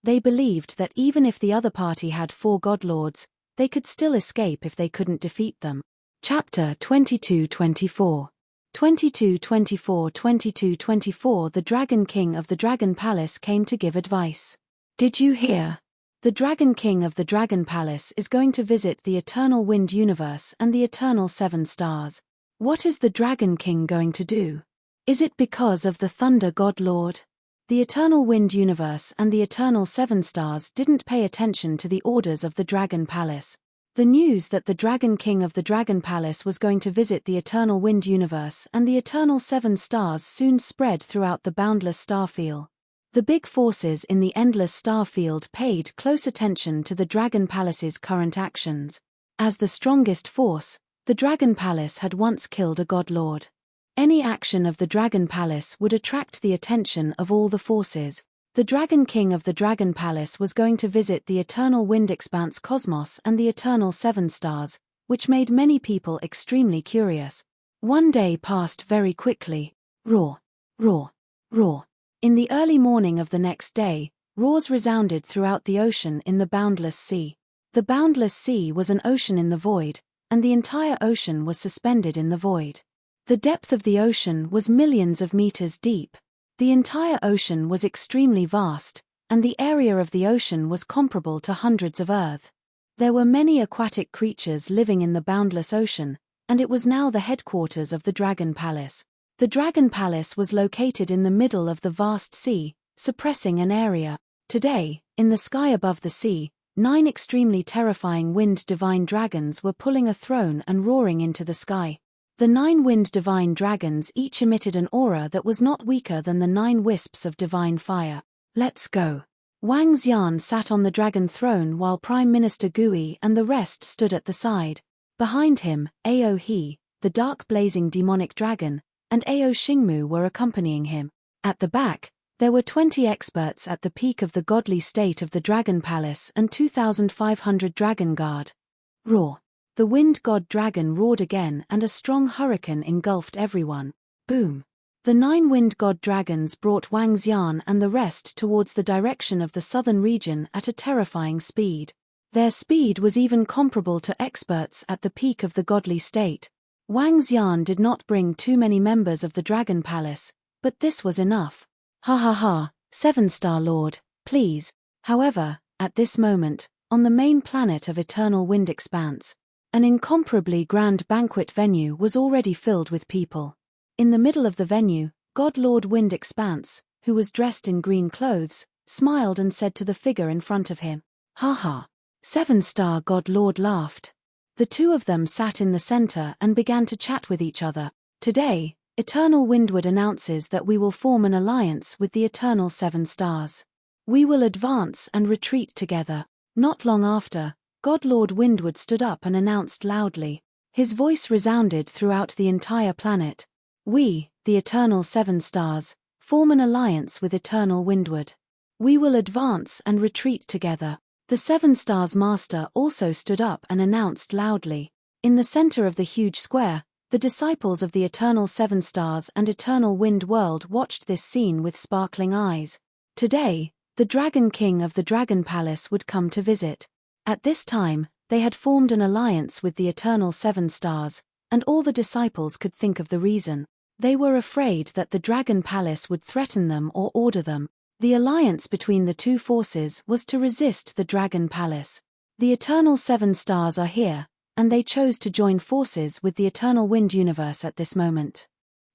They believed that even if the other party had 4 God Lords, they could still escape if they couldn't defeat them. Chapter 22-24. 22-24 The Dragon King of the Dragon Palace came to give advice. Did you hear? The Dragon King of the Dragon Palace is going to visit the Eternal Wind Universe and the Eternal 7 Stars. What is the Dragon King going to do? Is it because of the Thunder God Lord? The Eternal Wind Universe and the Eternal 7 Stars didn't pay attention to the orders of the Dragon Palace. The news that the Dragon King of the Dragon Palace was going to visit the Eternal Wind Universe and the Eternal 7 Stars soon spread throughout the boundless starfield. The big forces in the endless star field paid close attention to the Dragon Palace's current actions. As the strongest force, the Dragon Palace had once killed a god lord. Any action of the Dragon Palace would attract the attention of all the forces. The Dragon King of the Dragon Palace was going to visit the eternal wind expanse cosmos and the eternal seven stars, which made many people extremely curious. One day passed very quickly. Roar, roar, roar. In the early morning of the next day, roars resounded throughout the ocean in the boundless sea. The boundless sea was an ocean in the void, and the entire ocean was suspended in the void. The depth of the ocean was millions of meters deep. The entire ocean was extremely vast, and the area of the ocean was comparable to hundreds of Earth. There were many aquatic creatures living in the boundless ocean, and it was now the headquarters of the Dragon Palace. The Dragon Palace was located in the middle of the vast sea, suppressing an area. Today, in the sky above the sea, 9 extremely terrifying wind divine dragons were pulling a throne and roaring into the sky. The 9 wind divine dragons each emitted an aura that was not weaker than the 9 wisps of divine fire. Let's go. Wang Xian sat on the dragon throne while Prime Minister Gui and the rest stood at the side. Behind him, Ao He, the dark blazing demonic dragon, and Ao Xingmu were accompanying him. At the back, there were 20 experts at the peak of the godly state of the Dragon Palace and 2,500 Dragon Guard. Roar. The wind god dragon roared again and a strong hurricane engulfed everyone. Boom. The 9 wind god dragons brought Wang Xian and the rest towards the direction of the southern region at a terrifying speed. Their speed was even comparable to experts at the peak of the godly state. Wang Xian did not bring too many members of the Dragon Palace, but this was enough. Ha ha ha, 7-star Lord, please. However, at this moment, on the main planet of Eternal Wind Expanse, an incomparably grand banquet venue was already filled with people. In the middle of the venue, God Lord Wind Expanse, who was dressed in green clothes, smiled and said to the figure in front of him, "Ha ha." 7-star God Lord laughed. The two of them sat in the center and began to chat with each other. Today, Eternal Windward announces that we will form an alliance with the Eternal 7 Stars. We will advance and retreat together. Not long after, God Lord Windward stood up and announced loudly. His voice resounded throughout the entire planet. We, the Eternal 7 Stars, form an alliance with Eternal Windward. We will advance and retreat together. The 7 Stars Master also stood up and announced loudly. In the center of the huge square, the disciples of the Eternal 7 Stars and Eternal Wind World watched this scene with sparkling eyes. Today, the Dragon King of the Dragon Palace would come to visit. At this time, they had formed an alliance with the Eternal 7 Stars, and all the disciples could think of the reason. They were afraid that the Dragon Palace would threaten them or order them. The alliance between the two forces was to resist the Dragon Palace. The Eternal 7 Stars are here, and they chose to join forces with the Eternal Wind Universe at this moment.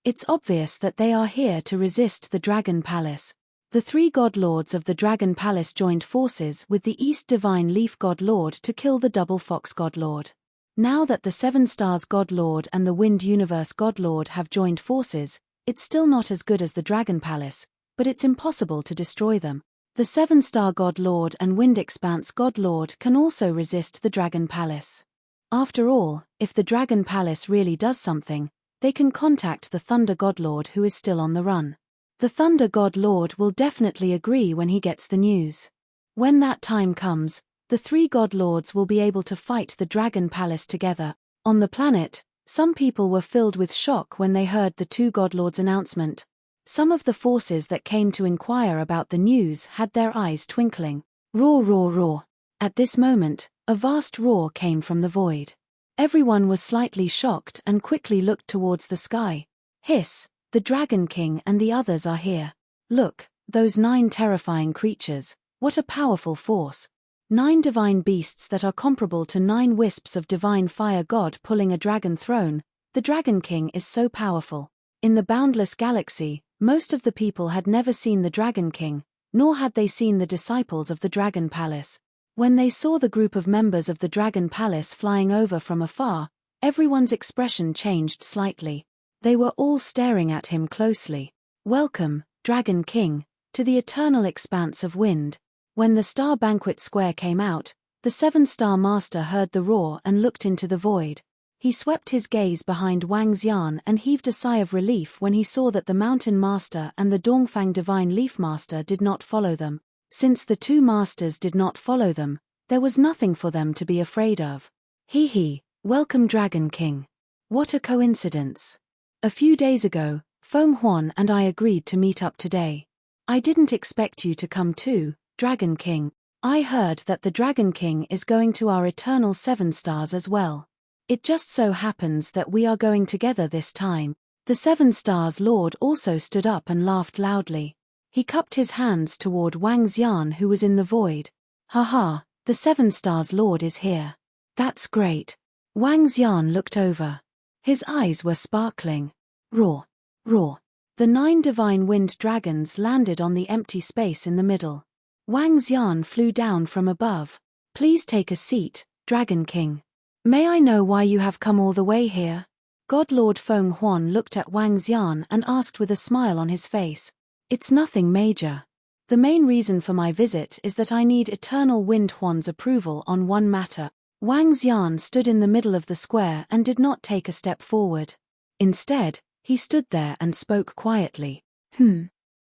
It's obvious that they are here to resist the Dragon Palace. The 3 God Lords of the Dragon Palace joined forces with the East Divine Leaf God Lord to kill the Double Fox God Lord. Now that the 7 Stars God Lord and the Wind Universe God Lord have joined forces, it's still not as good as the Dragon Palace, but it's impossible to destroy them. The 7-star God Lord and Wind Expanse God Lord can also resist the Dragon Palace. After all, if the Dragon Palace really does something, they can contact the Thunder God Lord who is still on the run. The Thunder God Lord will definitely agree when he gets the news. When that time comes, the 3 God Lords will be able to fight the Dragon Palace together. On the planet, some people were filled with shock when they heard the 2 God Lords' announcement. Some of the forces that came to inquire about the news had their eyes twinkling. Roar, roar, roar. At this moment, a vast roar came from the void. Everyone was slightly shocked and quickly looked towards the sky. Hiss, the Dragon King and the others are here. Look, those 9 terrifying creatures, what a powerful force. 9 divine beasts that are comparable to 9 wisps of divine fire God pulling a dragon throne. The Dragon King is so powerful. In the boundless galaxy, most of the people had never seen the Dragon King, nor had they seen the disciples of the Dragon Palace. When they saw the group of members of the Dragon Palace flying over from afar, everyone's expression changed slightly. They were all staring at him closely. Welcome, Dragon King. to the eternal expanse of wind. When the star banquet square came out, the seven-star master heard the roar and looked into the void. He swept his gaze behind Wang Xian and heaved a sigh of relief when he saw that the mountain master and the Dongfang divine leaf master did not follow them. Since the two masters did not follow them, there was nothing for them to be afraid of. Hee, welcome Dragon King. What a coincidence. A few days ago, Feng Huan and I agreed to meet up today. I didn't expect you to come too, Dragon King. I heard that the Dragon King is going to our eternal 7 stars as well. It just so happens that we are going together this time. The 7 stars lord also stood up and laughed loudly. He cupped his hands toward Wang Xian who was in the void. Haha, the 7 stars lord is here. That's great. Wang Xian looked over. His eyes were sparkling. Roar, roar. The 9 divine wind dragons landed on the empty space in the middle. Wang Xian flew down from above. Please take a seat, Dragon King. May I know why you have come all the way here? God Lord Feng Huan looked at Wang Xian and asked with a smile on his face. It's nothing major. The main reason for my visit is that I need Eternal Wind Huan's approval on one matter. Wang Xian stood in the middle of the square and did not take a step forward. Instead, he stood there and spoke quietly.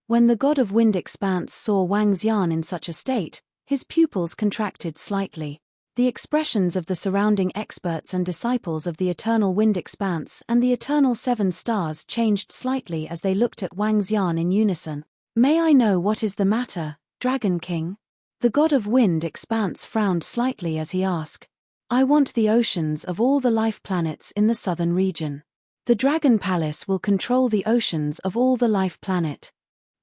When the god of wind expanse saw Wang Xian in such a state, his pupils contracted slightly. The expressions of the surrounding experts and disciples of the eternal wind expanse and the eternal 7 stars changed slightly as they looked at Wang Xian in unison. May I know what is the matter, Dragon King? The god of wind expanse frowned slightly as he asked. I want the oceans of all the life planets in the southern region. The Dragon Palace will control the oceans of all the life planet.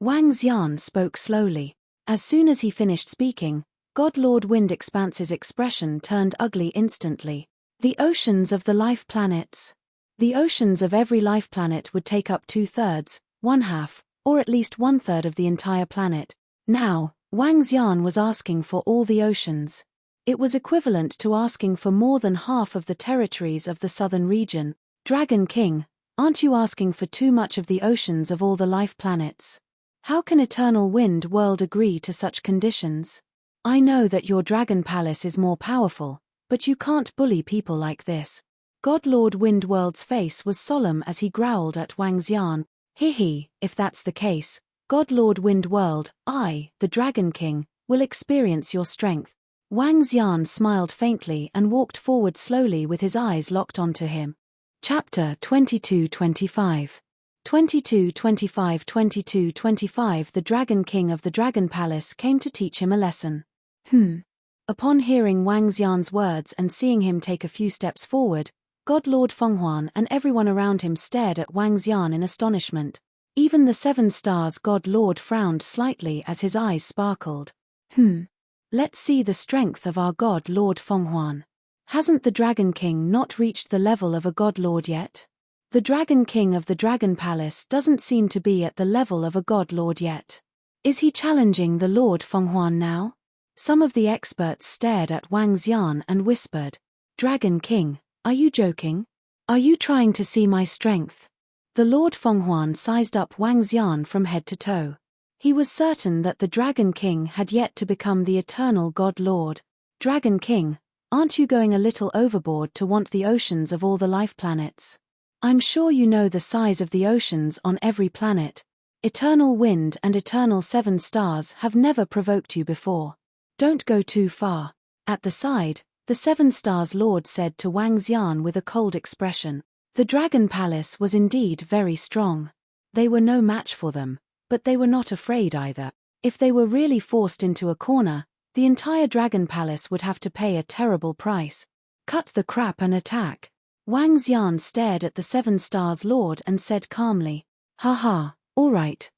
Wang Xian spoke slowly. As soon as he finished speaking, God Lord Wind Expanse's expression turned ugly instantly. The oceans of the life planets. The oceans of every life planet would take up 2/3, 1/2, or at least 1/3 of the entire planet. Now, Wang Xian was asking for all the oceans. It was equivalent to asking for more than half of the territories of the southern region. Dragon King, aren't you asking for too much of the oceans of all the life planets? How can Eternal Wind World agree to such conditions? I know that your Dragon Palace is more powerful, but you can't bully people like this. God Lord Wind World's face was solemn as he growled at Wang Xian. If that's the case, God Lord Wind World, I, the Dragon King, will experience your strength. Wang Xian smiled faintly and walked forward slowly with his eyes locked onto him. Chapter 22-25. 22-25. The Dragon King of the Dragon Palace came to teach him a lesson. Upon hearing Wang Xian's words and seeing him take a few steps forward, God Lord Feng Huan and everyone around him stared at Wang Xian in astonishment. Even the 7 stars God Lord frowned slightly as his eyes sparkled. Let's see the strength of our God Lord Feng Huan. Hasn't the Dragon King not reached the level of a God Lord yet? The Dragon King of the Dragon Palace doesn't seem to be at the level of a God Lord yet. Is he challenging the Lord Feng Huan now? Some of the experts stared at Wang Xian and whispered, Dragon King, are you joking? Are you trying to see my strength? The Lord Feng Huan sized up Wang Xian from head to toe. He was certain that the Dragon King had yet to become the eternal God Lord. Dragon King, aren't you going a little overboard to want the oceans of all the life planets? I'm sure you know the size of the oceans on every planet. Eternal Wind and Eternal 7 stars have never provoked you before. Don't go too far. At the side, the 7 stars lord said to Wang Xian with a cold expression. The Dragon Palace was indeed very strong. They were no match for them, but they were not afraid either. If they were really forced into a corner, the entire Dragon Palace would have to pay a terrible price. Cut the crap and attack. Wang Xian stared at the 7 stars lord and said calmly. Haha, all right.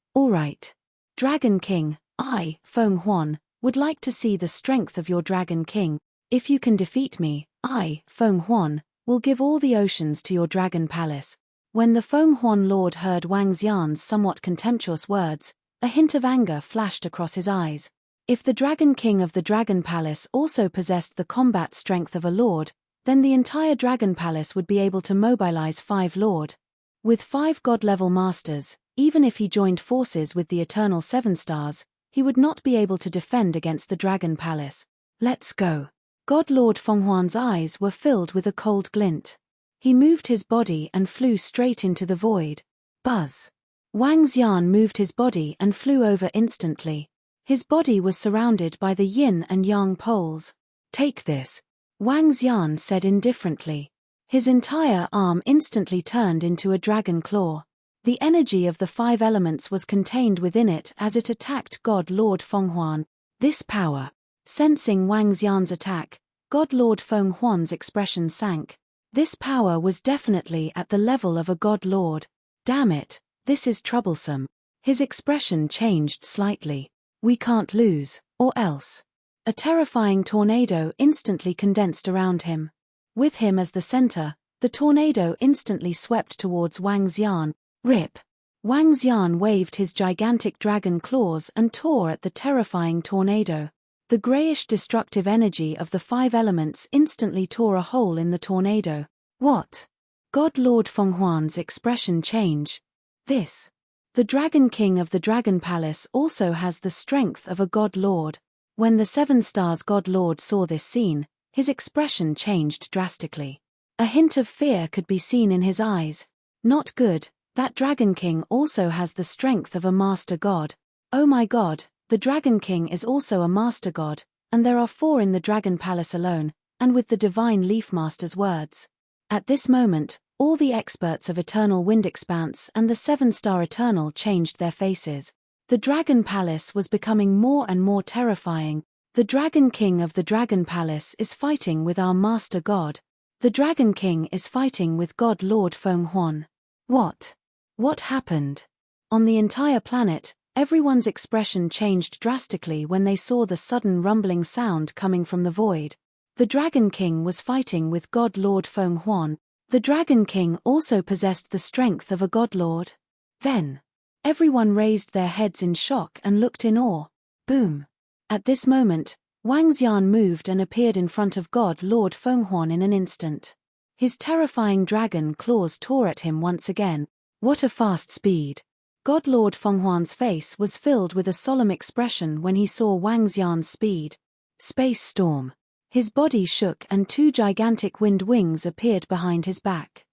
Dragon King, I, Feng Huan, would like to see the strength of your Dragon King. If you can defeat me, I, Feng Huan, will give all the oceans to your Dragon Palace. When the Feng Huan lord heard Wang Xian's somewhat contemptuous words, a hint of anger flashed across his eyes. If the Dragon King of the Dragon Palace also possessed the combat strength of a lord, then the entire Dragon Palace would be able to mobilize 5 lord. With 5 god-level masters, Even if he joined forces with the Eternal Seven Stars, he would not be able to defend against the Dragon Palace. Let's go. God Lord Fenghuan's eyes were filled with a cold glint. He moved his body and flew straight into the void. Buzz. Wang Xian moved his body and flew over instantly. His body was surrounded by the yin and yang poles. Take this, Wang Xian said indifferently. His entire arm instantly turned into a dragon claw. The energy of the 5 elements was contained within it as it attacked God Lord Fenghuan. This power. Sensing Wang Xian's attack, God Lord Fenghuan's expression sank. This power was definitely at the level of a God Lord. Damn it, this is troublesome. His expression changed slightly. We can't lose, or else. A terrifying tornado instantly condensed around him. With him as the center, the tornado instantly swept towards Wang Xian. Rip! Wang Xian waved his gigantic dragon claws and tore at the terrifying tornado. The grayish destructive energy of the 5 elements instantly tore a hole in the tornado. What? God Lord Fenghuan's expression changed. This. The Dragon King of the Dragon Palace also has the strength of a God Lord. When the 7 Stars God Lord saw this scene, his expression changed drastically. A hint of fear could be seen in his eyes. Not good, that Dragon King also has the strength of a Master God. Oh my God, the Dragon King is also a Master God, and there are 4 in the Dragon Palace alone, and with the Divine Leaf Master's words. At this moment, all the experts of Eternal Wind Expanse and the 7-Star Eternal changed their faces. The Dragon Palace was becoming more and more terrifying. The Dragon King of the Dragon Palace is fighting with our Master God. The Dragon King is fighting with God Lord Fenghuan. What? What happened? On the entire planet, everyone's expression changed drastically when they saw the sudden rumbling sound coming from the void. The Dragon King was fighting with God Lord Fenghuan. The Dragon King also possessed the strength of a God Lord. Then, everyone raised their heads in shock and looked in awe. Boom! At this moment, Wang Xian moved and appeared in front of God Lord Fenghuan in an instant. His terrifying dragon claws tore at him once again. What a fast speed! God Lord Fenghuan's face was filled with a solemn expression when he saw Wang Xian's speed. Space storm. His body shook and 2 gigantic wind wings appeared behind his back.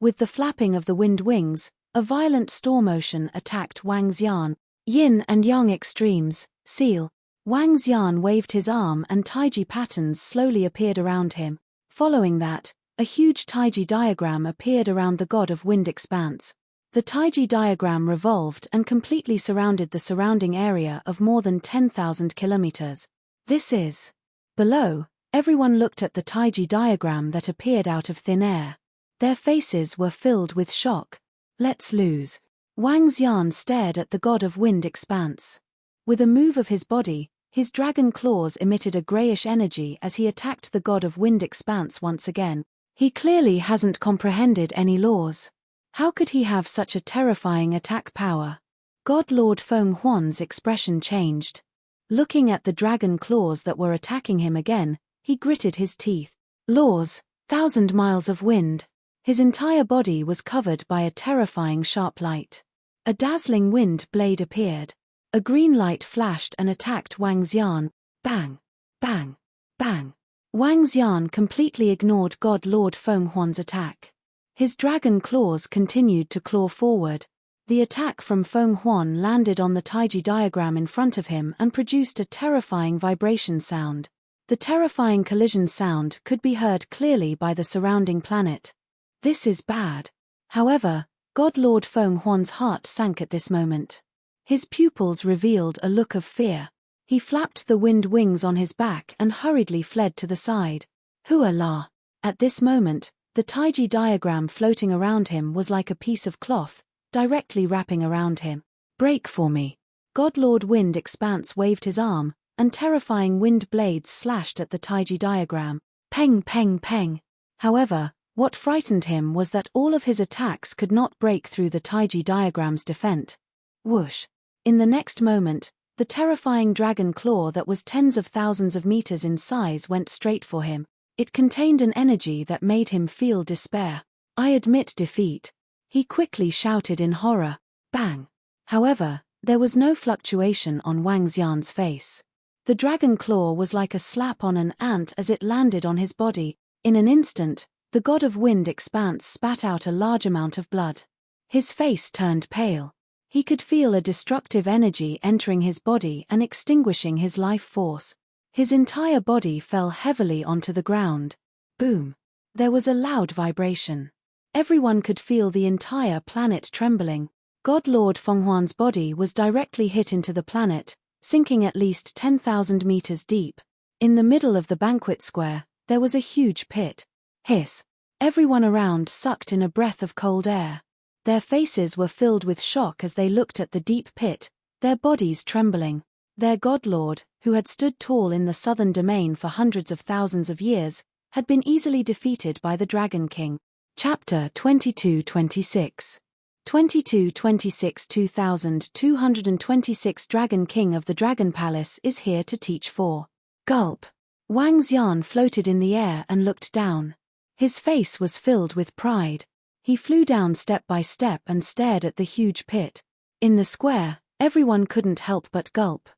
With the flapping of the wind wings, a violent storm ocean attacked Wang Xian. Yin and Yang extremes, seal. Wang Xian waved his arm and Taiji patterns slowly appeared around him. Following that, a huge Taiji diagram appeared around the God of Wind Expanse. The Taiji diagram revolved and completely surrounded the surrounding area of more than 10,000 kilometers. This is. Below, everyone looked at the Taiji diagram that appeared out of thin air. Their faces were filled with shock. Let's lose. Wang Xian stared at the God of Wind Expanse. With a move of his body, his dragon claws emitted a grayish energy as he attacked the God of Wind Expanse once again. He clearly hasn't comprehended any laws. How could he have such a terrifying attack power? God Lord Fenghuan's expression changed. Looking at the dragon claws that were attacking him again, he gritted his teeth. Laws, 1,000 miles of wind. His entire body was covered by a terrifying sharp light. A dazzling wind blade appeared. A green light flashed and attacked Wang Xian. Bang! Bang! Bang! Wang Xian completely ignored God Lord Fenghuan's attack. His dragon claws continued to claw forward. The attack from Fenghuan landed on the Taiji diagram in front of him and produced a terrifying vibration sound. The terrifying collision sound could be heard clearly by the surrounding planet. This is bad. However, God Lord Fenghuan's heart sank at this moment. His pupils revealed a look of fear. He flapped the wind wings on his back and hurriedly fled to the side. Hua la! At this moment, the Taiji diagram floating around him was like a piece of cloth, directly wrapping around him. Break for me. God Lord Wind Expanse waved his arm, and terrifying wind blades slashed at the Taiji diagram. Peng peng peng. However, what frightened him was that all of his attacks could not break through the Taiji diagram's defense. Whoosh! In the next moment, the terrifying dragon claw that was tens of thousands of meters in size went straight for him. It contained an energy that made him feel despair. I admit defeat. He quickly shouted in horror. Bang! However, there was no fluctuation on Wang Xian's face. The dragon claw was like a slap on an ant as it landed on his body. In an instant, the god of wind expanse spat out a large amount of blood. His face turned pale. He could feel a destructive energy entering his body and extinguishing his life force. His entire body fell heavily onto the ground. Boom! There was a loud vibration. Everyone could feel the entire planet trembling. God Lord Fenghuan's body was directly hit into the planet, sinking at least 10,000 meters deep. In the middle of the banquet square, there was a huge pit. Hiss! Everyone around sucked in a breath of cold air. Their faces were filled with shock as they looked at the deep pit, their bodies trembling. Their godlord, who had stood tall in the southern domain for hundreds of thousands of years, had been easily defeated by the Dragon King. Chapter 22-26 22-26 2226 Dragon King of the Dragon Palace is here to teach 4. Gulp. Wang Xian floated in the air and looked down. His face was filled with pride. He flew down step by step and stared at the huge pit. In the square, everyone couldn't help but gulp.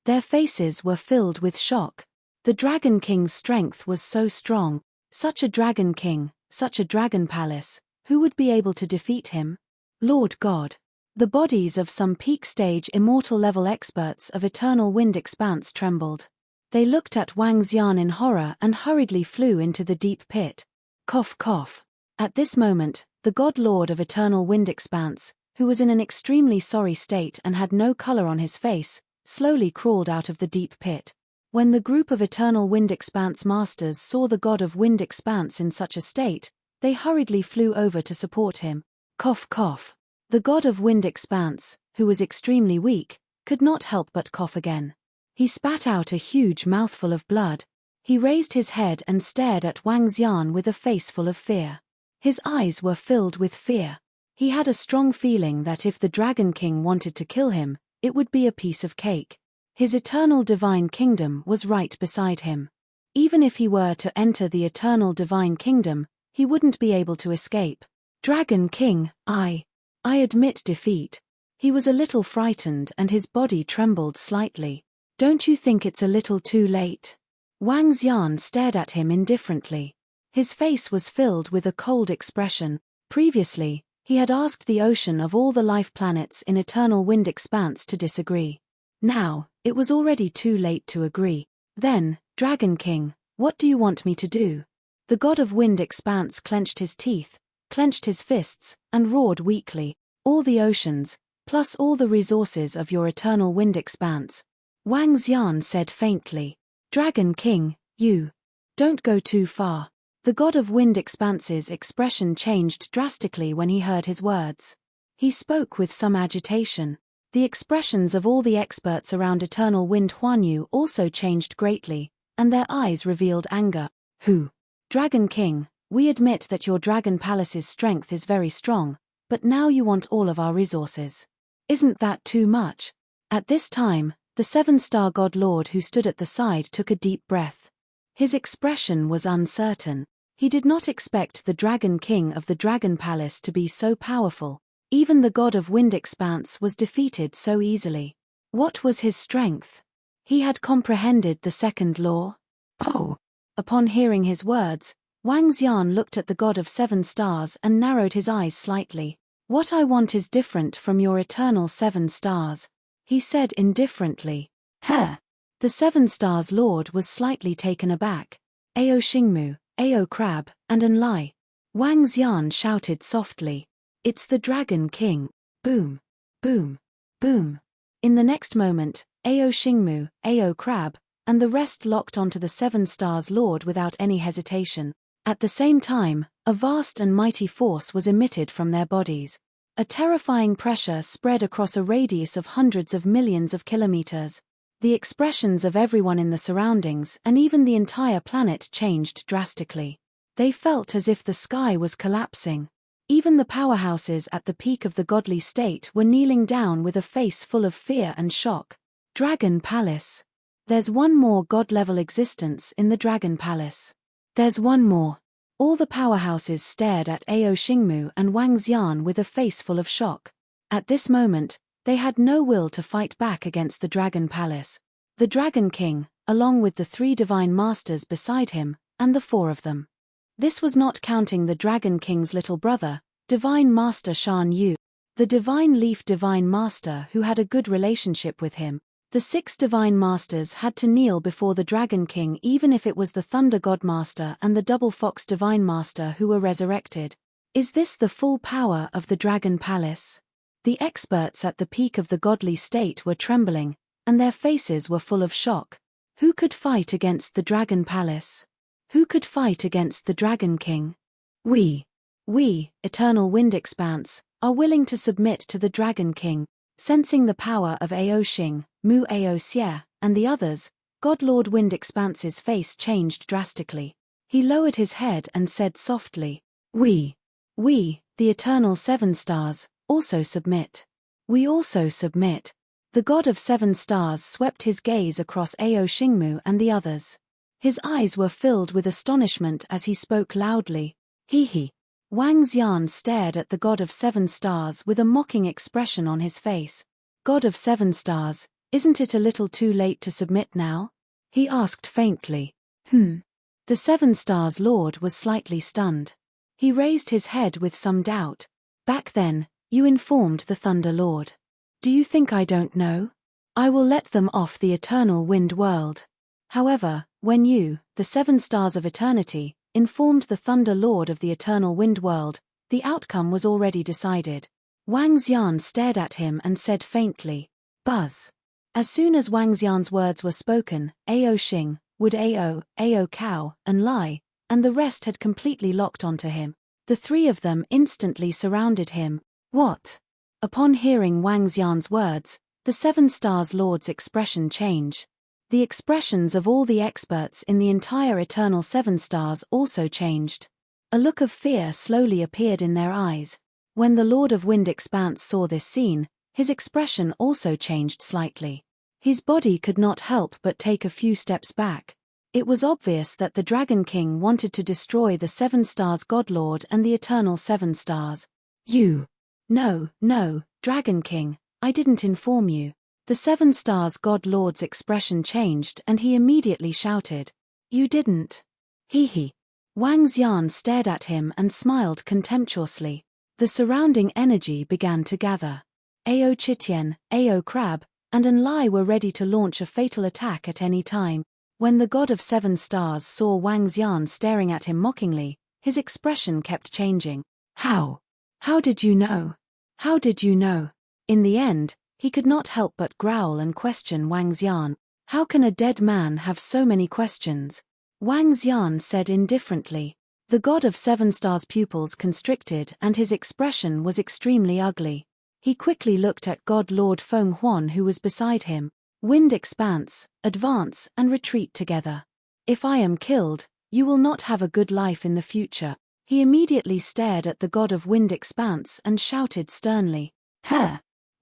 Their faces were filled with shock. The Dragon King's strength was so strong. Such a Dragon King, such a Dragon Palace, who would be able to defeat him? Lord God. The bodies of some peak-stage immortal-level experts of Eternal Wind Expanse trembled. They looked at Wang Xian in horror and hurriedly flew into the deep pit. Cough cough. At this moment, the God Lord of Eternal Wind Expanse, who was in an extremely sorry state and had no color on his face, slowly crawled out of the deep pit. When the group of Eternal Wind Expanse masters saw the God of Wind Expanse in such a state, they hurriedly flew over to support him. Cough cough. The God of Wind Expanse, who was extremely weak, could not help but cough again. He spat out a huge mouthful of blood. He raised his head and stared at Wang Xian with a face full of fear. His eyes were filled with fear. He had a strong feeling that if the Dragon King wanted to kill him, it would be a piece of cake. His eternal divine kingdom was right beside him. Even if he were to enter the eternal divine kingdom, he wouldn't be able to escape. Dragon King, I admit defeat. He was a little frightened and his body trembled slightly. Don't you think it's a little too late? Wang Xian stared at him indifferently. His face was filled with a cold expression. Previously, he had asked the ocean of all the life planets in Eternal Wind Expanse to disagree. Now, it was already too late to agree. Then, Dragon King, what do you want me to do? The God of Wind Expanse clenched his teeth, clenched his fists, and roared weakly. All the oceans, plus all the resources of your Eternal Wind Expanse. Wang Xian said faintly. Dragon King, you don't go too far. The God of Wind Expanse's expression changed drastically when he heard his words. He spoke with some agitation. The expressions of all the experts around Eternal Wind Huanyu also changed greatly, and their eyes revealed anger. Who? Dragon King, we admit that your Dragon Palace's strength is very strong, but now you want all of our resources. Isn't that too much? At this time, the 7-star God Lord who stood at the side took a deep breath. His expression was uncertain. He did not expect the Dragon King of the Dragon Palace to be so powerful. Even the God of Wind Expanse was defeated so easily. What was his strength? He had comprehended the second law? Oh! Upon hearing his words, Wang Xian looked at the God of 7 stars and narrowed his eyes slightly. What I want is different from your eternal 7 stars, he said indifferently. Huh! The 7 stars Lord was slightly taken aback. Ao Xingmu, Ao Crab, and Enlai. Wang Xian shouted softly. It's the Dragon King. Boom! Boom! Boom! In the next moment, Ao Xingmu, Ao Crab, and the rest locked onto the 7 stars Lord without any hesitation. At the same time, a vast and mighty force was emitted from their bodies. A terrifying pressure spread across a radius of hundreds of millions of kilometers. The expressions of everyone in the surroundings and even the entire planet changed drastically. They felt as if the sky was collapsing. Even the powerhouses at the peak of the godly state were kneeling down with a face full of fear and shock. Dragon Palace. There's one more god-level existence in the Dragon Palace. There's one more. All the powerhouses stared at Ao Xingmu and Wang Xian with a face full of shock. At this moment, They had no will to fight back against the Dragon Palace. The Dragon King, along with the 3 divine masters beside him, and the 4 of them. This was not counting the Dragon King's little brother, Divine Master Shan Yu, the Divine Leaf Divine Master who had a good relationship with him. The 6 divine masters had to kneel before the Dragon King even if it was the Thunder God Master and the Double Fox Divine Master who were resurrected. Is this the full power of the Dragon Palace? The experts at the peak of the godly state were trembling, and their faces were full of shock. Who could fight against the Dragon Palace? Who could fight against the Dragon King? We, Eternal Wind Expanse, are willing to submit to the Dragon King. Sensing the power of Ao Xing, Mu Ao Xie, and the others, God Lord Wind Expanse's face changed drastically. He lowered his head and said softly, We, the Eternal 7 Stars, also submit. We also submit. The God of 7 Stars swept his gaze across Ao Xingmu and the others. His eyes were filled with astonishment as he spoke loudly. He. Wang Xian stared at the God of 7 Stars with a mocking expression on his face. God of 7 Stars, isn't it a little too late to submit now? He asked faintly. The 7 Stars Lord was slightly stunned. He raised his head with some doubt. Back then, you informed the Thunder Lord. Do you think I don't know? I will let them off the Eternal Wind World. However, when you, the 7 Stars of Eternity, informed the Thunder Lord of the Eternal Wind World, the outcome was already decided. Wang Xian stared at him and said faintly, Buzz. As soon as Wang Xian's words were spoken, Ao Xing, Wood Ao Cow, and Lai, and the rest had completely locked onto him. The 3 of them instantly surrounded him. What? Upon hearing Wang Xian's words, the 7 Stars Lord's expression changed. The expressions of all the experts in the entire Eternal 7 Stars also changed. A look of fear slowly appeared in their eyes. When the Lord of Wind Expanse saw this scene, his expression also changed slightly. His body could not help but take a few steps back. It was obvious that the Dragon King wanted to destroy the 7 Stars Godlord and the Eternal 7 Stars. You. No, Dragon King, I didn't inform you. The 7 Stars God Lord's expression changed and he immediately shouted. You didn't. He. Wang Xian stared at him and smiled contemptuously. The surrounding energy began to gather. Ao Chitian, Ao Crab, and Enlai were ready to launch a fatal attack at any time. When the God of 7 Stars saw Wang Xian staring at him mockingly, his expression kept changing. How? How did you know? How did you know? In the end, he could not help but growl and question Wang Xian. How can a dead man have so many questions? Wang Xian said indifferently. The God of 7 Stars' pupils constricted and his expression was extremely ugly. He quickly looked at God Lord Feng Huan who was beside him. Wind Expanse, advance and retreat together. If I am killed, you will not have a good life in the future. He immediately stared at the God of Wind Expanse and shouted sternly.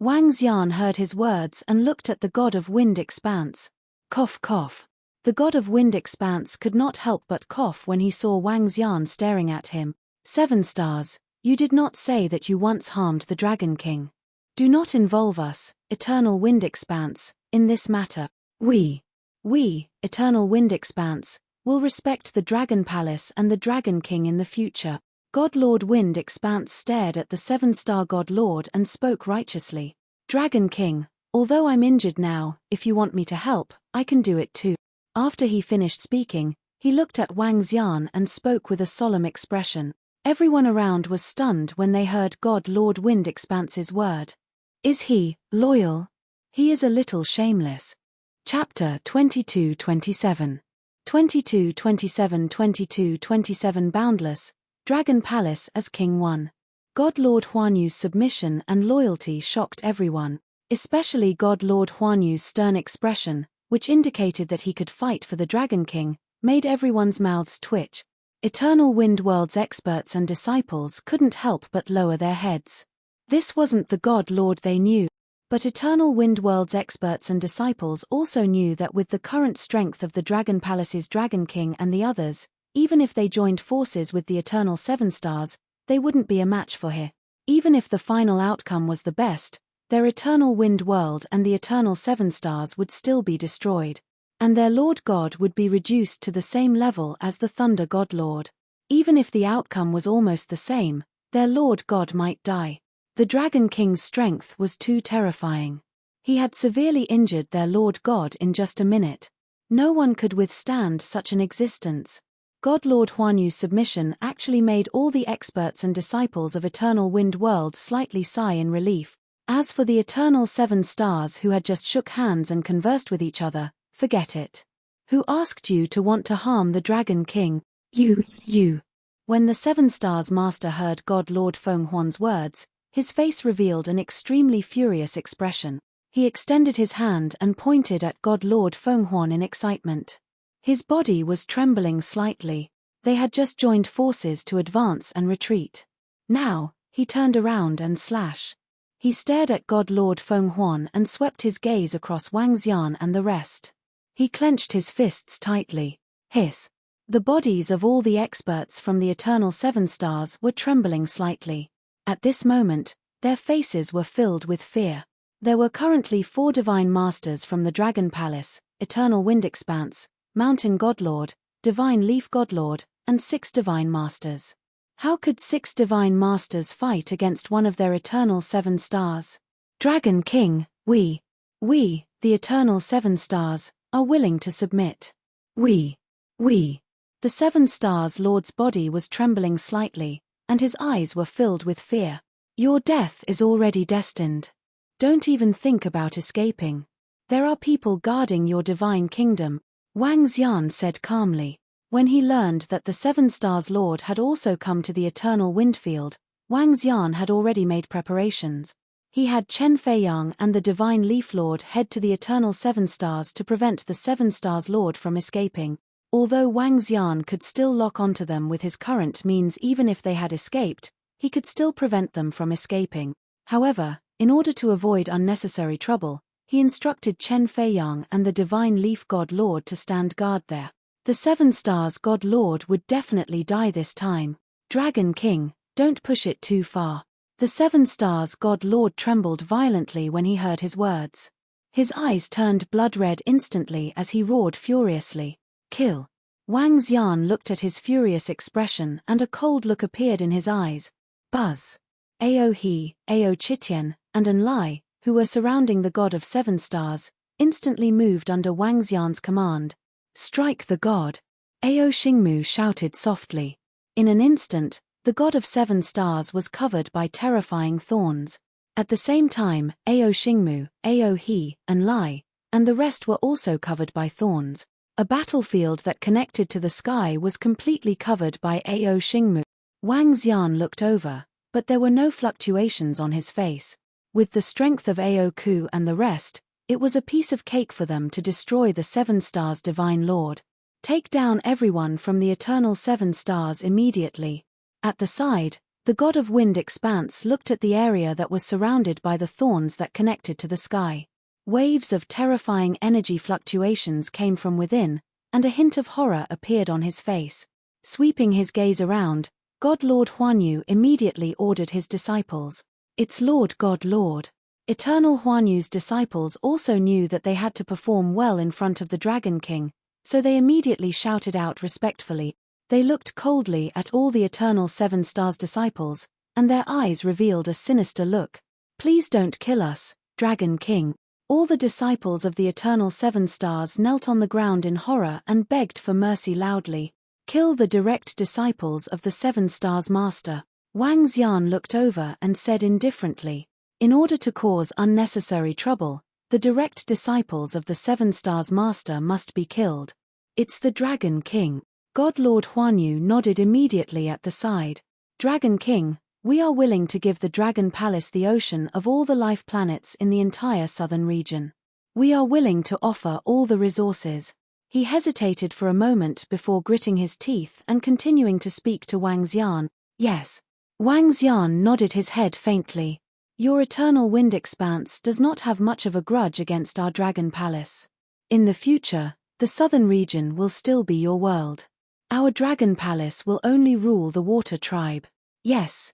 Wang Xian heard his words and looked at the God of Wind Expanse. Cough cough. The God of Wind Expanse could not help but cough when he saw Wang Xian staring at him. 7 Stars, you did not say that you once harmed the Dragon King. Do not involve us, Eternal Wind Expanse, in this matter. We, Eternal Wind Expanse, will respect the Dragon Palace and the Dragon King in the future. God Lord Wind Expanse stared at the 7 Star God Lord and spoke righteously. Dragon King, although I'm injured now, if you want me to help, I can do it too. After he finished speaking, he looked at Wang Xian and spoke with a solemn expression. Everyone around was stunned when they heard God Lord Wind Expanse's word. Is he loyal? He is a little shameless. Chapter 22-27. 22-27 Boundless, Dragon Palace as King 1. God Lord Huanyu's submission and loyalty shocked everyone, especially God Lord Huanyu's stern expression, which indicated that he could fight for the Dragon King, made everyone's mouths twitch. Eternal Wind World's experts and disciples couldn't help but lower their heads. This wasn't the God Lord they knew. But Eternal Wind World's experts and disciples also knew that with the current strength of the Dragon Palace's Dragon King and the others, even if they joined forces with the Eternal 7 Stars, they wouldn't be a match for him. Even if the final outcome was the best, their eternal wind world and the eternal seven stars would still be destroyed. And their Lord God would be reduced to the same level as the Thunder God Lord. Even if the outcome was almost the same, their Lord God might die. The Dragon King's strength was too terrifying. He had severely injured their Lord God in just a minute. No one could withstand such an existence. God Lord Huanyu's submission actually made all the experts and disciples of Eternal Wind World slightly sigh in relief. As for the Eternal Seven Stars who had just shook hands and conversed with each other, forget it. Who asked you to want to harm the Dragon King? You. When the Seven Stars Master heard God Lord Feng Huan's words, his face revealed an extremely furious expression. He extended his hand and pointed at God Lord Feng Huan in excitement. His body was trembling slightly. They had just joined forces to advance and retreat. Now, he turned around and slash. He stared at God Lord Feng Huan and swept his gaze across Wang Xian and the rest. He clenched his fists tightly. Hiss. The bodies of all the experts from the Eternal Seven Stars were trembling slightly. At this moment, their faces were filled with fear. There were currently 4 Divine Masters from the Dragon Palace, Eternal Wind Expanse, Mountain Godlord, Divine Leaf Godlord, and 6 Divine Masters. How could 6 Divine Masters fight against one of their Eternal Seven Stars? Dragon King, we, the Eternal Seven Stars, are willing to submit. We. The Seven Stars Lord's body was trembling slightly, and his eyes were filled with fear. Your death is already destined. Don't even think about escaping. There are people guarding your divine kingdom, Wang Xian said calmly. When he learned that the Seven Stars Lord had also come to the Eternal Windfield, Wang Xian had already made preparations. He had Chen Feiyang and the Divine Leaf Lord head to the Eternal Seven Stars to prevent the Seven Stars Lord from escaping. Although Wang Xian could still lock onto them with his current means even if they had escaped, he could still prevent them from escaping. However, in order to avoid unnecessary trouble, he instructed Chen Feiyang and the Divine Leaf God Lord to stand guard there. The Seven Stars God Lord would definitely die this time. Dragon King, don't push it too far. The Seven Stars God Lord trembled violently when he heard his words. His eyes turned blood-red instantly as he roared furiously. Kill. Wang Xian looked at his furious expression and a cold look appeared in his eyes. Buzz. Ao He, Ao Chitian, and An Lai, who were surrounding the God of Seven Stars, instantly moved under Wang Xian's command. Strike the god. Ao Xingmu shouted softly. In an instant, the God of Seven Stars was covered by terrifying thorns. At the same time, Ao Xingmu, Ao He, An Lai, and the rest were also covered by thorns. A battlefield that connected to the sky was completely covered by Ao Xingmu. Wang Xian looked over, but there were no fluctuations on his face. With the strength of Ao Ku and the rest, it was a piece of cake for them to destroy the Seven Stars Divine Lord. Take down everyone from the Eternal Seven Stars immediately. At the side, the God of Wind Expanse looked at the area that was surrounded by the thorns that connected to the sky. Waves of terrifying energy fluctuations came from within, and a hint of horror appeared on his face. Sweeping his gaze around, God Lord Huanyu immediately ordered his disciples. It's Lord God Lord. Eternal Huanyu's disciples also knew that they had to perform well in front of the Dragon King, so they immediately shouted out respectfully. They looked coldly at all the Eternal Seven Stars disciples, and their eyes revealed a sinister look. Please don't kill us, Dragon King. All the disciples of the Eternal Seven Stars knelt on the ground in horror and begged for mercy loudly. Kill the direct disciples of the Seven Stars Master. Wang Xian looked over and said indifferently. In order to cause unnecessary trouble, the direct disciples of the Seven Stars Master must be killed. It's the Dragon King. God Lord Huanyu nodded immediately at the side. Dragon King, we are willing to give the Dragon Palace the ocean of all the life planets in the entire southern region. We are willing to offer all the resources. He hesitated for a moment before gritting his teeth and continuing to speak to Wang Xian. Yes. Wang Xian nodded his head faintly. Your Eternal Wind Expanse does not have much of a grudge against our Dragon Palace. In the future, the southern region will still be your world. Our Dragon Palace will only rule the Water Tribe. Yes.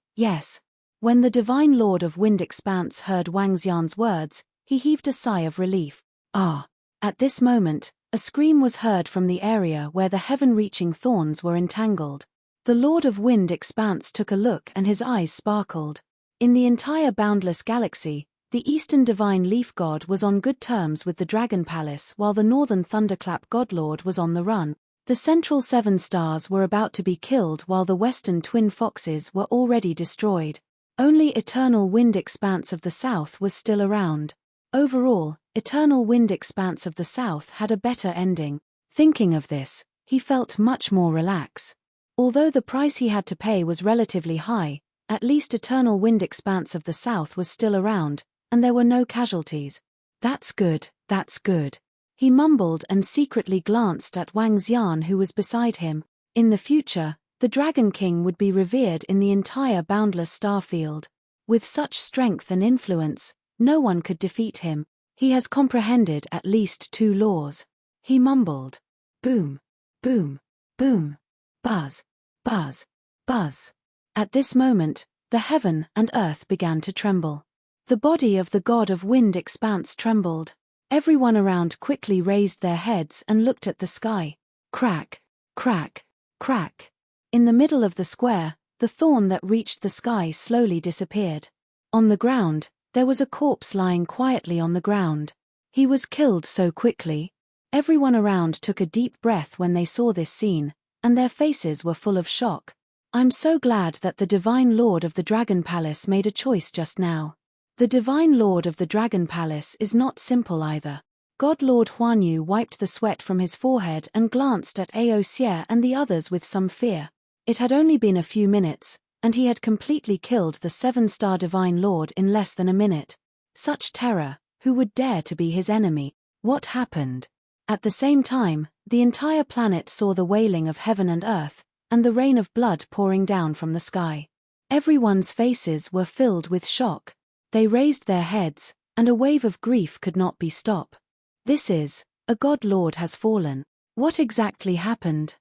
When the divine lord of wind expanse heard Wang Xian's words, he heaved a sigh of relief. Ah! At this moment, a scream was heard from the area where the heaven-reaching thorns were entangled. The lord of wind expanse took a look and his eyes sparkled. In the entire boundless galaxy, the eastern divine leaf god was on good terms with the dragon palace while the northern thunderclap godlord was on the run. The central 7 stars were about to be killed while the western twin foxes were already destroyed. Only eternal wind expanse of the south was still around. Overall, eternal wind expanse of the south had a better ending. Thinking of this, he felt much more relaxed. Although the price he had to pay was relatively high, at least eternal wind expanse of the south was still around, and there were no casualties. That's good, that's good. He mumbled and secretly glanced at Wang Xian who was beside him. In the future, the Dragon King would be revered in the entire boundless starfield. With such strength and influence, no one could defeat him. He has comprehended at least 2 laws. He mumbled. Boom, boom, boom, buzz, buzz, buzz. At this moment, the heaven and earth began to tremble. The body of the god of wind expanse trembled. Everyone around quickly raised their heads and looked at the sky. Crack, crack, crack. In the middle of the square, the thorn that reached the sky slowly disappeared. On the ground, there was a corpse lying quietly on the ground. He was killed so quickly. Everyone around took a deep breath when they saw this scene, and their faces were full of shock. I'm so glad that the Divine Lord of the Dragon Palace made a choice just now. The Divine Lord of the Dragon Palace is not simple either. God Lord Huanyu wiped the sweat from his forehead and glanced at Ao Xie and the others with some fear. It had only been a few minutes, and he had completely killed the 7-star Divine Lord in less than a minute. Such terror, who would dare to be his enemy? What happened? At the same time, the entire planet saw the wailing of heaven and earth, and the rain of blood pouring down from the sky. Everyone's faces were filled with shock. They raised their heads, and a wave of grief could not be stopped. This is, a God Lord has fallen. What exactly happened?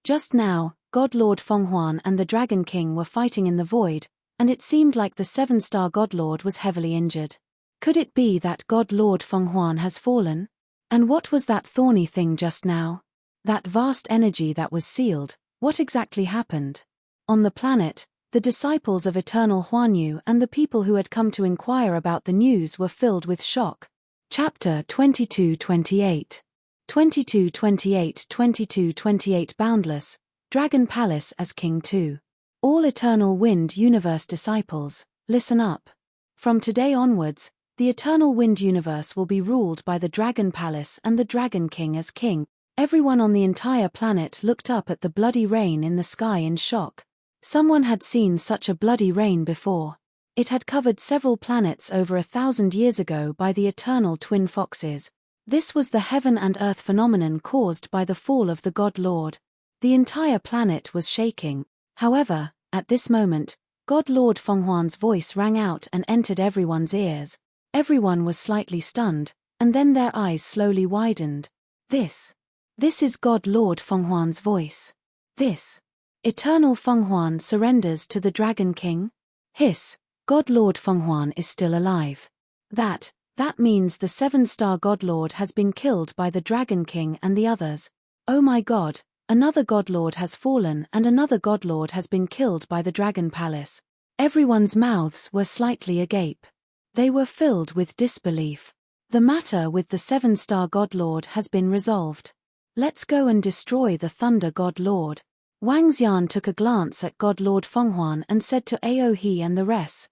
Just now, God Lord Fenghuan and the Dragon King were fighting in the void, and it seemed like the 7-star God Lord was heavily injured. Could it be that God Lord Fenghuan has fallen? And what was that thorny thing just now? That vast energy that was sealed, what exactly happened? On the planet, the disciples of Eternal Huanyu and the people who had come to inquire about the news were filled with shock. Chapter 22-28 22-28 Boundless, Dragon Palace as King 2. All Eternal Wind Universe disciples, listen up. From today onwards, the Eternal Wind Universe will be ruled by the Dragon Palace and the Dragon King as king. Everyone on the entire planet looked up at the bloody rain in the sky in shock. Someone had seen such a bloody rain before. It had covered several planets over 1,000 years ago by the eternal twin foxes. This was the heaven and earth phenomenon caused by the fall of the God Lord. The entire planet was shaking. However, at this moment, God Lord Fenghuan's voice rang out and entered everyone's ears. Everyone was slightly stunned, and then their eyes slowly widened. This is God Lord Fenghuan's voice. This. Eternal Fenghuan surrenders to the Dragon King? Hiss, God Lord Fenghuan is still alive. That means the 7-star God Lord has been killed by the Dragon King and the others. Oh my God, another God Lord has fallen and another God Lord has been killed by the Dragon Palace. Everyone's mouths were slightly agape. They were filled with disbelief. The matter with the 7-star God Lord has been resolved. Let's go and destroy the Thunder God Lord. Wang Xian took a glance at God Lord Fenghuan and said to Ao He and the rest,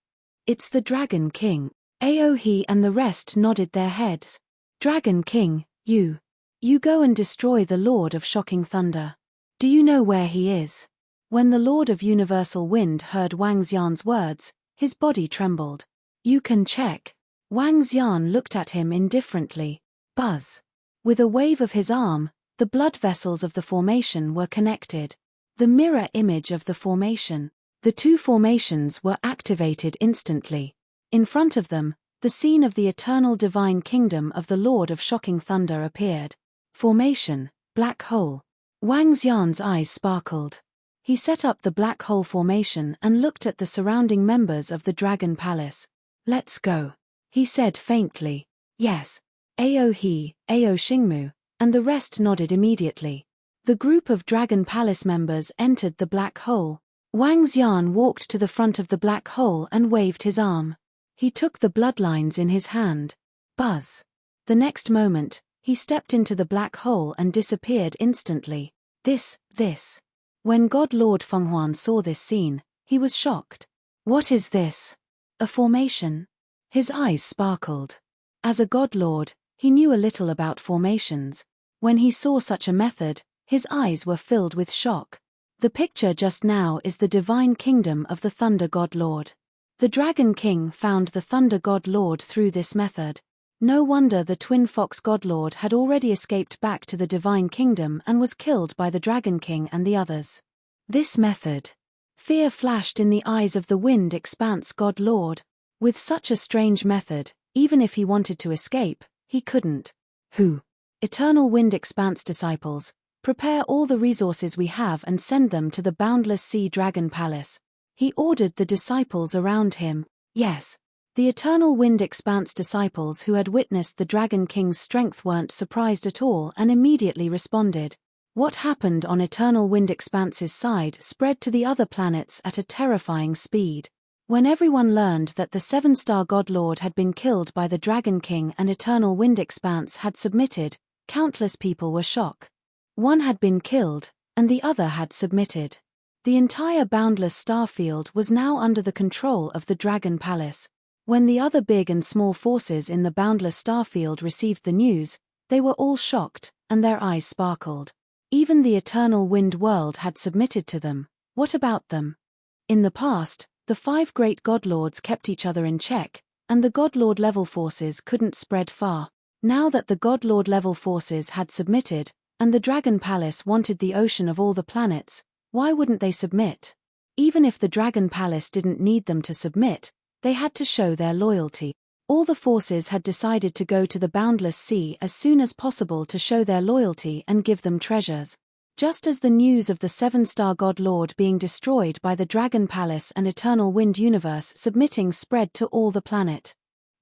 "It's the Dragon King." Ao He and the rest nodded their heads. "Dragon King, you go and destroy the Lord of Shocking Thunder. Do you know where he is?" When the Lord of Universal Wind heard Wang Xian's words, his body trembled. "You can check." Wang Xian looked at him indifferently. Buzz. With a wave of his arm, the blood vessels of the formation were connected. The mirror image of the formation. The 2 formations were activated instantly. In front of them, the scene of the eternal divine kingdom of the Lord of Shocking Thunder appeared. Formation, black hole. Wang Xian's eyes sparkled. He set up the black hole formation and looked at the surrounding members of the Dragon Palace. "Let's go," he said faintly. "Yes. Ao He, Ao Xingmu," and the rest nodded immediately. The group of Dragon Palace members entered the black hole. Wang Xian walked to the front of the black hole and waved his arm. He took the bloodlines in his hand. Buzz. The next moment, he stepped into the black hole and disappeared instantly. This. When God Lord Fenghuan saw this scene, he was shocked. "What is this? A formation?" His eyes sparkled. As a God Lord, he knew a little about formations. When he saw such a method, his eyes were filled with shock. The picture just now is the divine kingdom of the Thunder God Lord. The Dragon King found the Thunder God Lord through this method. No wonder the Twin Fox God Lord had already escaped back to the divine kingdom and was killed by the Dragon King and the others. This method. Fear flashed in the eyes of the Wind Expanse God Lord. With such a strange method, even if he wanted to escape, he couldn't. Who? Eternal Wind Expanse disciples, prepare all the resources we have and send them to the Boundless Sea Dragon Palace. He ordered the disciples around him. Yes. The Eternal Wind Expanse disciples who had witnessed the Dragon King's strength weren't surprised at all and immediately responded. What happened on Eternal Wind Expanse's side spread to the other planets at a terrifying speed. When everyone learned that the Seven-Star God Lord had been killed by the Dragon King and Eternal Wind Expanse had submitted, countless people were shocked. One had been killed, and the other had submitted. The entire Boundless Starfield was now under the control of the Dragon Palace. When the other big and small forces in the Boundless Starfield received the news, they were all shocked, and their eyes sparkled. Even the Eternal Wind World had submitted to them. What about them? In the past, the 5 great godlords kept each other in check, and the godlord level forces couldn't spread far. Now that the godlord level forces had submitted, and the Dragon Palace wanted the ocean of all the planets, why wouldn't they submit? Even if the Dragon Palace didn't need them to submit, they had to show their loyalty. All the forces had decided to go to the Boundless Sea as soon as possible to show their loyalty and give them treasures. Just as the news of the Seven-Star God Lord being destroyed by the Dragon Palace and Eternal Wind Universe submitting spread to all the planet.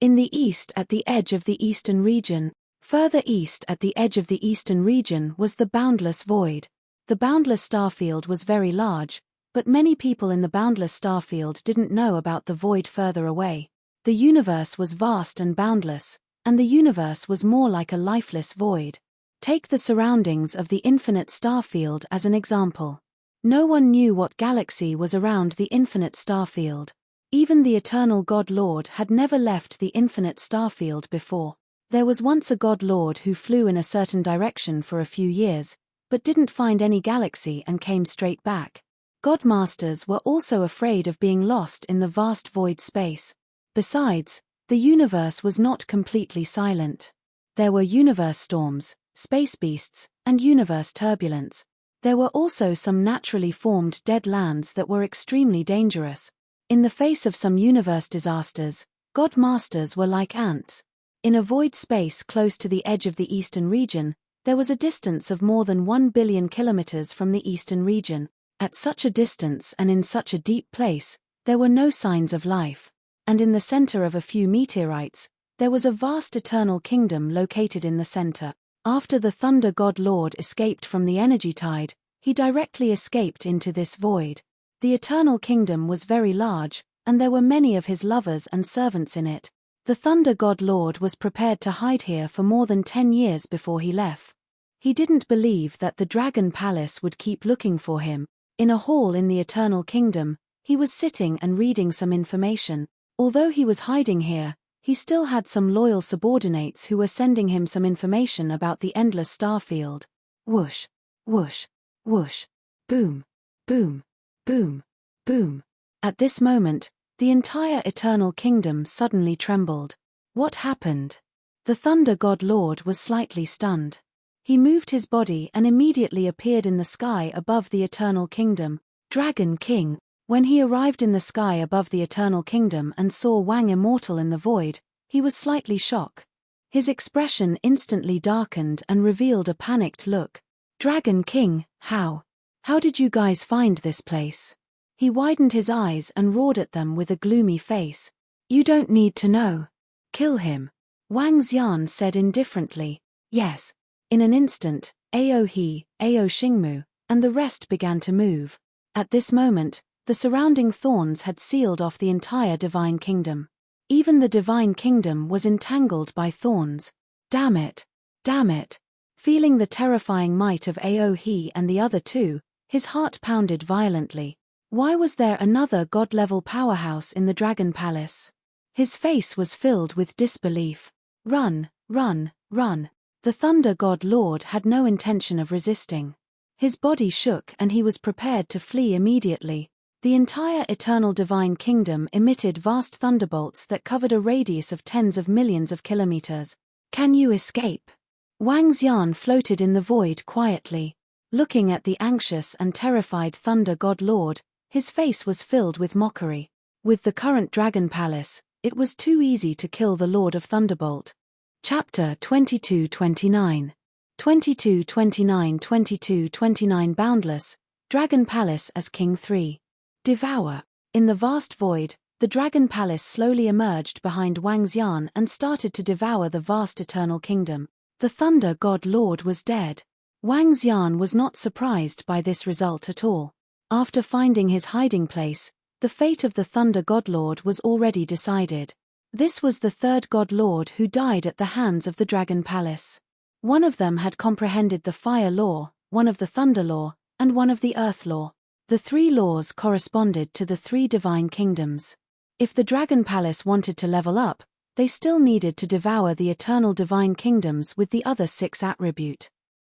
In the east at the edge of the eastern region, further east at the edge of the eastern region was the Boundless Void. The Boundless Starfield was very large, but many people in the Boundless Starfield didn't know about the void further away. The universe was vast and boundless, and the universe was more like a lifeless void. Take the surroundings of the infinite starfield as an example. No one knew what galaxy was around the infinite starfield. Even the Eternal God Lord had never left the infinite starfield before. There was once a God Lord who flew in a certain direction for a few years, but didn't find any galaxy and came straight back. Godmasters were also afraid of being lost in the vast void space. Besides, the universe was not completely silent. There were universe storms, space beasts, and universe turbulence. There were also some naturally formed dead lands that were extremely dangerous. In the face of some universe disasters, Godmasters were like ants. In a void space close to the edge of the eastern region, there was a distance of more than 1 billion kilometers from the eastern region. At such a distance and in such a deep place, there were no signs of life. And in the center of a few meteorites, there was a vast eternal kingdom located in the center. After the Thunder God Lord escaped from the energy tide, he directly escaped into this void. The eternal kingdom was very large, and there were many of his lovers and servants in it. The Thunder God Lord was prepared to hide here for more than 10 years before he left. He didn't believe that the Dragon Palace would keep looking for him. In a hall in the Eternal Kingdom, he was sitting and reading some information. Although he was hiding here, he still had some loyal subordinates who were sending him some information about the endless starfield. Whoosh, whoosh, whoosh, boom, boom, boom, boom. At this moment, the entire Eternal Kingdom suddenly trembled. What happened? The Thunder God Lord was slightly stunned. He moved his body and immediately appeared in the sky above the Eternal Kingdom. Dragon King. When he arrived in the sky above the Eternal Kingdom and saw Wang immortal in the void, he was slightly shocked. His expression instantly darkened and revealed a panicked look. Dragon King, how? How did you guys find this place? He widened his eyes and roared at them with a gloomy face. You don't need to know. Kill him. Wang Xian said indifferently. Yes. In an instant, Ao He, Ao Xingmu, and the rest began to move. At this moment, the surrounding thorns had sealed off the entire divine kingdom. Even the divine kingdom was entangled by thorns. Damn it! Damn it! Feeling the terrifying might of Ao He and the other two, his heart pounded violently. Why was there another god-level powerhouse in the Dragon Palace? His face was filled with disbelief. Run, run, run. The Thunder God Lord had no intention of resisting. His body shook and he was prepared to flee immediately. The entire eternal divine kingdom emitted vast thunderbolts that covered a radius of tens of millions of kilometers. Can you escape? Wang Xian floated in the void quietly. Looking at the anxious and terrified Thunder God Lord, his face was filled with mockery. With the current Dragon Palace, it was too easy to kill the Lord of Thunderbolt. Chapter 22-29. 22-29 Boundless, Dragon Palace as King 3. Devour. In the vast void, the Dragon Palace slowly emerged behind Wang Xian and started to devour the vast eternal kingdom. The Thunder God Lord was dead. Wang Xian was not surprised by this result at all. After finding his hiding place, the fate of the Thunder God Lord was already decided. This was the third God Lord who died at the hands of the Dragon Palace. One of them had comprehended the Fire Law, one of the Thunder Law, and one of the Earth Law. The three laws corresponded to the three divine kingdoms. If the Dragon Palace wanted to level up, they still needed to devour the eternal divine kingdoms with the other 6 attribute.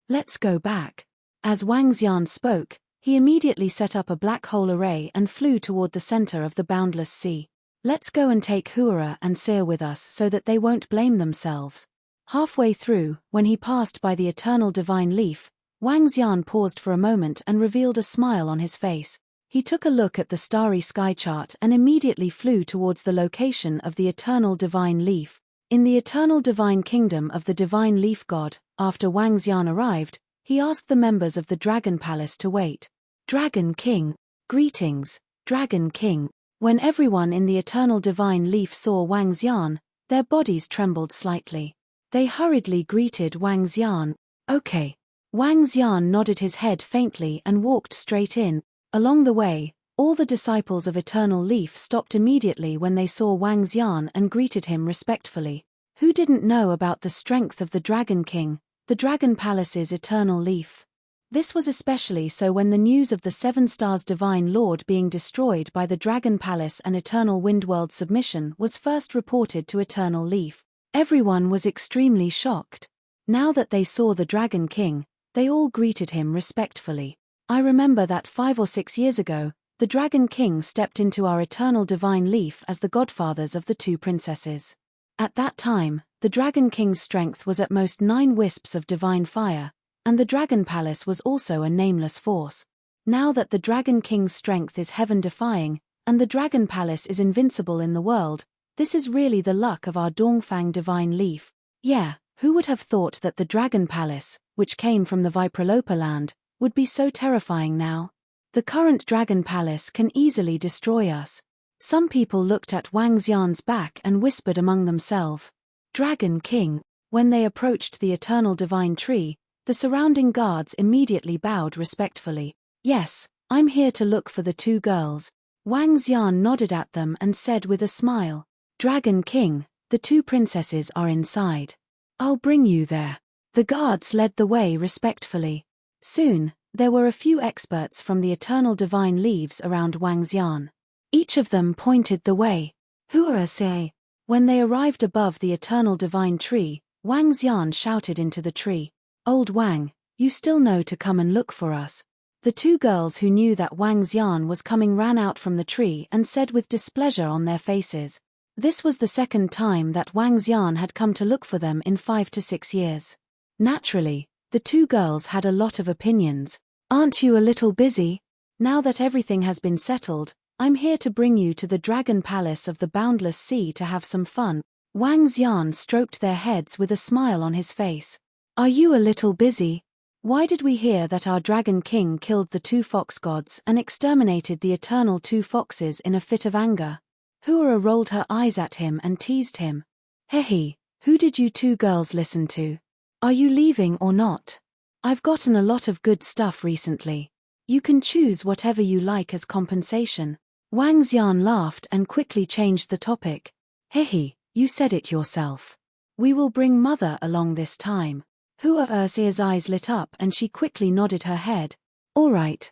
Let's go back. As Wang Xian spoke, he immediately set up a black hole array and flew toward the center of the boundless sea. Let's go and take Huara and Seer with us so that they won't blame themselves. Halfway through, when he passed by the eternal divine leaf, Wang Xian paused for a moment and revealed a smile on his face. He took a look at the starry sky chart and immediately flew towards the location of the eternal divine leaf. In the eternal divine kingdom of the divine leaf god, after Wang Xian arrived, he asked the members of the Dragon Palace to wait. Dragon King. Greetings, Dragon King. When everyone in the eternal divine leaf saw Wang Xian, their bodies trembled slightly. They hurriedly greeted Wang Xian. Okay. Wang Xian nodded his head faintly and walked straight in. Along the way, all the disciples of Eternal Leaf stopped immediately when they saw Wang Xian and greeted him respectfully. Who didn't know about the strength of the Dragon King, the Dragon Palace's Eternal Leaf? This was especially so when the news of the 7 Stars Divine Lord being destroyed by the Dragon Palace and Eternal Windworld submission was first reported to Eternal Leaf. Everyone was extremely shocked. Now that they saw the Dragon King, they all greeted him respectfully. I remember that 5 or 6 years ago, the Dragon King stepped into our Eternal Divine Leaf as the godfathers of the 2 princesses. At that time, the Dragon King's strength was at most 9 wisps of divine fire, and the Dragon Palace was also a nameless force. Now that the Dragon King's strength is heaven-defying, and the Dragon Palace is invincible in the world, this is really the luck of our Dongfang Divine Leaf. Yeah, who would have thought that the Dragon Palace, which came from the Vipralopa land, would be so terrifying now? The current Dragon Palace can easily destroy us. Some people looked at Wang Xian's back and whispered among themselves. Dragon King. When they approached the Eternal Divine Tree, the surrounding guards immediately bowed respectfully. Yes, I'm here to look for the 2 girls. Wang Xian nodded at them and said with a smile. Dragon King, the 2 princesses are inside. I'll bring you there. The guards led the way respectfully. Soon, there were a few experts from the Eternal Divine Leaves around Wang Xian. Each of them pointed the way. Huara say. When they arrived above the Eternal Divine Tree, Wang Xian shouted into the tree. Old Wang, you still know to come and look for us. The 2 girls who knew that Wang Xian was coming ran out from the tree and said with displeasure on their faces. This was the second time that Wang Xian had come to look for them in 5 to 6 years. Naturally, the 2 girls had a lot of opinions. Aren't you a little busy? Now that everything has been settled, I'm here to bring you to the Dragon Palace of the Boundless Sea to have some fun. Wang Xian stroked their heads with a smile on his face. Are you a little busy? Why did we hear that our Dragon King killed the 2 fox gods and exterminated the eternal 2 foxes in a fit of anger? Hua rolled her eyes at him and teased him. Hehe, who did you 2 girls listen to? Are you leaving or not? I've gotten a lot of good stuff recently. You can choose whatever you like as compensation. Wang Xian laughed and quickly changed the topic. Hehe, you said it yourself. We will bring mother along this time. Hua Ersea's eyes lit up and she quickly nodded her head. All right.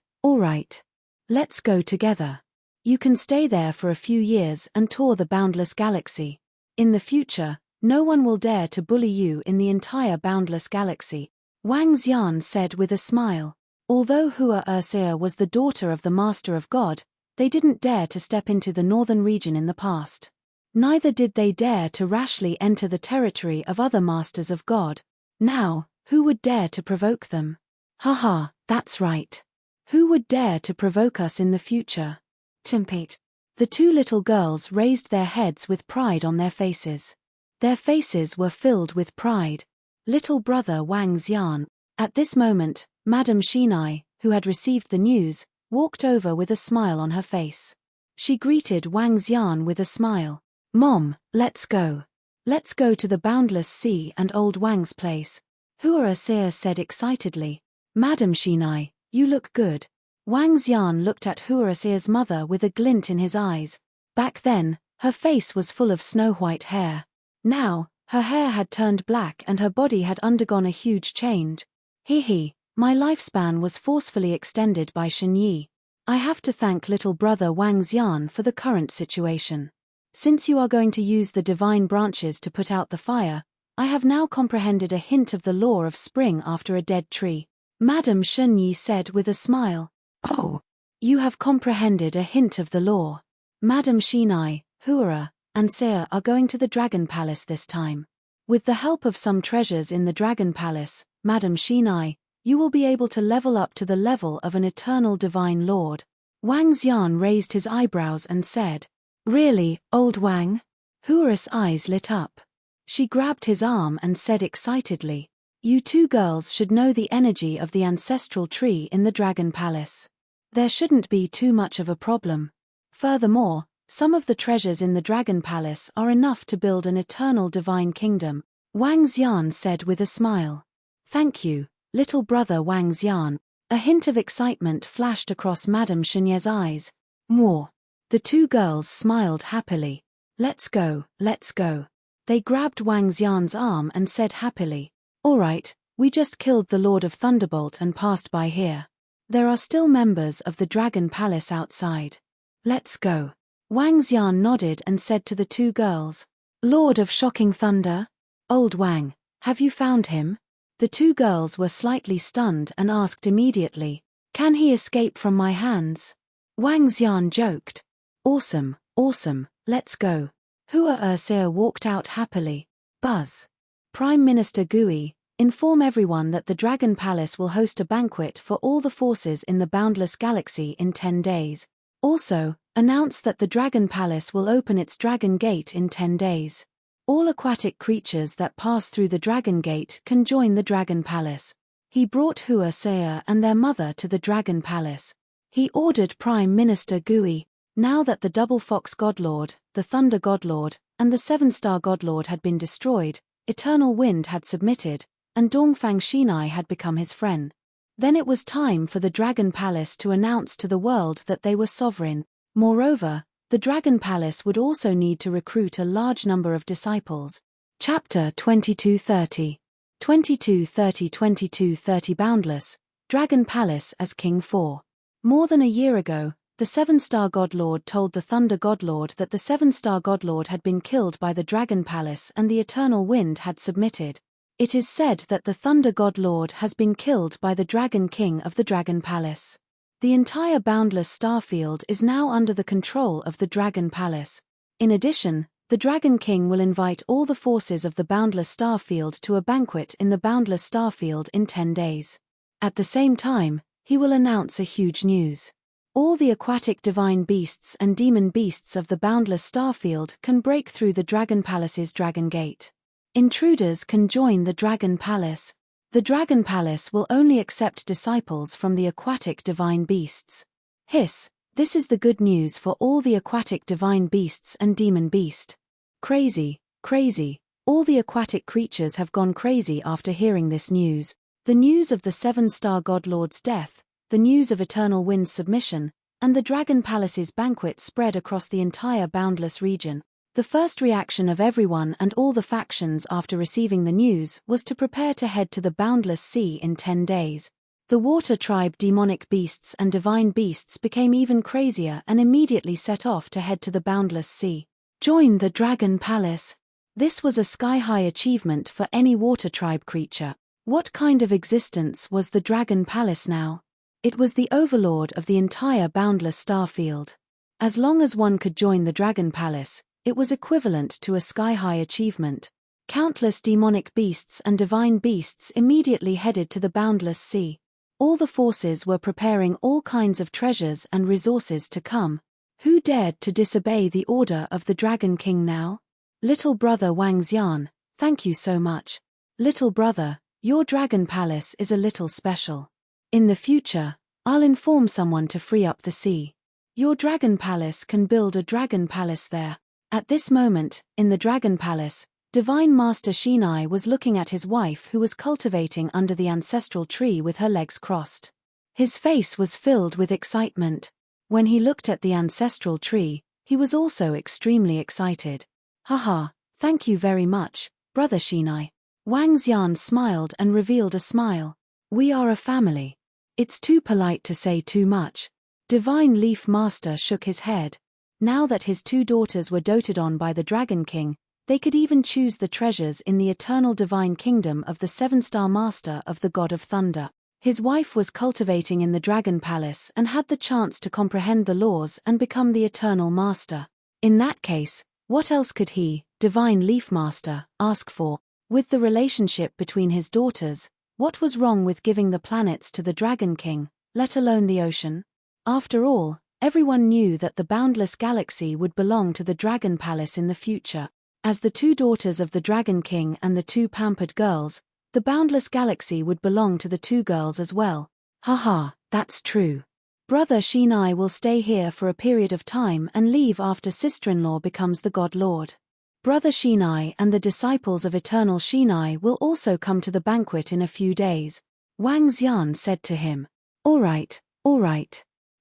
Let's go together. You can stay there for a few years and tour the boundless galaxy. In the future, no one will dare to bully you in the entire boundless galaxy, Wang Xian said with a smile. Although Hua Ersea was the daughter of the Master of God, they didn't dare to step into the northern region in the past. Neither did they dare to rashly enter the territory of other Masters of God. Now, who would dare to provoke them? Haha, that's right. Who would dare to provoke us in the future? Timpate. The 2 little girls raised their heads with pride on their faces. Their faces were filled with pride. Little brother Wang Xian. At this moment, Madame Xinai, who had received the news, walked over with a smile on her face. She greeted Wang Xian with a smile. Mom, let's go. Let's go to the boundless sea and old Wang's place. Hua Ersea said excitedly. Madame Xinai, you look good. Wang Xian looked at Hua Ersea's mother with a glint in his eyes. Back then, her face was full of snow-white hair. Now, her hair had turned black and her body had undergone a huge change. Hehe, my lifespan was forcefully extended by Shen Yi. I have to thank little brother Wang Xian for the current situation. Since you are going to use the divine branches to put out the fire, I have now comprehended a hint of the law of spring after a dead tree, Madame Shen Yi said with a smile. Oh, you have comprehended a hint of the law. Madame Xinai, Hua, and Sea are going to the Dragon Palace this time. With the help of some treasures in the Dragon Palace, Madame Xinai, you will be able to level up to the level of an eternal divine lord. Wang Xian raised his eyebrows and said, Really, old Wang? Hua's eyes lit up. She grabbed his arm and said excitedly, You 2 girls should know the energy of the ancestral tree in the Dragon Palace. There shouldn't be too much of a problem. Furthermore, some of the treasures in the Dragon Palace are enough to build an eternal divine kingdom, Wang Xian said with a smile. Thank you, little brother Wang Xian. A hint of excitement flashed across Madame Xinye's eyes. More. The 2 girls smiled happily. Let's go. They grabbed Wang Xian's arm and said happily, All right, we just killed the Lord of Thunderbolt and passed by here. There are still members of the Dragon Palace outside. Let's go. Wang Xian nodded and said to the 2 girls, Lord of Shocking Thunder? Old Wang, have you found him? The 2 girls were slightly stunned and asked immediately, Can he escape from my hands? Wang Xian joked. Awesome, let's go. Hua Ersea walked out happily. Buzz. Prime Minister Gui, inform everyone that the Dragon Palace will host a banquet for all the forces in the boundless galaxy in 10 days. Also, announce that the Dragon Palace will open its Dragon Gate in 10 days. All aquatic creatures that pass through the Dragon Gate can join the Dragon Palace. He brought Hua Ersea and their mother to the Dragon Palace. He ordered Prime Minister Gui, now that the Double Fox Godlord, the Thunder Godlord, and the 7-Star Godlord had been destroyed, Eternal Wind had submitted, and Dongfang Xinai had become his friend. Then it was time for the Dragon Palace to announce to the world that they were sovereign. Moreover, the Dragon Palace would also need to recruit a large number of disciples. Chapter 2230. 2230 Boundless, Dragon Palace as King 4. More than a year ago, the 7-Star Godlord told the Thunder Godlord that the 7-Star Godlord had been killed by the Dragon Palace and the Eternal Wind had submitted. It is said that the Thunder Godlord has been killed by the Dragon King of the Dragon Palace. The entire boundless starfield is now under the control of the Dragon Palace. In addition, the Dragon King will invite all the forces of the boundless starfield to a banquet in the boundless starfield in 10 days. At the same time, he will announce a huge news. All the aquatic divine beasts and demon beasts of the boundless starfield can break through the Dragon Palace's Dragon Gate. Intruders can join the Dragon Palace. The Dragon Palace will only accept disciples from the aquatic divine beasts. Hiss, this is the good news for all the aquatic divine beasts and demon beast. Crazy, crazy, all the aquatic creatures have gone crazy after hearing this news. The news of the 7-star godlord's death, the news of Eternal Wind's submission, and the Dragon Palace's banquet spread across the entire boundless region. The first reaction of everyone and all the factions after receiving the news was to prepare to head to the boundless sea in 10 days. The water tribe demonic beasts and divine beasts became even crazier and immediately set off to head to the boundless sea. Join the Dragon Palace. This was a sky-high achievement for any water tribe creature. What kind of existence was the Dragon Palace now? It was the overlord of the entire boundless starfield. As long as one could join the Dragon Palace, it was equivalent to a sky-high achievement. Countless demonic beasts and divine beasts immediately headed to the boundless sea. All the forces were preparing all kinds of treasures and resources to come. Who dared to disobey the order of the Dragon King now? Little brother Wang Xian, thank you so much. Little brother, your Dragon Palace is a little special. In the future, I'll inform someone to free up the sea. Your Dragon Palace can build a Dragon Palace there. At this moment, in the Dragon Palace, Divine Master Shinai was looking at his wife who was cultivating under the ancestral tree with her legs crossed. His face was filled with excitement. When he looked at the ancestral tree, he was also extremely excited. Haha, thank you very much, brother Shinai. Wang Xian smiled and revealed a smile. We are a family. It's too polite to say too much. Divine Leaf Master shook his head. Now that his 2 daughters were doted on by the Dragon King, they could even choose the treasures in the eternal divine kingdom of the 7-star master of the God of Thunder. His wife was cultivating in the Dragon Palace and had the chance to comprehend the laws and become the eternal master. In that case, what else could he, Divine Leaf Master, ask for? With the relationship between his daughters, what was wrong with giving the planets to the Dragon King, let alone the ocean? After all, everyone knew that the boundless galaxy would belong to the Dragon Palace in the future. As the 2 daughters of the Dragon King and the 2 pampered girls, the boundless galaxy would belong to the 2 girls as well. Haha, that's true. Brother Shinai will stay here for a period of time and leave after sister-in-law becomes the God Lord. Brother Shinai and the disciples of Eternal Shinai will also come to the banquet in a few days. Wang Xian said to him. All right.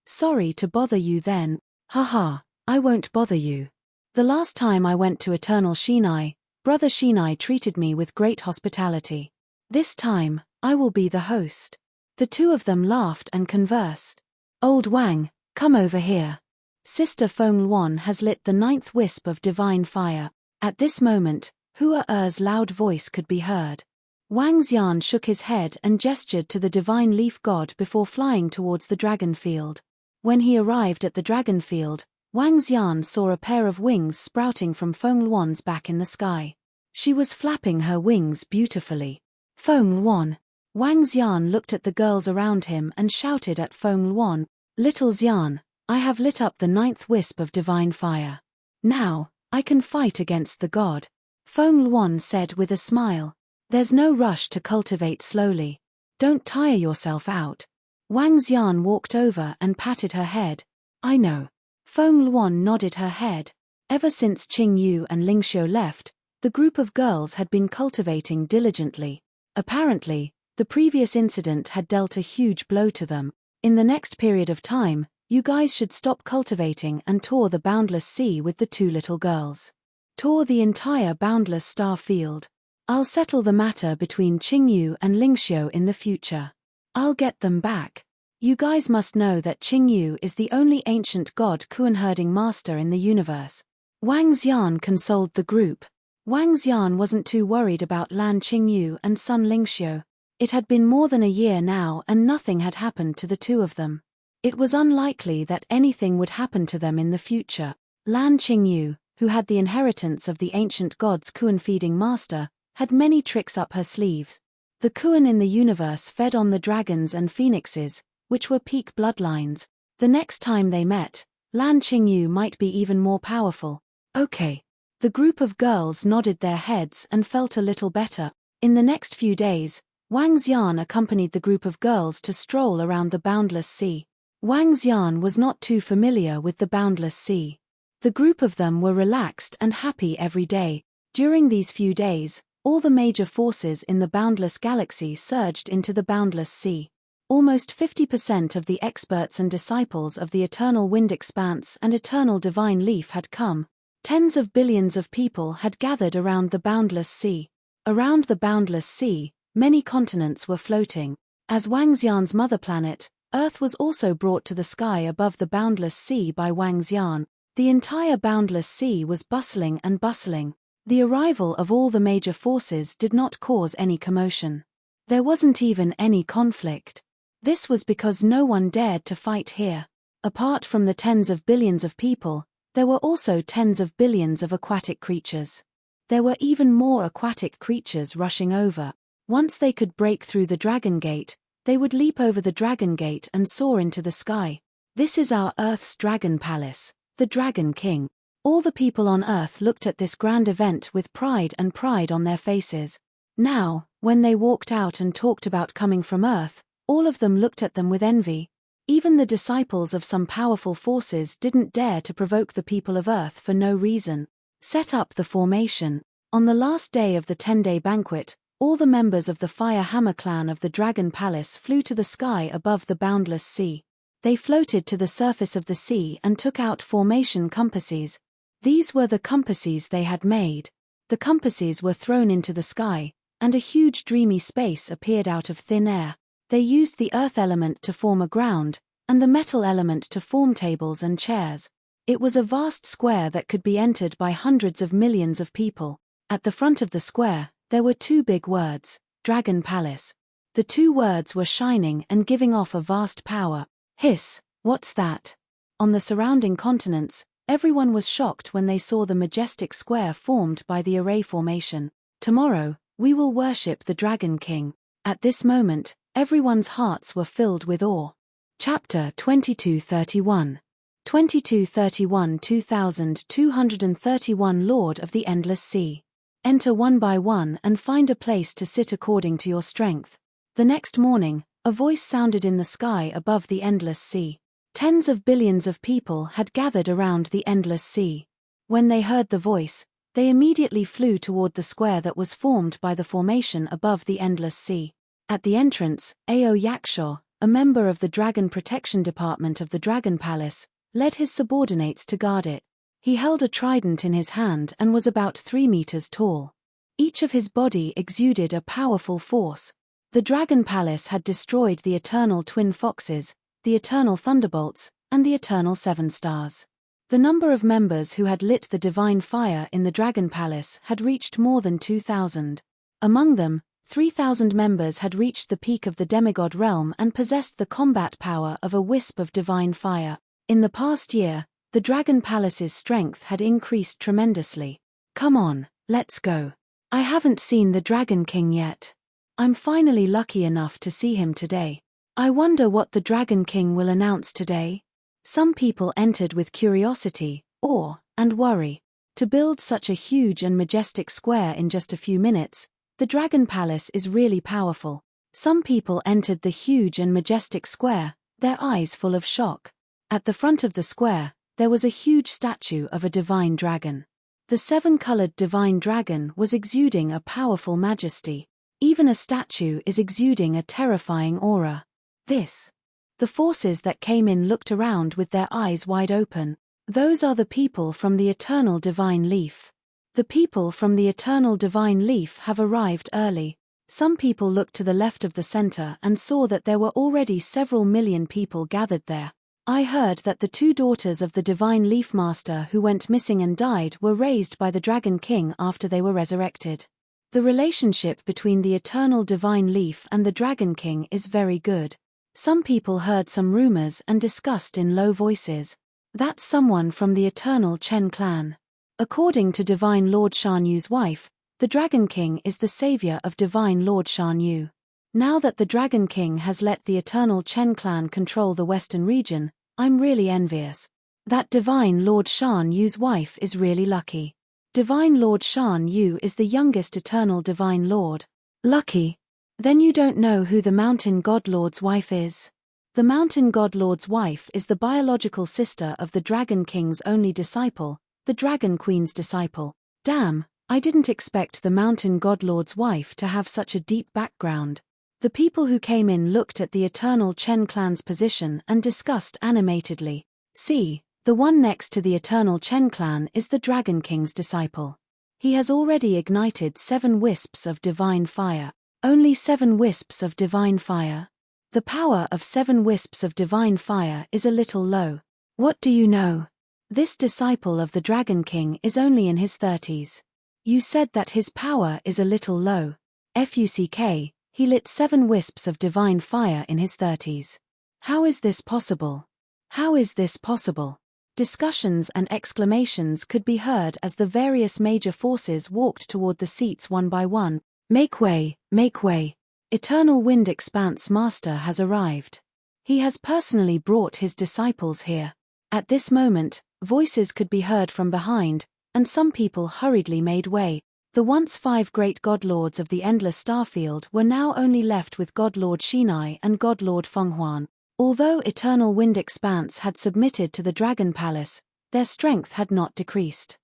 Sorry to bother you then. Haha, I won't bother you. The last time I went to Eternal Shinai, Brother Shinai treated me with great hospitality. This time, I will be the host. The 2 of them laughed and conversed. Old Wang, come over here. Sister Feng Luan has lit the 9th wisp of divine fire. At this moment, Hua Er's loud voice could be heard. Wang Xian shook his head and gestured to the divine leaf god before flying towards the dragon field. When he arrived at the dragon field, Wang Xian saw a pair of wings sprouting from Feng Luan's back in the sky. She was flapping her wings beautifully. Feng Luan. Wang Xian looked at the girls around him and shouted at Feng Luan, Little Xian, I have lit up the 9th wisp of divine fire. Now, I can fight against the god. Feng Luan said with a smile. There's no rush to cultivate slowly. Don't tire yourself out. Wang Xian walked over and patted her head. I know. Feng Luan nodded her head. Ever since Qing Yu and Ling Xiu left, the group of girls had been cultivating diligently. Apparently, the previous incident had dealt a huge blow to them. In the next period of time, you guys should stop cultivating and tour the boundless sea with the 2 little girls. Tour the entire boundless star field. I'll settle the matter between Qing Yu and Ling Xiu in the future. I'll get them back. You guys must know that Qing Yu is the only ancient god Kuan herding master in the universe. Wang Xian consoled the group. Wang Xian wasn't too worried about Lan Qing Yu and son Ling Xiu. It had been more than a year now and nothing had happened to the 2 of them. It was unlikely that anything would happen to them in the future. Lan Qing Yu, who had the inheritance of the ancient god's Kuan feeding master, had many tricks up her sleeves. The Kuan in the universe fed on the dragons and phoenixes, which were peak bloodlines. The next time they met, Lan Qing Yu might be even more powerful. Okay. The group of girls nodded their heads and felt a little better. In the next few days, Wang Xian accompanied the group of girls to stroll around the boundless sea. Wang Xian was not too familiar with the boundless sea. The group of them were relaxed and happy every day. During these few days, all the major forces in the boundless galaxy surged into the boundless sea. Almost 50% of the experts and disciples of the eternal wind expanse and eternal divine leaf had come. Tens of billions of people had gathered around the boundless sea. Around the boundless sea, many continents were floating. As Wang Xian's mother planet, Earth was also brought to the sky above the boundless sea by Wang Xian. The entire boundless sea was bustling and bustling. The arrival of all the major forces did not cause any commotion. There wasn't even any conflict. This was because no one dared to fight here. Apart from the tens of billions of people, there were also tens of billions of aquatic creatures. There were even more aquatic creatures rushing over. Once they could break through the Dragon Gate, they would leap over the Dragon Gate and soar into the sky. This is our Earth's Dragon Palace, the Dragon King. All the people on Earth looked at this grand event with pride on their faces. Now, when they walked out and talked about coming from Earth, all of them looked at them with envy. Even the disciples of some powerful forces didn't dare to provoke the people of Earth for no reason. Set up the formation. On the last day of the 10-day banquet, all the members of the Fire Hammer clan of the Dragon Palace flew to the sky above the boundless sea. They floated to the surface of the sea and took out formation compasses. These were the compasses they had made. The compasses were thrown into the sky, and a huge dreamy space appeared out of thin air. They used the earth element to form a ground, and the metal element to form tables and chairs. It was a vast square that could be entered by hundreds of millions of people. At the front of the square, there were two big words, Dragon Palace. The two words were shining and giving off a vast power. Hiss, what's that? On the surrounding continents, everyone was shocked when they saw the majestic square formed by the array formation. Tomorrow, we will worship the Dragon King. At this moment, everyone's hearts were filled with awe. Chapter 2231. 2231 2231 Lord of the Endless Sea. Enter one by one and find a place to sit according to your strength. The next morning, a voice sounded in the sky above the endless sea. Tens of billions of people had gathered around the endless sea. When they heard the voice, they immediately flew toward the square that was formed by the formation above the endless sea. At the entrance, Ao Yakshaw, a member of the Dragon Protection Department of the Dragon Palace, led his subordinates to guard it. He held a trident in his hand and was about 3 meters tall. Each of his body exuded a powerful force. The Dragon Palace had destroyed the Eternal Twin Foxes, the Eternal Thunderbolts, and the Eternal Seven Stars. The number of members who had lit the divine fire in the Dragon Palace had reached more than 2,000. Among them, 3,000 members had reached the peak of the demigod realm and possessed the combat power of a wisp of divine fire. In the past year, the Dragon Palace's strength had increased tremendously. Come on, let's go. I haven't seen the Dragon King yet. I'm finally lucky enough to see him today. I wonder what the Dragon King will announce today. Some people entered with curiosity, awe, and worry. To build such a huge and majestic square in just a few minutes, the Dragon Palace is really powerful. Some people entered the huge and majestic square, their eyes full of shock. At the front of the square, there was a huge statue of a divine dragon. The 7-colored divine dragon was exuding a powerful majesty. Even a statue is exuding a terrifying aura. The forces that came in looked around with their eyes wide open. Those are the people from the Eternal Divine Leaf. The people from the Eternal Divine Leaf have arrived early. Some people looked to the left of the center and saw that there were already several million people gathered there. I heard that the 2 daughters of the Divine Leaf Master who went missing and died were raised by the Dragon King after they were resurrected. The relationship between the Eternal Divine Leaf and the Dragon King is very good. Some people heard some rumors and discussed in low voices. That's someone from the Eternal Chen clan. According to Divine Lord Shan Yu's wife, the Dragon King is the savior of Divine Lord Shan Yu. Now that the Dragon King has let the Eternal Chen clan control the western region, I'm really envious. That Divine Lord Shan Yu's wife is really lucky. Divine Lord Shan Yu is the youngest Eternal Divine Lord. Lucky. Then you don't know who the Mountain God-Lord's wife is? The Mountain God-Lord's wife is the biological sister of the Dragon King's only disciple, the Dragon Queen's disciple. Damn, I didn't expect the Mountain God-Lord's wife to have such a deep background. The people who came in looked at the Eternal Chen clan's position and discussed animatedly. See, the one next to the Eternal Chen clan is the Dragon King's disciple. He has already ignited 7 wisps of divine fire. Only 7 wisps of divine fire? The power of 7 wisps of divine fire is a little low. What do you know? This disciple of the Dragon King is only in his 30s. You said that his power is a little low. Fuck, he lit 7 wisps of divine fire in his 30s. How is this possible? How is this possible? Discussions and exclamations could be heard as the various major forces walked toward the seats one by one. Make way, make way. Eternal Wind Expanse Master has arrived. He has personally brought his disciples here. At this moment, voices could be heard from behind, and some people hurriedly made way. The once 5 great godlords of the Endless Starfield were now only left with Godlord Shinai and Godlord Fenghuan. Although Eternal Wind Expanse had submitted to the Dragon Palace, their strength had not decreased.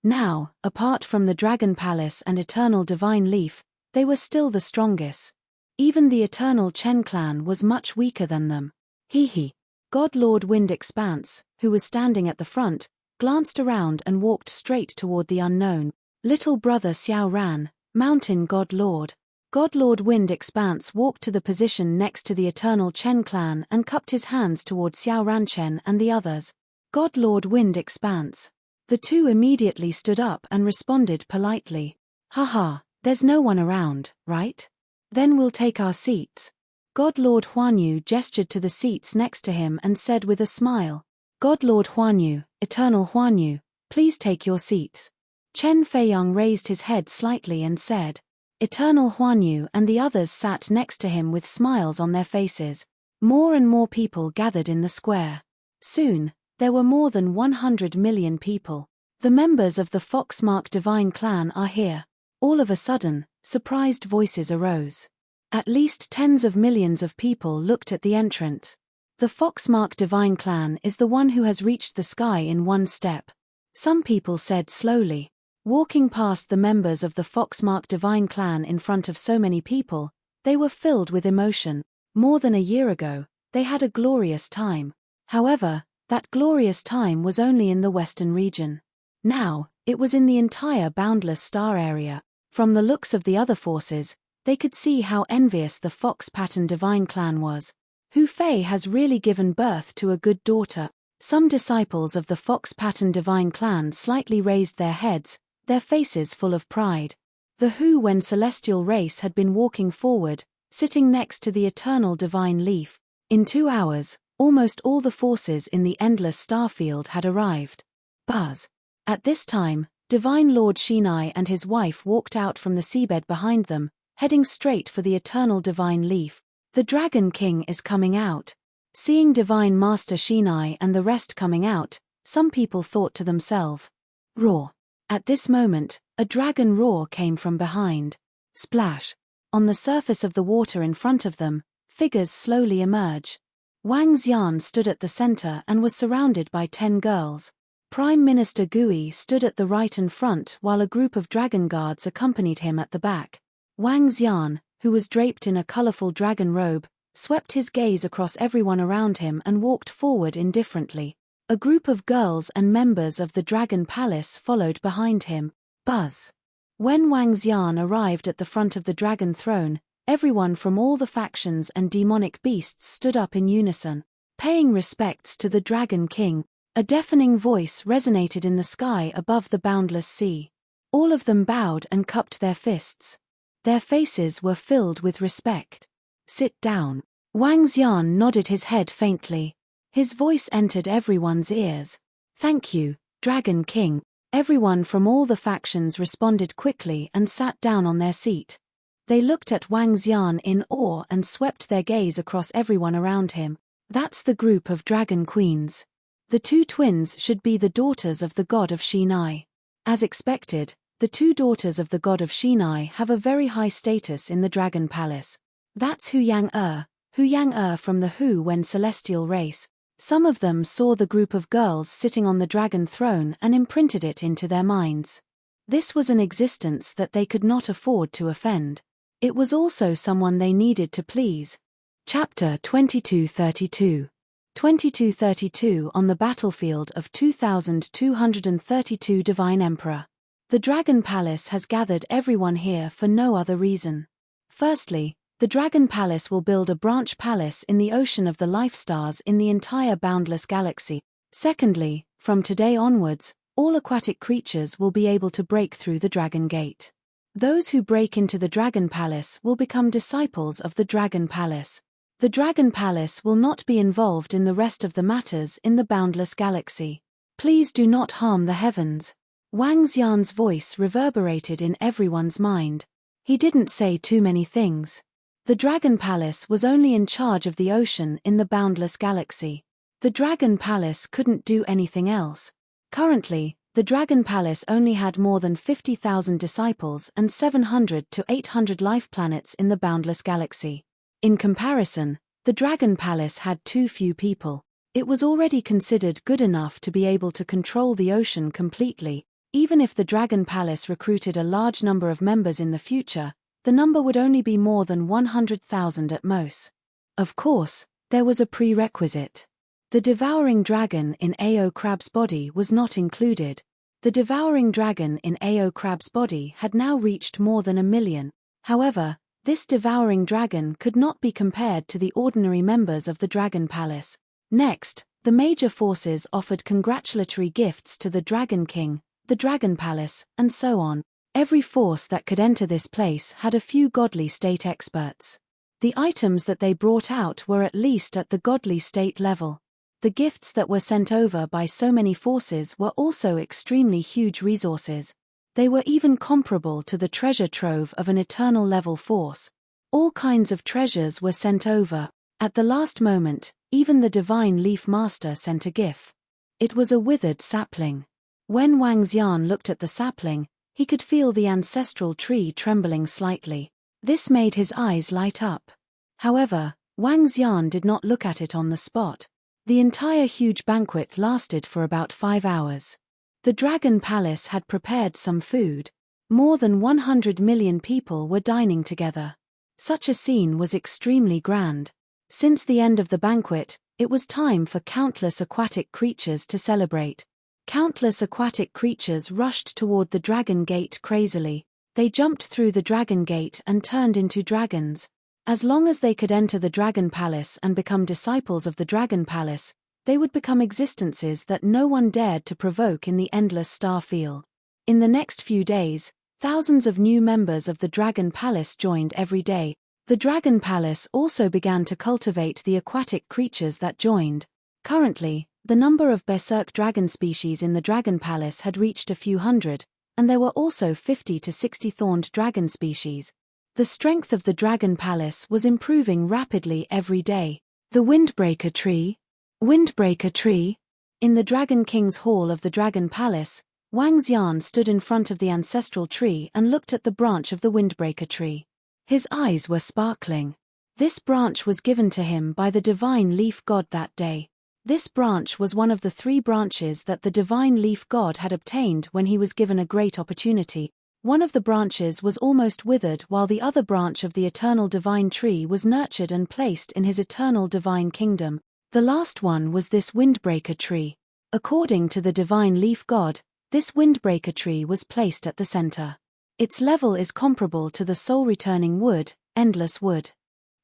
Now, apart from the Dragon Palace and Eternal Divine Leaf, they were still the strongest. Even the Eternal Chen clan was much weaker than them. Hee. God-Lord Wind Expanse, who was standing at the front, glanced around and walked straight toward the unknown. Little brother Xiao Ran, Mountain God-Lord. God-Lord Wind Expanse walked to the position next to the Eternal Chen clan and cupped his hands toward Xiao Ranchen and the others. God-Lord Wind Expanse. The two immediately stood up and responded politely. Haha. There's no one around, right? Then we'll take our seats. God-Lord Huanyu gestured to the seats next to him and said with a smile. God-Lord Huanyu, Eternal Huanyu, please take your seats. Chen Feiyang raised his head slightly and said. Eternal Huanyu and the others sat next to him with smiles on their faces. More and more people gathered in the square. Soon, there were more than 100 million people. The members of the Foxmark Divine Clan are here. All of a sudden, surprised voices arose. At least tens of millions of people looked at the entrance. The Foxmark Divine Clan is the one who has reached the sky in one step. Some people said slowly. Walking past the members of the Foxmark Divine Clan in front of so many people, they were filled with emotion. More than a year ago, they had a glorious time. However, that glorious time was only in the western region. Now, it was in the entire Boundless Star area. From the looks of the other forces, they could see how envious the Fox Pattern Divine Clan was. Hu Fei has really given birth to a good daughter. Some disciples of the Fox Pattern Divine Clan slightly raised their heads, their faces full of pride. The Hu Wen celestial race had been walking forward, sitting next to the Eternal Divine Leaf. In 2 hours, almost all the forces in the Endless Starfield had arrived. Buzz. At this time, Divine Lord Shinai and his wife walked out from the seabed behind them, heading straight for the Eternal Divine Leaf. The Dragon King is coming out. Seeing Divine Master Shinai and the rest coming out, some people thought to themselves. Roar. At this moment, a dragon roar came from behind. Splash. On the surface of the water in front of them, figures slowly emerge. Wang Xian stood at the center and was surrounded by 10 girls. Prime Minister Gui stood at the right and front while a group of dragon guards accompanied him at the back. Wang Xian, who was draped in a colorful dragon robe, swept his gaze across everyone around him and walked forward indifferently. A group of girls and members of the Dragon Palace followed behind him. Buzz. When Wang Xian arrived at the front of the dragon throne, everyone from all the factions and demonic beasts stood up in unison, paying respects to the Dragon King. A deafening voice resonated in the sky above the boundless sea. All of them bowed and cupped their fists. Their faces were filled with respect. Sit down. Wang Xian nodded his head faintly. His voice entered everyone's ears. Thank you, Dragon King. Everyone from all the factions responded quickly and sat down on their seat. They looked at Wang Xian in awe and swept their gaze across everyone around him. That's the group of dragon queens. The 2 twins should be the daughters of the god of Shinai. As expected, the 2 daughters of the god of Shinai have a very high status in the Dragon Palace. That's Hu Yang from the Hu Wen celestial race. Some of them saw the group of girls sitting on the dragon throne and imprinted it into their minds. This was an existence that they could not afford to offend. It was also someone they needed to please. Chapter 2232. 2232 On the battlefield of 2232 Divine Emperor. The Dragon Palace has gathered everyone here for no other reason. Firstly, the Dragon Palace will build a branch palace in the ocean of the life stars in the entire boundless galaxy. Secondly, from today onwards, all aquatic creatures will be able to break through the Dragon Gate. Those who break into the Dragon Palace will become disciples of the Dragon Palace. The Dragon Palace will not be involved in the rest of the matters in the boundless galaxy. Please do not harm the heavens. Wang Xian's voice reverberated in everyone's mind. He didn't say too many things. The Dragon Palace was only in charge of the ocean in the boundless galaxy. The Dragon Palace couldn't do anything else. Currently, the Dragon Palace only had more than 50,000 disciples and 700 to 800 life planets in the boundless galaxy. In comparison, the Dragon Palace had too few people. It was already considered good enough to be able to control the ocean completely. Even if the Dragon Palace recruited a large number of members in the future, the number would only be more than 100,000 at most. Of course, there was a prerequisite. The devouring dragon in Ao Crab's body was not included. The devouring dragon in Ao Crab's body had now reached more than 1 million. However, this devouring dragon could not be compared to the ordinary members of the Dragon Palace. Next, the major forces offered congratulatory gifts to the Dragon King, the Dragon Palace, and so on. Every force that could enter this place had a few godly state experts. The items that they brought out were at least at the godly state level. The gifts that were sent over by so many forces were also extremely huge resources. They were even comparable to the treasure trove of an eternal level force. All kinds of treasures were sent over. At the last moment, even the Divine Leaf Master sent a gift. It was a withered sapling. When Wang Xian looked at the sapling, he could feel the ancestral tree trembling slightly. This made his eyes light up. However, Wang Xian did not look at it on the spot. The entire huge banquet lasted for about 5 hours. The Dragon Palace had prepared some food. More than 100 million people were dining together. Such a scene was extremely grand. Since the end of the banquet, it was time for countless aquatic creatures to celebrate. Countless aquatic creatures rushed toward the Dragon Gate crazily. They jumped through the Dragon Gate and turned into dragons. As long as they could enter the Dragon Palace and become disciples of the Dragon Palace, they would become existences that no one dared to provoke in the endless star field. In the next few days, thousands of new members of the Dragon Palace joined every day. The Dragon Palace also began to cultivate the aquatic creatures that joined. Currently, the number of berserk dragon species in the Dragon Palace had reached a few hundred, and there were also 50 to 60 thorned dragon species. The strength of the Dragon Palace was improving rapidly every day. The Windbreaker Tree. Windbreaker Tree. In the Dragon King's hall of the Dragon Palace, Wang Xian stood in front of the ancestral tree and looked at the branch of the Windbreaker Tree. His eyes were sparkling. This branch was given to him by the Divine Leaf God that day. This branch was one of the 3 branches that the Divine Leaf God had obtained when he was given a great opportunity. One of the branches was almost withered while the other branch of the eternal divine tree was nurtured and placed in his eternal divine kingdom. The last one was this Windbreaker Tree. According to the Divine Leaf God, this Windbreaker Tree was placed at the center. Its level is comparable to the soul-returning wood, endless wood.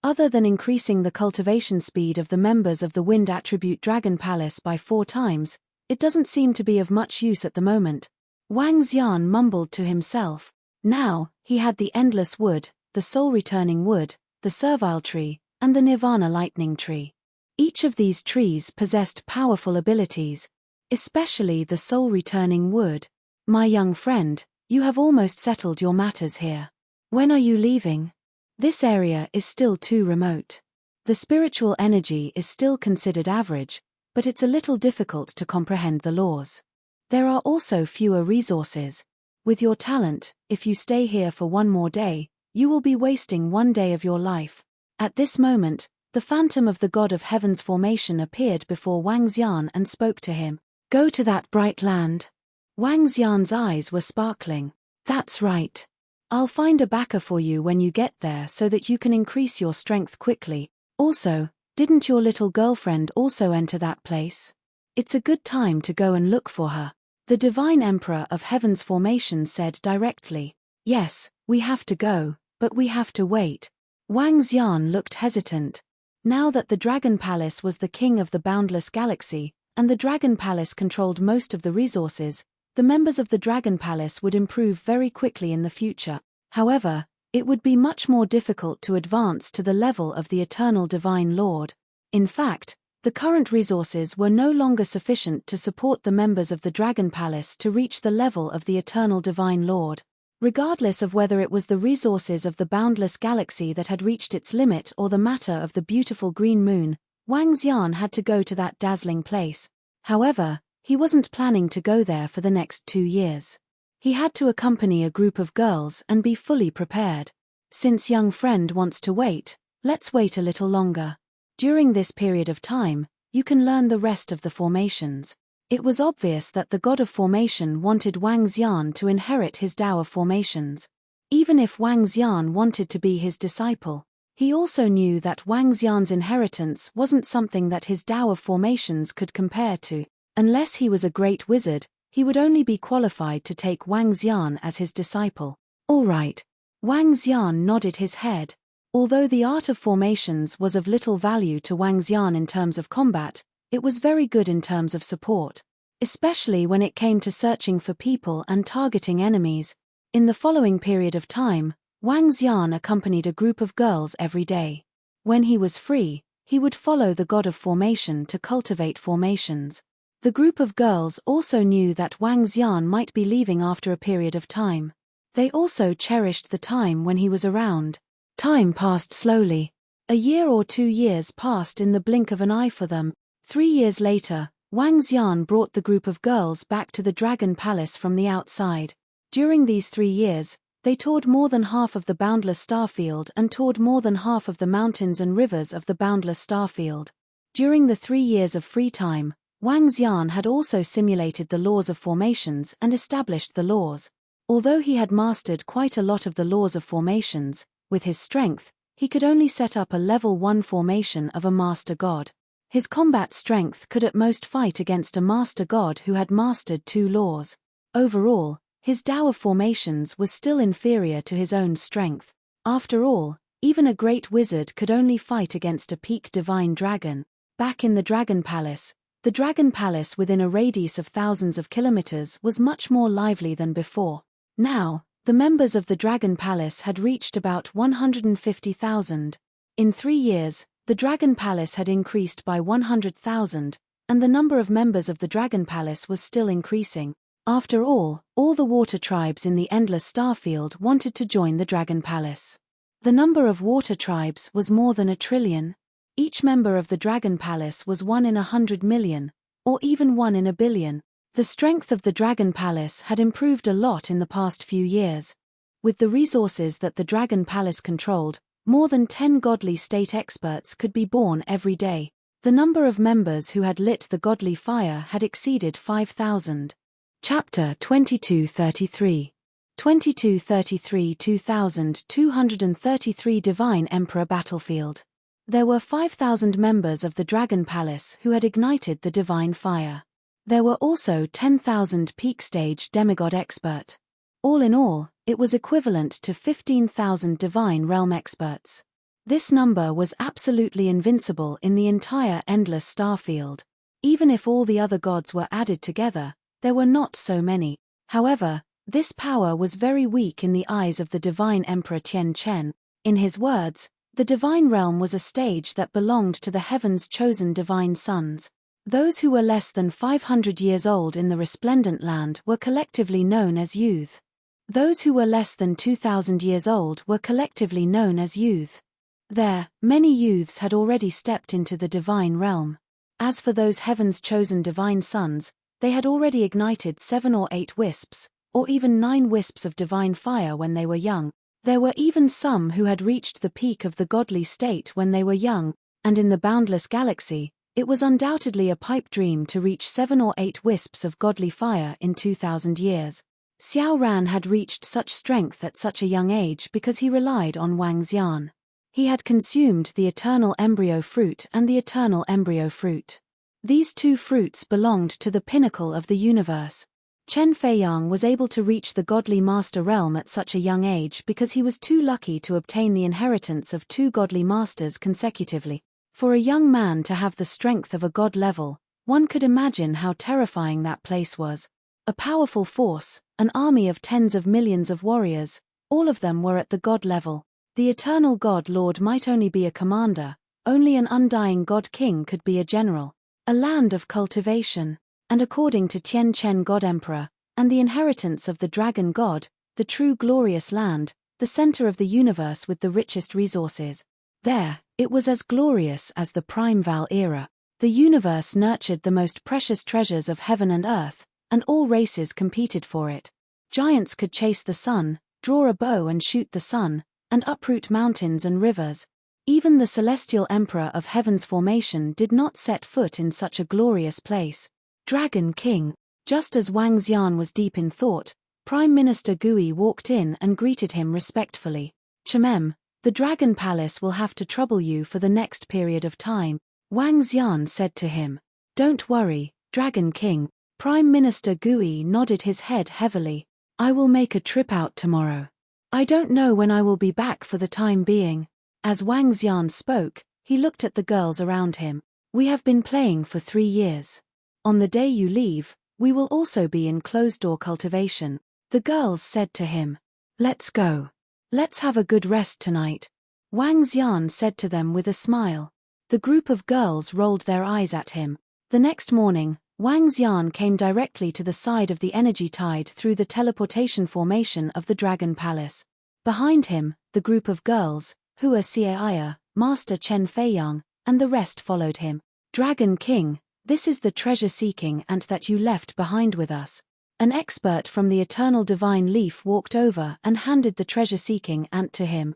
Other than increasing the cultivation speed of the members of the Wind Attribute Dragon Palace by 4 times, it doesn't seem to be of much use at the moment. Wang Xian mumbled to himself. Now, he had the Endless Wood, the Soul-Returning Wood, the Servile Tree, and the Nirvana Lightning Tree. Each of these trees possessed powerful abilities, especially the Soul-Returning Wood. My young friend, you have almost settled your matters here. When are you leaving? This area is still too remote. The spiritual energy is still considered average, but it's a little difficult to comprehend the laws. There are also fewer resources. With your talent, if you stay here for 1 more day, you will be wasting 1 day of your life. At this moment, the phantom of the god of heaven's formation appeared before Wang Xian and spoke to him. Go to that bright land. Wang Xian's eyes were sparkling. That's right. I'll find a backer for you when you get there so that you can increase your strength quickly. Also, didn't your little girlfriend also enter that place? It's a good time to go and look for her. The divine emperor of heaven's formation said directly. Yes, we have to go, but we have to wait. Wang Xian looked hesitant. Now that the Dragon Palace was the king of the boundless galaxy, and the Dragon Palace controlled most of the resources, the members of the Dragon Palace would improve very quickly in the future. However, it would be much more difficult to advance to the level of the Eternal Divine Lord. In fact, the current resources were no longer sufficient to support the members of the Dragon Palace to reach the level of the Eternal Divine Lord. Regardless of whether it was the resources of the boundless galaxy that had reached its limit or the matter of the beautiful green moon, Wang Xian had to go to that dazzling place. However, he wasn't planning to go there for the next 2 years. He had to accompany a group of girls and be fully prepared. Since young friend wants to wait, let's wait a little longer. During this period of time, you can learn the rest of the formations. It was obvious that the god of formation wanted Wang Xian to inherit his Tao of formations. Even if Wang Xian wanted to be his disciple, he also knew that Wang Xian's inheritance wasn't something that his Tao of formations could compare to. Unless he was a great wizard, he would only be qualified to take Wang Xian as his disciple. All right. Wang Xian nodded his head. Although the art of formations was of little value to Wang Xian in terms of combat, it was very good in terms of support, especially when it came to searching for people and targeting enemies. In the following period of time, Wang Xian accompanied a group of girls every day. When he was free, he would follow the god of formation to cultivate formations. The group of girls also knew that Wang Xian might be leaving after a period of time. They also cherished the time when he was around. Time passed slowly. A year or 2 years passed in the blink of an eye for them. 3 years later, Wang Xian brought the group of girls back to the Dragon Palace from the outside. During these 3 years, they toured more than half of the boundless starfield and toured more than half of the mountains and rivers of the boundless starfield. During the 3 years of free time, Wang Xian had also simulated the laws of formations and established the laws. Although he had mastered quite a lot of the laws of formations, with his strength, he could only set up a level 1 formation of a master god. His combat strength could at most fight against a master god who had mastered 2 laws. Overall, his Tao of formations was still inferior to his own strength. After all, even a great wizard could only fight against a peak divine dragon. Back in the Dragon Palace, the Dragon Palace within a radius of thousands of kilometers was much more lively than before. Now, the members of the Dragon Palace had reached about 150,000. In 3 years, the Dragon Palace had increased by 100,000, and the number of members of the Dragon Palace was still increasing. After all the water tribes in the endless starfield wanted to join the Dragon Palace. The number of water tribes was more than 1 trillion. Each member of the Dragon Palace was 1 in 100 million, or even 1 in 1 billion. The strength of the Dragon Palace had improved a lot in the past few years. With the resources that the Dragon Palace controlled, more than 10 godly state experts could be born every day. The number of members who had lit the godly fire had exceeded 5,000. Chapter 2233. 2233 2233 Divine Emperor Battlefield. There were 5,000 members of the Dragon Palace who had ignited the divine fire. There were also 10,000 peak stage demigod expert. All in all, it was equivalent to 15,000 divine realm experts. This number was absolutely invincible in the entire endless starfield. Even if all the other gods were added together, there were not so many. However, this power was very weak in the eyes of the divine emperor Tian Chen. In his words, the divine realm was a stage that belonged to the heaven's chosen divine sons. Those who were less than 500 years old in the resplendent land were collectively known as youth. Those who were less than 2,000 years old were collectively known as youth. There, many youths had already stepped into the divine realm. As for those heaven's chosen divine sons, they had already ignited 7 or 8 wisps, or even 9 wisps of divine fire when they were young. There were even some who had reached the peak of the godly state when they were young, and in the boundless galaxy, it was undoubtedly a pipe dream to reach 7 or 8 wisps of godly fire in 2,000 years. Xiao Ran had reached such strength at such a young age because he relied on Wang Xian. He had consumed the eternal embryo fruit and the eternal embryo fruit. These two fruits belonged to the pinnacle of the universe. Chen Feiyang was able to reach the godly master realm at such a young age because he was too lucky to obtain the inheritance of 2 godly masters consecutively. For a young man to have the strength of a god level, one could imagine how terrifying that place was. A powerful force, an army of tens of millions of warriors, all of them were at the god level. The eternal god lord might only be a commander, only an undying god king could be a general. A land of cultivation, and according to Tian Chen god emperor, and the inheritance of the dragon god, the true glorious land, the center of the universe with the richest resources. There, it was as glorious as the Prime Val era. The universe nurtured the most precious treasures of heaven and earth, and all races competed for it. Giants could chase the sun, draw a bow and shoot the sun, and uproot mountains and rivers. Even the celestial emperor of heaven's formation did not set foot in such a glorious place. Dragon King. Just as Wang Xian was deep in thought, Prime Minister Gui walked in and greeted him respectfully. Chemem, the Dragon Palace will have to trouble you for the next period of time, Wang Xian said to him. Don't worry, Dragon King. Prime Minister Gui nodded his head heavily. I will make a trip out tomorrow. I don't know when I will be back for the time being. As Wang Xian spoke, he looked at the girls around him. We have been playing for 3 years. On the day you leave, we will also be in closed-door cultivation. The girls said to him. Let's go. Let's have a good rest tonight. Wang Xian said to them with a smile. The group of girls rolled their eyes at him. The next morning, Wang Xian came directly to the side of the energy tide through the teleportation formation of the Dragon Palace. Behind him, the group of girls, Hua Xiaoya, Master Chen Feiyang, and the rest followed him. Dragon King, this is the treasure-seeking ant that you left behind with us. An expert from the eternal divine leaf walked over and handed the treasure-seeking ant to him.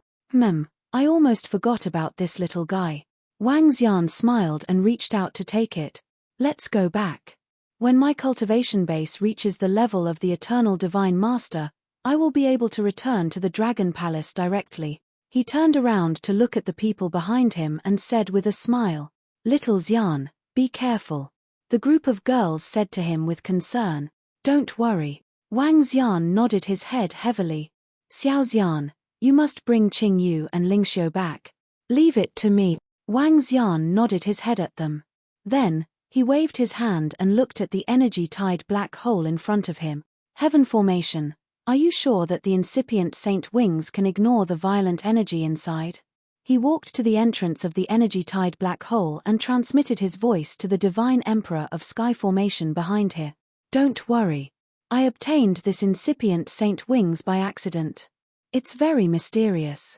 I almost forgot about this little guy. Wang Xian smiled and reached out to take it. Let's go back. When my cultivation base reaches the level of the eternal divine master, I will be able to return to the Dragon Palace directly. He turned around to look at the people behind him and said with a smile, Little Xian, be careful. The group of girls said to him with concern, Don't worry. Wang Xian nodded his head heavily. Xiao Xian, you must bring Qing Yu and Lingxiu back. Leave it to me. Wang Xian nodded his head at them. Then, he waved his hand and looked at the energy-tied black hole in front of him. Heaven formation. Are you sure that the incipient saint wings can ignore the violent energy inside? He walked to the entrance of the energy-tied black hole and transmitted his voice to the divine emperor of sky formation behind here. Don't worry. I obtained this incipient saint wings by accident. It's very mysterious.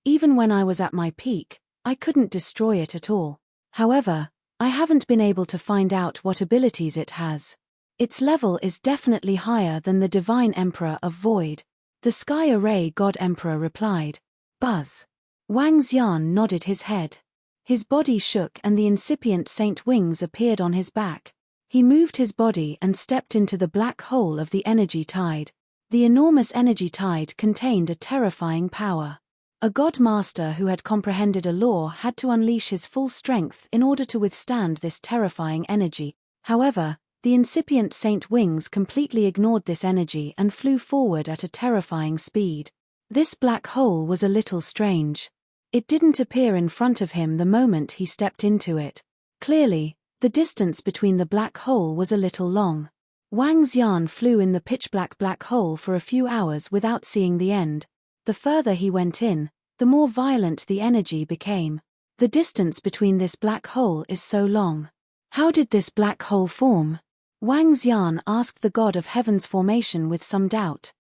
Even when I was at my peak, I couldn't destroy it at all. However, I haven't been able to find out what abilities it has. Its level is definitely higher than the Divine Emperor of Void. The Sky Array God Emperor replied. Buzz. Wang Xian nodded his head. His body shook and the incipient saint wings appeared on his back. He moved his body and stepped into the black hole of the energy tide. The enormous energy tide contained a terrifying power. A god master who had comprehended a law had to unleash his full strength in order to withstand this terrifying energy. However, the incipient saint wings completely ignored this energy and flew forward at a terrifying speed. This black hole was a little strange. It didn't appear in front of him the moment he stepped into it. Clearly, the distance between the black hole was a little long. Wang Xian flew in the pitch-black black hole for a few hours without seeing the end. The further he went in, the more violent the energy became. The distance between this black hole is so long. How did this black hole form? Wang Xian asked the god of heaven's formation with some doubt.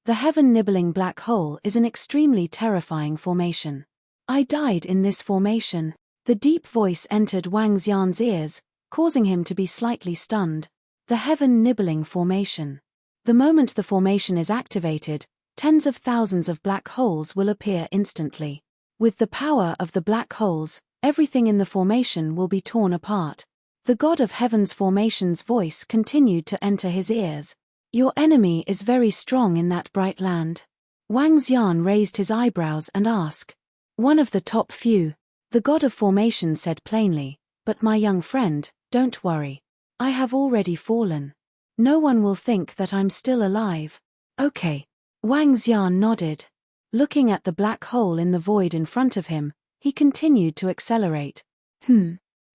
The heaven-nibbling black hole is an extremely terrifying formation. I died in this formation. The deep voice entered Wang Xian's ears, causing him to be slightly stunned. The heaven-nibbling formation. The moment the formation is activated, tens of thousands of black holes will appear instantly. With the power of the black holes, everything in the formation will be torn apart. The god of heaven's formation's voice continued to enter his ears. Your enemy is very strong in that bright land. Wang Xian raised his eyebrows and asked. One of the top few, the god of formation said plainly, but my young friend, don't worry. I have already fallen. No one will think that I'm still alive. Okay. Wang Xian nodded. Looking at the black hole in the void in front of him, he continued to accelerate.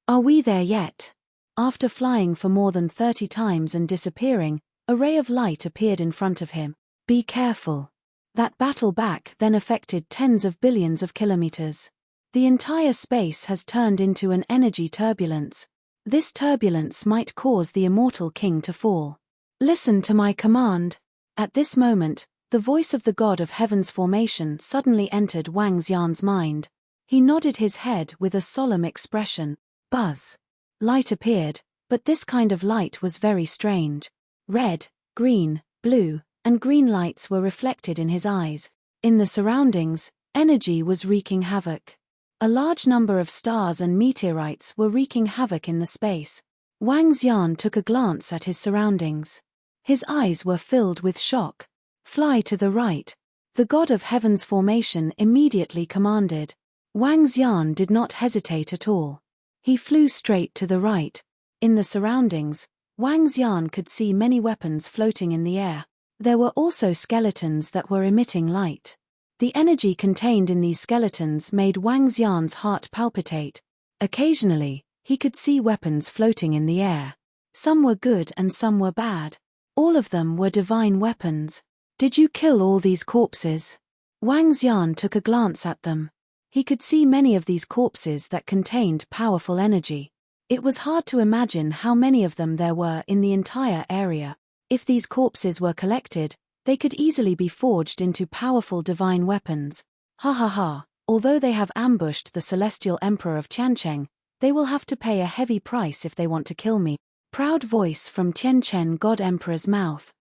Are we there yet? After flying for more than 30 times and disappearing, a ray of light appeared in front of him. Be careful. That battle back then affected tens of billions of kilometers. The entire space has turned into an energy turbulence. This turbulence might cause the immortal king to fall. Listen to my command. At this moment, the voice of the god of heaven's formation suddenly entered Wang Xian's mind. He nodded his head with a solemn expression. Buzz. Light appeared, but this kind of light was very strange. Red, green, blue, and green lights were reflected in his eyes. In the surroundings, energy was wreaking havoc. A large number of stars and meteorites were wreaking havoc in the space. Wang Xian took a glance at his surroundings. His eyes were filled with shock. Fly to the right. The god of heaven's formation immediately commanded. Wang Xian did not hesitate at all. He flew straight to the right. In the surroundings, Wang Xian could see many weapons floating in the air. There were also skeletons that were emitting light. The energy contained in these skeletons made Wang Xian's heart palpitate. Occasionally, he could see weapons floating in the air. Some were good and some were bad. All of them were divine weapons. Did you kill all these corpses? Wang Xian took a glance at them. He could see many of these corpses that contained powerful energy. It was hard to imagine how many of them there were in the entire area. If these corpses were collected, they could easily be forged into powerful divine weapons. Ha ha ha, although they have ambushed the celestial emperor of Tiancheng, they will have to pay a heavy price if they want to kill me. Proud voice from Tiancheng God Emperor's mouth.